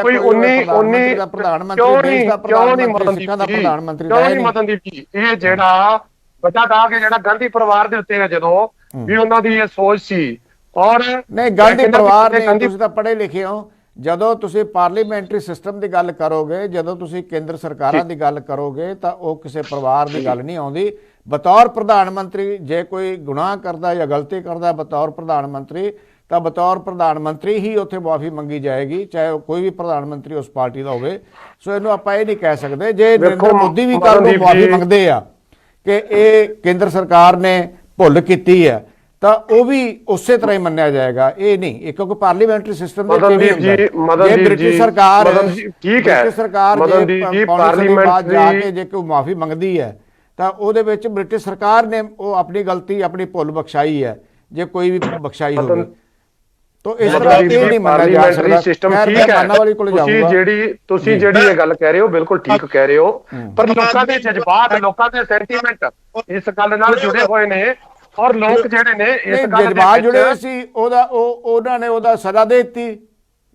ਕੋਈ 19 ਪ੍ਰਧਾਨ ਮੰਤਰੀ ਦੇਸ਼ ਦਾ ਪ੍ਰਧਾਨ ਮੰਤਰੀ ਸਿੱਖਾਂ ਦਾ ਪ੍ਰਧਾਨ ਮੰਤਰੀ ਨਹੀਂ ਮਦਨਦੀਪ ਜੀ, ਇਹ ਜਿਹੜਾ ਵੱਡਾ ਦਾਗ ਹੈ ਜਿਹੜਾ ਗਾਂਧੀ ਪਰਿਵਾਰ ਦੇ ਉੱਤੇ ਹੈ, ਜਦੋਂ ਵੀ ਉਹਨਾਂ ਦੀ ਇਹ ਸੋਚ ਸੀ। ਔਰ ਨਹੀਂ ਗਾਂਧੀ ਪਰਿਵਾਰ ਨੇ, ਤੁਸੀਂ ਤਾਂ ਪੜ੍ਹੇ ਲਿਖੇ ਹੋ, ਜਦੋਂ ਤੁਸੀਂ ਪਾਰਲੀਮੈਂਟਰੀ ਸਿਸਟਮ ਦੀ ਗੱਲ ਕਰੋਗੇ, ਜਦੋਂ ਤੁਸੀਂ ਕੇਂਦਰ ਸਰਕਾਰਾਂ ਦੀ ਗੱਲ ਕਰੋਗੇ ਤਾਂ ਉਹ ਕਿਸੇ ਪਰਿਵਾਰ ਦੀ ਗੱਲ ਨਹੀਂ ਆਉਂਦੀ। ਬਤੌਰ ਪ੍ਰਧਾਨ ਮੰਤਰੀ ਜੇ ਕੋਈ ਗੁਨਾਹ ਕਰਦਾ ਜਾਂ ਗਲਤੀ ਕਰਦਾ ਬਤੌਰ ਪ੍ਰਧਾਨ ਮੰਤਰੀ, ਤਾਂ ਬਤੌਰ ਪ੍ਰਧਾਨ ਮੰਤਰੀ ਹੀ ਉੱਥੇ ਮਾਫੀ ਮੰਗੀ ਜਾਏਗੀ, ਚਾਹੇ ਉਹ ਕੋਈ ਵੀ ਪ੍ਰਧਾਨ ਮੰਤਰੀ ਉਸ ਪਾਰਟੀ ਦਾ ਹੋਵੇ। ਸੋ ਇਹਨੂੰ ਆਪਾਂ ਇਹ ਨਹੀਂ ਕਹਿ ਸਕਦੇ ਜੇ ਨਰਿੰਦਰ ਮੋਦੀ ਵੀ ਕੱਲ੍ਹ ਨੂੰ ਮਾਫੀ ਮੰਗਦੇ ਆ ਕਿ ਇਹ ਕੇਂਦਰ ਸਰਕਾਰ ਨੇ ਭੁੱਲ ਕੀਤੀ ਹੈ ਤਾਂ ਉਹ ਵੀ ਉਸੇ ਤਰ੍ਹਾਂ ਹੀ ਮੰਨਿਆ ਜਾਏਗਾ। ਇਹ ਨਹੀਂ, ਇਹ ਕਿਉਂਕਿ ਪਾਰਲੀਮੈਂਟਰੀ ਸਿਸਟਮ ਦੇ ਬ੍ਰਿਟਿਸ਼ ਸਰਕਾਰ ਪਾਰਲੀਮੈਂਟ ਜਾ ਕੇ ਜੇ ਕੋਈ ਮਾਫੀ ਮੰਗਦੀ ਹੈ ਤਾਂ ਉਹਦੇ ਵਿੱਚ ਬ੍ਰਿਟਿਸ਼ ਸਰਕਾਰ ਨੇ ਉਹ ਆਪਣੀ ਗਲਤੀ ਆਪਣੀ ਭੁੱਲ ਬਖਸ਼ਾਈ ਹੈ, ਜੇ ਕੋਈ ਵੀ ਬਖਸ਼ਾਈ ਹੋਵੇ। तो इस तरह नहीं पार्लीमेंटरी सिस्टम ठीक है। ਤੁਸੀਂ ਜਿਹੜੀ ਇਹ ਗੱਲ ਕਹਿ ਰਹੇ ਹੋ ਬਿਲਕੁਲ ਠੀਕ ਕਹਿ ਰਹੇ ਹੋ, ਪਰ ਲੋਕਾਂ ਦੇ ਜਜ਼ਬਾਤ ਲੋਕਾਂ ਦੇ ਸੈਂਟੀਮੈਂਟ ਇਸ ਗੱਲ ਨਾਲ ਜੁੜੇ ਹੋਏ ਨੇ, ਔਰ ਲੋਕ ਜਿਹੜੇ ਨੇ ਇਸ ਗੱਲ ਦੇ ਜਜ਼ਬਾਤ ਜੁੜੇ ਹੋਏ ਸੀ। ਉਹਨਾਂ ਨੇ ਉਹਦਾ ਸਜ਼ਾ ਦੇ ਦਿੱਤੀ,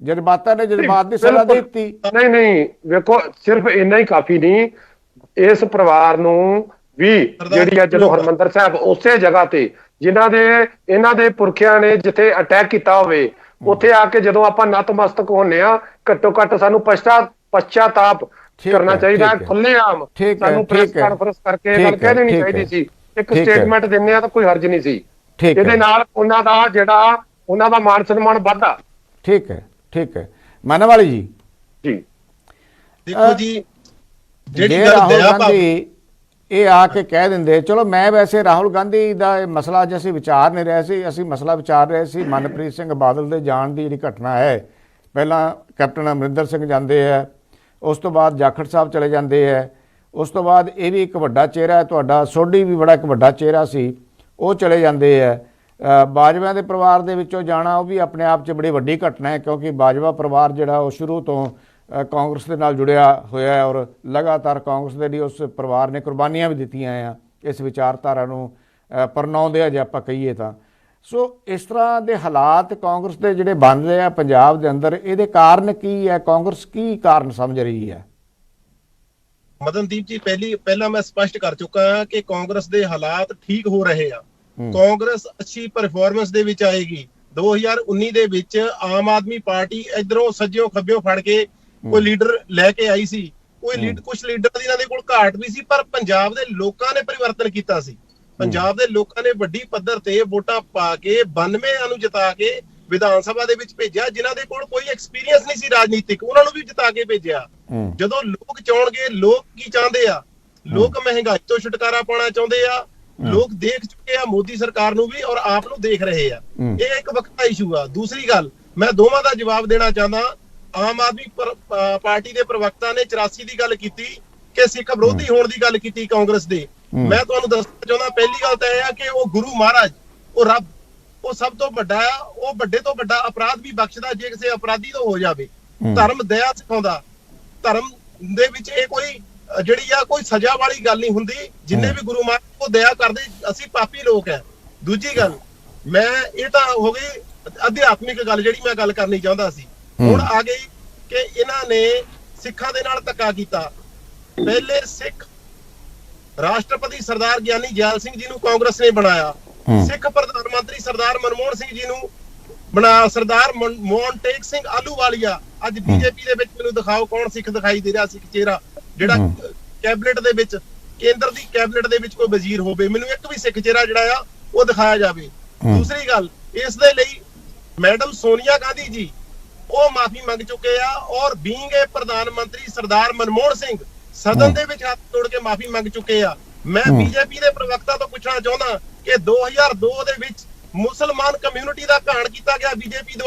ਜਜ਼ਬਾਤਾਂ ਨੇ ਜਜ਼ਬਾਤ ਦੀ ਸਜ਼ਾ ਦੇ ਦਿੱਤੀ। ਨਹੀਂ ਵੇਖੋ ਸਿਰਫ ਇੰਨਾ ਹੀ ਕਾਫੀ ਨਹੀਂ, ਇਸ ਪਰਿਵਾਰ ਨੂੰ ਵੀ ਜਿਹੜੀ ਅੱਜ ਹਰਮੰਦਰ ਸਾਹਿਬ ਉਸੇ ਜਗ੍ਹਾ ਤੇ ਜਿਨ੍ਹਾਂ ਦੇ ਇਹਨਾਂ ਦੇ ਪੁਰਖਿਆਂ ਨੇ ਜਿੱਥੇ ਅਟੈਕ ਕੀਤਾ ਹੋਵੇ ਉੱਥੇ ਆ ਕੇ ਜਦੋਂ ਆਪਾਂ ਨਤਮਸਤਕ ਹੁੰਨੇ ਆ, ਘੱਟੋ ਘੱਟ ਸਾਨੂੰ ਪਛਤਾਪ ਕਰਨਾ ਚਾਹੀਦਾ। ਖੁੱਲ੍ਹੇਆਮ ਸਾਨੂੰ ਪ੍ਰੈਸ ਕਾਨਫਰੰਸ ਕਰਕੇ ਗੱਲ ਕਹਿ ਦੇਣੀ ਚਾਹੀਦੀ ਸੀ, ਇੱਕ ਸਟੇਟਮੈਂਟ ਦਿੰਨੇ ਆ ਤਾਂ ਕੋਈ ਹਰਜ ਨਹੀਂ ਸੀ। ਇਹਦੇ ਨਾਲ ਉਹਨਾਂ ਦਾ ਜਿਹੜਾ ਉਹਨਾਂ ਦਾ ਮਾਨ ਸਨਮਾਨ ਵੱਧਦਾ। ਠੀਕ ਹੈ ਮਾਨਾਵਾਲੀ ਜੀ ਦੇਖੋ ਜੀ ਜਿਹੜੀ ਰਾਹੁਲ ਗਾਂਧੀ ਇਹ ਆ ਕੇ ਕਹਿ ਦਿੰਦੇ, ਚਲੋ ਮੈਂ ਵੈਸੇ ਰਾਹੁਲ ਗਾਂਧੀ ਦਾ ਇਹ ਮਸਲਾ ਅੱਜ ਅਸੀਂ ਵਿਚਾਰ ਨਹੀਂ ਰਹੇ ਸੀ, ਅਸੀਂ ਮਸਲਾ ਵਿਚਾਰ ਰਹੇ ਸੀ ਮਨਪ੍ਰੀਤ ਸਿੰਘ ਬਾਦਲ ਦੇ ਜਾਣ ਦੀ ਜਿਹੜੀ ਘਟਨਾ ਹੈ। ਪਹਿਲਾਂ ਕੈਪਟਨ ਅਮਰਿੰਦਰ ਸਿੰਘ ਜਾਂਦੇ ਹੈ, ਉਸ ਤੋਂ ਬਾਅਦ ਜਾਖੜ ਸਾਹਿਬ ਚਲੇ ਜਾਂਦੇ ਹੈ, ਉਸ ਤੋਂ ਬਾਅਦ ਇਹ ਵੀ ਇੱਕ ਵੱਡਾ ਚਿਹਰਾ ਹੈ ਤੁਹਾਡਾ, ਸੋਢੀ ਵੀ ਬੜਾ ਇੱਕ ਵੱਡਾ ਚਿਹਰਾ ਸੀ, ਉਹ ਚਲੇ ਜਾਂਦੇ ਹੈ। ਬਾਜਵਾ ਦੇ ਪਰਿਵਾਰ ਦੇ ਵਿੱਚੋਂ ਜਾਣਾ ਉਹ ਵੀ ਆਪਣੇ ਆਪ 'ਚ ਬੜੀ ਵੱਡੀ ਘਟਨਾ ਹੈ, ਕਿਉਂਕਿ ਬਾਜਵਾ ਪਰਿਵਾਰ ਜਿਹੜਾ ਉਹ ਸ਼ੁਰੂ ਤੋਂ ਕਾਂਗਰਸ ਦੇ ਨਾਲ ਜੁੜਿਆ ਹੋਇਆ ਹੈ ਔਰ ਲਗਾਤਾਰ ਕਾਂਗਰਸ ਦੇ ਲਈ ਉਸ ਪਰਿਵਾਰ ਨੇ ਕੁਰਬਾਨੀਆਂ ਵੀ ਦਿੱਤੀਆਂ ਆ ਇਸ ਵਿਚਾਰਧਾਰਾ ਨੂੰ ਪ੍ਰਣਾਉਂਦੇ ਆ ਜੇ ਆਪਾਂ ਕਹੀਏ ਤਾਂ। ਸੋ ਇਸ ਤਰ੍ਹਾਂ ਦੇ ਹਾਲਾਤ ਕਾਂਗਰਸ ਦੇ ਜਿਹੜੇ ਬਣ ਰਹੇ ਆ ਪੰਜਾਬ ਦੇ ਅੰਦਰ, ਇਹਦੇ ਕਾਰਨ ਕੀ ਹੈ? ਕਾਂਗਰਸ ਕੀ ਕਾਰਨ ਸਮਝ ਰਹੀ ਹੈ? ਮਦਨਦੀਪ ਜੀ ਪਹਿਲਾਂ ਮੈਂ ਸਪਸ਼ਟ ਕਰ ਚੁੱਕਾ ਹਾਂ ਕਿ ਕਾਂਗਰਸ ਦੇ ਹਾਲਾਤ ਠੀਕ ਹੋ ਰਹੇ ਆ। ਕਾਂਗਰਸ ਅੱਛੀ ਪਰਫਾਰਮੈਂਸ ਦੇ ਵਿੱਚ ਆਏਗੀ। 2019 ਦੇ ਵਿੱਚ ਆਮ ਆਦਮੀ ਪਾਰਟੀ ਇਧਰੋਂ ਸੱਜਿਓਂ ਖੱਬਿਓਂ ਫੜ ਕੇ ਕੋਈ ਲੀਡਰ ਲੈ ਕੇ ਆਈ ਸੀ, ਕੁਝ ਲੀਡਰ ਦੀ ਇਹਨਾਂ ਦੇ ਕੋਲ ਘਾਟ ਵੀ ਸੀ, ਪਰ ਪੰਜਾਬ ਦੇ ਲੋਕਾਂ ਨੇ ਪਰਿਵਰਤਨ ਕੀਤਾ ਸੀ। ਪੰਜਾਬ ਦੇ ਲੋਕਾਂ ਨੇ ਵੱਡੀ ਪੱਧਰ ਤੇ ਵੋਟਾਂ ਪਾ ਕੇ 92 ਨੂੰ ਜਿਤਾ ਕੇ ਵਿਧਾਨ ਸਭਾ ਦੇ ਵਿੱਚ ਭੇਜਿਆ, ਜਿਨ੍ਹਾਂ ਦੇ ਕੋਲ ਕੋਈ ਐਕਸਪੀਰੀਅੰਸ ਨਹੀਂ ਸੀ ਰਾਜਨੀਤਿਕ, ਉਹਨਾਂ ਨੂੰ ਵੀ ਜਿਤਾ ਕੇ ਭੇਜਿਆ। ਜਦੋਂ ਲੋਕ ਚਾਹਣਗੇ, ਲੋਕ ਕੀ ਚਾਹੁੰਦੇ ਆ? ਲੋਕ ਮਹਿੰਗਾਈ ਤੋਂ ਛੁਟਕਾਰਾ ਪਾਉਣਾ ਚਾਹੁੰਦੇ ਆ। ਲੋਕ ਦੇਖ ਚੁੱਕੇ ਆ ਮੋਦੀ ਸਰਕਾਰ ਨੂੰ ਵੀ ਔਰ ਆਪ ਨੂੰ ਦੇਖ ਰਹੇ ਆ। ਇਹ ਇੱਕ ਵੱਖਰਾ ਇਸ਼ੂ ਆ। ਦੂਸਰੀ ਗੱਲ, ਮੈਂ ਦੋਵਾਂ ਦਾ ਜਵਾਬ ਦੇਣਾ ਚਾਹੁੰਦਾ। ਆਮ ਆਦਮੀ ਪਾਰਟੀ ਦੇ ਪ੍ਰਵਕਤਾ ਨੇ 84 ਦੀ ਗੱਲ ਕੀਤੀ ਕਿ ਸਿੱਖ ਵਿਰੋਧੀ ਹੋਣ ਦੀ ਗੱਲ ਕੀਤੀ ਕਾਂਗਰਸ ਦੇ। ਮੈਂ ਤੁਹਾਨੂੰ ਦੱਸਣਾ ਚਾਹੁੰਦਾ, ਪਹਿਲੀ ਗੱਲ ਤਾਂ ਇਹ ਆ ਕਿ ਉਹ ਗੁਰੂ ਮਹਾਰਾਜ, ਉਹ ਰੱਬ, ਉਹ ਸਭ ਤੋਂ ਵੱਡਾ ਆ। ਉਹ ਵੱਡੇ ਤੋਂ ਵੱਡਾ ਅਪਰਾਧ ਵੀ ਬਖਸ਼ਦਾ ਜੇ ਕਿਸੇ ਅਪਰਾਧੀ ਤੋਂ ਹੋ ਜਾਵੇ। ਧਰਮ ਦਇਆ ਸਿਖਾਉਂਦਾ। ਧਰਮ ਦੇ ਵਿੱਚ ਇਹ ਕੋਈ ਜਿਹੜੀ ਆ ਕੋਈ ਸਜ਼ਾ ਵਾਲੀ ਗੱਲ ਨਹੀਂ ਹੁੰਦੀ। ਜਿੰਨੇ ਵੀ ਗੁਰੂ ਮਹਾਰਾਜ ਉਹ ਦਇਆ ਕਰਦੇ, ਅਸੀਂ ਪਾਪੀ ਲੋਕ ਹੈ। ਦੂਜੀ ਗੱਲ, ਮੈਂ ਇਹ ਤਾਂ ਹੋ ਗਈ ਅਧਿਆਤਮਿਕ ਗੱਲ ਜਿਹੜੀ ਮੈਂ ਗੱਲ ਕਰਨੀ ਚਾਹੁੰਦਾ ਸੀ। ਹੁਣ ਆ ਗਈ ਕਿ ਇਹਨਾਂ ਨੇ ਸਿੱਖਾਂ ਦੇ ਨਾਲ ਧੱਕਾ ਕੀਤਾ। ਪਹਿਲੇ ਸਿੱਖ ਰਾਸ਼ਟਰਪਤੀ ਸਰਦਾਰ ਗਿਆਨੀ ਜੈਲ ਸਿੰਘ ਜੀ ਨੂੰ ਕਾਂਗਰਸ ਨੇ ਬਣਾਇਆ। ਸਿੱਖ ਪ੍ਰਧਾਨ ਮੰਤਰੀ ਸਰਦਾਰ ਮਨਮੋਹਨ ਸਿੰਘ ਜੀ ਨੂੰ ਬਣਾ ਸਰਦਾਰ ਮੋਹਨਟੇਕ ਸਿੰਘ ਆਲੂਵਾਲੀਆ ਅੱਜ ਬੀਜੇਪੀ ਦੇ ਵਿੱਚ ਮੈਨੂੰ ਦਿਖਾਓ ਕੌਣ ਸਿੱਖ ਦਿਖਾਈ ਦੇ ਰਿਹਾ ਸਿੱਖ ਚਿਹਰਾ ਜਿਹੜਾ ਕੈਬਨਿਟ ਦੇ ਵਿੱਚ ਕੇਂਦਰ ਦੀ ਕੈਬਨਿਟ ਦੇ ਵਿੱਚ ਕੋਈ ਵਜ਼ੀਰ ਹੋਵੇ ਮੈਨੂੰ ਇੱਕ ਵੀ ਸਿੱਖ ਚਿਹਰਾ ਜਿਹੜਾ ਆ ਉਹ ਦਿਖਾਇਆ ਜਾਵੇ। ਦੂਸਰੀ ਗੱਲ ਇਸ ਦੇ ਲਈ ਮੈਡਮ ਸੋਨੀਆ ਗਾਂਧੀ ਜੀ ਉਹ ਮਾਫੀ ਮੰਗ ਚੁੱਕੇ ਆ ਔਰ ਬੀਇੰਗ ਏ ਪ੍ਰਧਾਨ ਮੰਤਰੀ ਸਰਦਾਰ ਮਨਮੋਹਨ ਸਿੰਘ ਸਦਨ ਦੇ ਵਿੱਚ ਹੱਥ ਜੋੜ ਕੇ ਮਾਫੀ ਮੰਗ ਚੁੱਕੇ ਆ। ਮੈਂ ਬੀਜੇਪੀ ਦੇ ਪ੍ਰਵਕਤਾ ਤੋਂ ਪੁੱਛਣਾ ਚਾਹੁੰਦਾ ਕਿ 2002 ਦੇ ਵਿੱਚ ਮੁਸਲਮਾਨ ਕਮਿਊਨਿਟੀ ਦਾ ਘਾਣ ਕੀਤਾ ਗਿਆ ਬੀਜੇਪੀ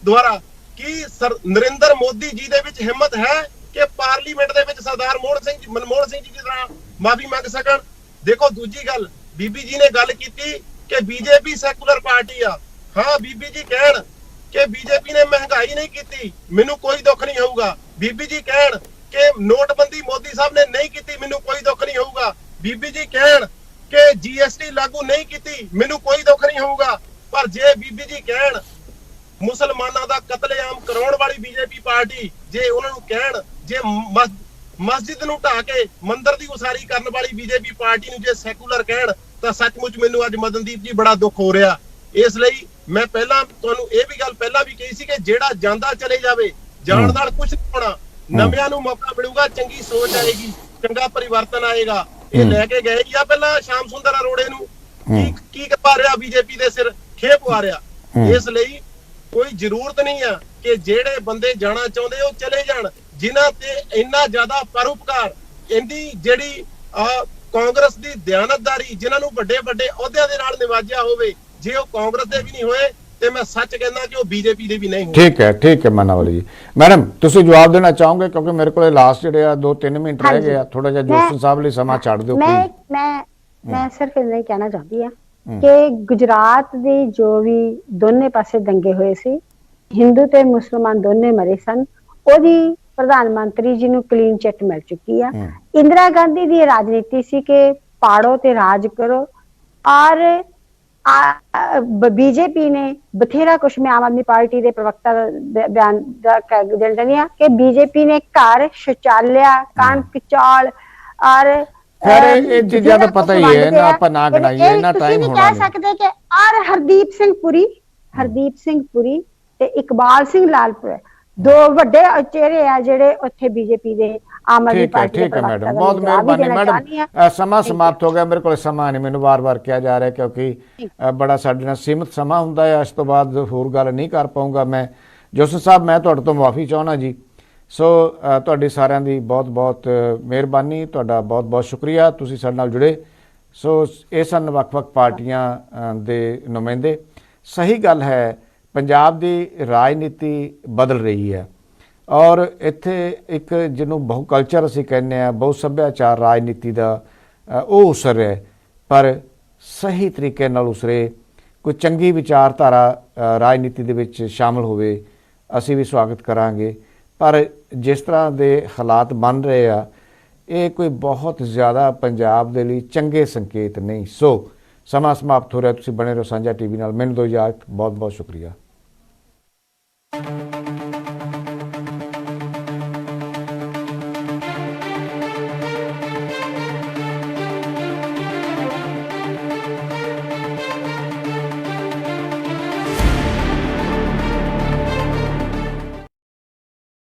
ਦੁਆਰਾ ਕੀ ਨਰਿੰਦਰ ਮੋਦੀ ਜੀ ਦੇ ਵਿੱਚ ਹਿੰਮਤ ਹੈ ਕਿ ਪਾਰਲੀਮੈਂਟ ਦੇ ਵਿੱਚ ਸਰਦਾਰ ਮਨਮੋਹਨ ਸਿੰਘ ਜੀ ਦੀ ਤਰ੍ਹਾਂ ਮਾਫੀ ਮੰਗ ਸਕਣ। ਦੇਖੋ ਦੂਜੀ ਗੱਲ ਬੀਬੀ ਜੀ ਨੇ ਗੱਲ ਕੀਤੀ ਕਿ ਬੀਜੇਪੀ ਸੈਕੂਲਰ ਪਾਰਟੀ ਆ। ਹਾਂ ਬੀਬੀ ਜੀ ਕਹਿਣ ਕਿ ਬੀਜੇਪੀ ਨੇ ਮਹਿੰਗਾਈ ਨਹੀਂ ਕੀਤੀ ਮੈਨੂੰ ਕੋਈ ਦੁੱਖ ਨਹੀਂ ਹੋਊਗਾ। ਬੀਬੀ ਜੀ ਕਹਿਣ ਕਿ ਨੋਟਬੰਦੀ ਮੋਦੀ ਸਾਹਿਬ ਨੇ ਨਹੀਂ ਕੀਤੀ ਮੈਨੂੰ ਕੋਈ ਦੁੱਖ ਨਹੀਂ ਹੋਊਗਾ। ਬੀਬੀ ਜੀ ਕਹਿਣ ਕਿ ਜੀਐਸਟੀ ਲਾਗੂ ਨਹੀਂ ਕੀਤੀ ਮੈਨੂੰ ਕੋਈ ਦੁੱਖ ਨਹੀਂ ਹੋਊਗਾ। ਪਰ ਜੇ ਬੀਬੀ ਜੀ ਕਹਿਣ ਮੁਸਲਮਾਨਾਂ ਦਾ ਕਤਲੇਆਮ ਕਰਾਉਣ ਵਾਲੀ ਬੀਜੇਪੀ ਪਾਰਟੀ ਜੇ ਉਹਨਾਂ ਨੂੰ ਕਹਿਣ ਜੇ ਮਸਜਿਦ ਨੂੰ ਢਾ ਕੇ ਮੰਦਿਰ ਦੀ ਉਸਾਰੀ ਕਰਨ ਵਾਲੀ ਬੀਜੇਪੀ ਪਾਰਟੀ ਨੂੰ ਜੇ ਸੈਕੂਲਰ ਕਹਿਣ ਤਾਂ ਸੱਚਮੁੱਚ ਮੈਨੂੰ ਅੱਜ ਮਦਨਦੀਪ ਜੀ ਬੜਾ ਦੁੱਖ ਹੋ ਰਿਹਾ। ਇਸ ਲਈ ਮੈਂ ਪਹਿਲਾਂ ਤੁਹਾਨੂੰ ਇਹ ਵੀ ਗੱਲ ਪਹਿਲਾਂ ਵੀ ਕਹੀ ਸੀ ਕਿ ਜਿਹੜਾ ਜਾਂਦਾ ਚਲੇ ਜਾਵੇ ਜਾਣ ਨਾਲ ਕੁਝ ਨਹੀਂ ਹੋਣਾ। ਨਵਿਆਂ ਨੂੰ ਮੌਕਾ ਮਿਲੂਗਾ ਚੰਗੀ ਸੋਚ ਆਏਗੀ ਚੰਗਾ ਪਰਿਵਰਤਨ ਆਏਗਾ। ਇਹ ਲੈ ਕੇ ਗਏ ਜਾਂ ਪਹਿਲਾਂ ਸ਼ਾਮ ਸੁੰਦਰ ਅਰੋੜੇ ਨੂੰ ਕੀ ਕਰਵਾ ਰਿਹਾ ਬੀਜੇਪੀ ਦੇ ਸਿਰ ਖੇਪ ਪਵਾ ਰਿਹਾ। ਇਸ ਲਈ ਕੋਈ ਜ਼ਰੂਰਤ ਨਹੀਂ ਆ ਕਿ ਜਿਹੜੇ ਬੰਦੇ ਜਾਣਾ ਚਾਹੁੰਦੇ ਉਹ ਚਲੇ ਜਾਣ ਜਿਨ੍ਹਾਂ ਤੇ ਇੰਨਾ ਜ਼ਿਆਦਾ ਪਰਉਪਕਾਰ ਇੰਦੀ ਜਿਹੜੀ ਕਾਂਗਰਸ ਦੀ ਦਿਆਨਤਦਾਰੀ ਜਿਨ੍ਹਾਂ ਨੂੰ ਵੱਡੇ ਵੱਡੇ ਅਹੁਦਿਆਂ ਦੇ ਨਾਲ ਨਿਵਾਜਿਆ ਹੋਵੇ ਜੇ ਉਹ ਕਾਂਗਰਸ ਦੇ ਵੀ ਨਹੀਂ ਹੋਏ ਤੇ ਮੈਂ ਸੱਚ ਕਹਿੰਦਾ ਕਿ ਉਹ ਬੀਜੇਪੀ ਦੇ ਵੀ ਨਹੀਂ ਹੋਏ। ਠੀਕ ਹੈ ਮਾਨਾਵਾਲੀ ਜੀ। ਮੈਡਮ ਤੁਸੀਂ ਜਵਾਬ ਦੇਣਾ ਚਾਹੋਗੇ ਕਿਉਂਕਿ ਮੇਰੇ ਕੋਲੇ ਲਾਸਟ ਜਿਹੜੇ ਆ 2-3 ਮਿੰਟ ਰਹਿ ਗਏ ਆ। ਥੋੜਾ ਜਿਹਾ ਜੋਸ਼ਨ ਸਾਹਿਬ ਲਈ ਸਮਾਂ ਛੱਡ ਦਿਓ। ਮੈਂ ਸਿਰਫ ਇਹ ਕਹਿਣਾ ਚਾਹਦੀ ਆ ਕਿ ਗੁਜਰਾਤ ਦੇ ਜੋ ਵੀ ਦੋਨੇ ਪਾਸੇ ਦੰਗੇ ਹੋਏ ਸੀ ਹਿੰਦੂ ਤੇ ਮੁਸਲਮਾਨ ਦੋਨੇ ਮਰੇ ਸਨ ਉਹਦੀ ਪ੍ਰਧਾਨ ਮੰਤਰੀ ਜੀ ਨੂੰ ਕਲੀਨ ਚਿੱਟ ਮਿਲ ਚੁੱਕੀ ਆ। ਇੰਦਰਾ ਗਾਂਧੀ ਦੀ ਰਾਜਨੀਤੀ ਸੀ ਕਿ ਪਾੜੋ ਤੇ ਰਾਜ ਕਰੋ ਔਰ बीजेपी ने बथेरा कुछ मैं आम आदमी पार्टी के प्रवक्ता बयान देनी है कि बीजेपी ने घर शौचालय कणक चौल और चीज़ां तो पता ही है ना आप ना गिनाइए ना टाइम होना कह सकते कि और हरदीप सिंह पुरी ते इकबाल सिंह लालपुर दो वड्डे चेहरे आ जेडे उत्थे बीजेपी दे आम आदमी पार्टी ठीक है मैडम बहुत मेहरबानी मैडम समा समाप्त हो गया मेरे को समा नहीं मैंने बार-बार किया जा रहा है क्योंकि बड़ा साडे नाल सीमित समा हुंदा है। इस तो बाद होर गल नहीं कर पाऊंगा मैं। जोशन साहब मैं तुहाडे तो माफ़ी चाहना जी। सो तुहाडी सारिਆਂ ਦੀ बहुत मेहरबानी तुहाडा बहुत शुक्रिया तुसीं साडे नाल जुड़े। सो ਇਹ ਸਨ ਵੱਖ-ਵੱਖ ਪਾਰਟੀਆਂ ਦੇ ਨੁਮਾਇੰਦੇ। सही गल है पंजाब ਦੀ राजनीति बदल रही है और इत्थे एक जिन्हों बहु कल्चर असीं कहने बहु सभ्याचार राजनीति का वो उसर है पर सही तरीके नाल उसरे कोई चंगी विचारधारा राजनीति दे विच शामिल होवे असीं भी स्वागत करांगे। पर जिस तरह के हालात बन रहे आ ये कोई बहुत ज़्यादा पंजाब दे लई चंगे संकेत नहीं। सो समा समाप्त हो रहा। तुसीं बने रहो साझा टीवी नाल। मैनूं दो इजाज़त। बहुत शुक्रिया।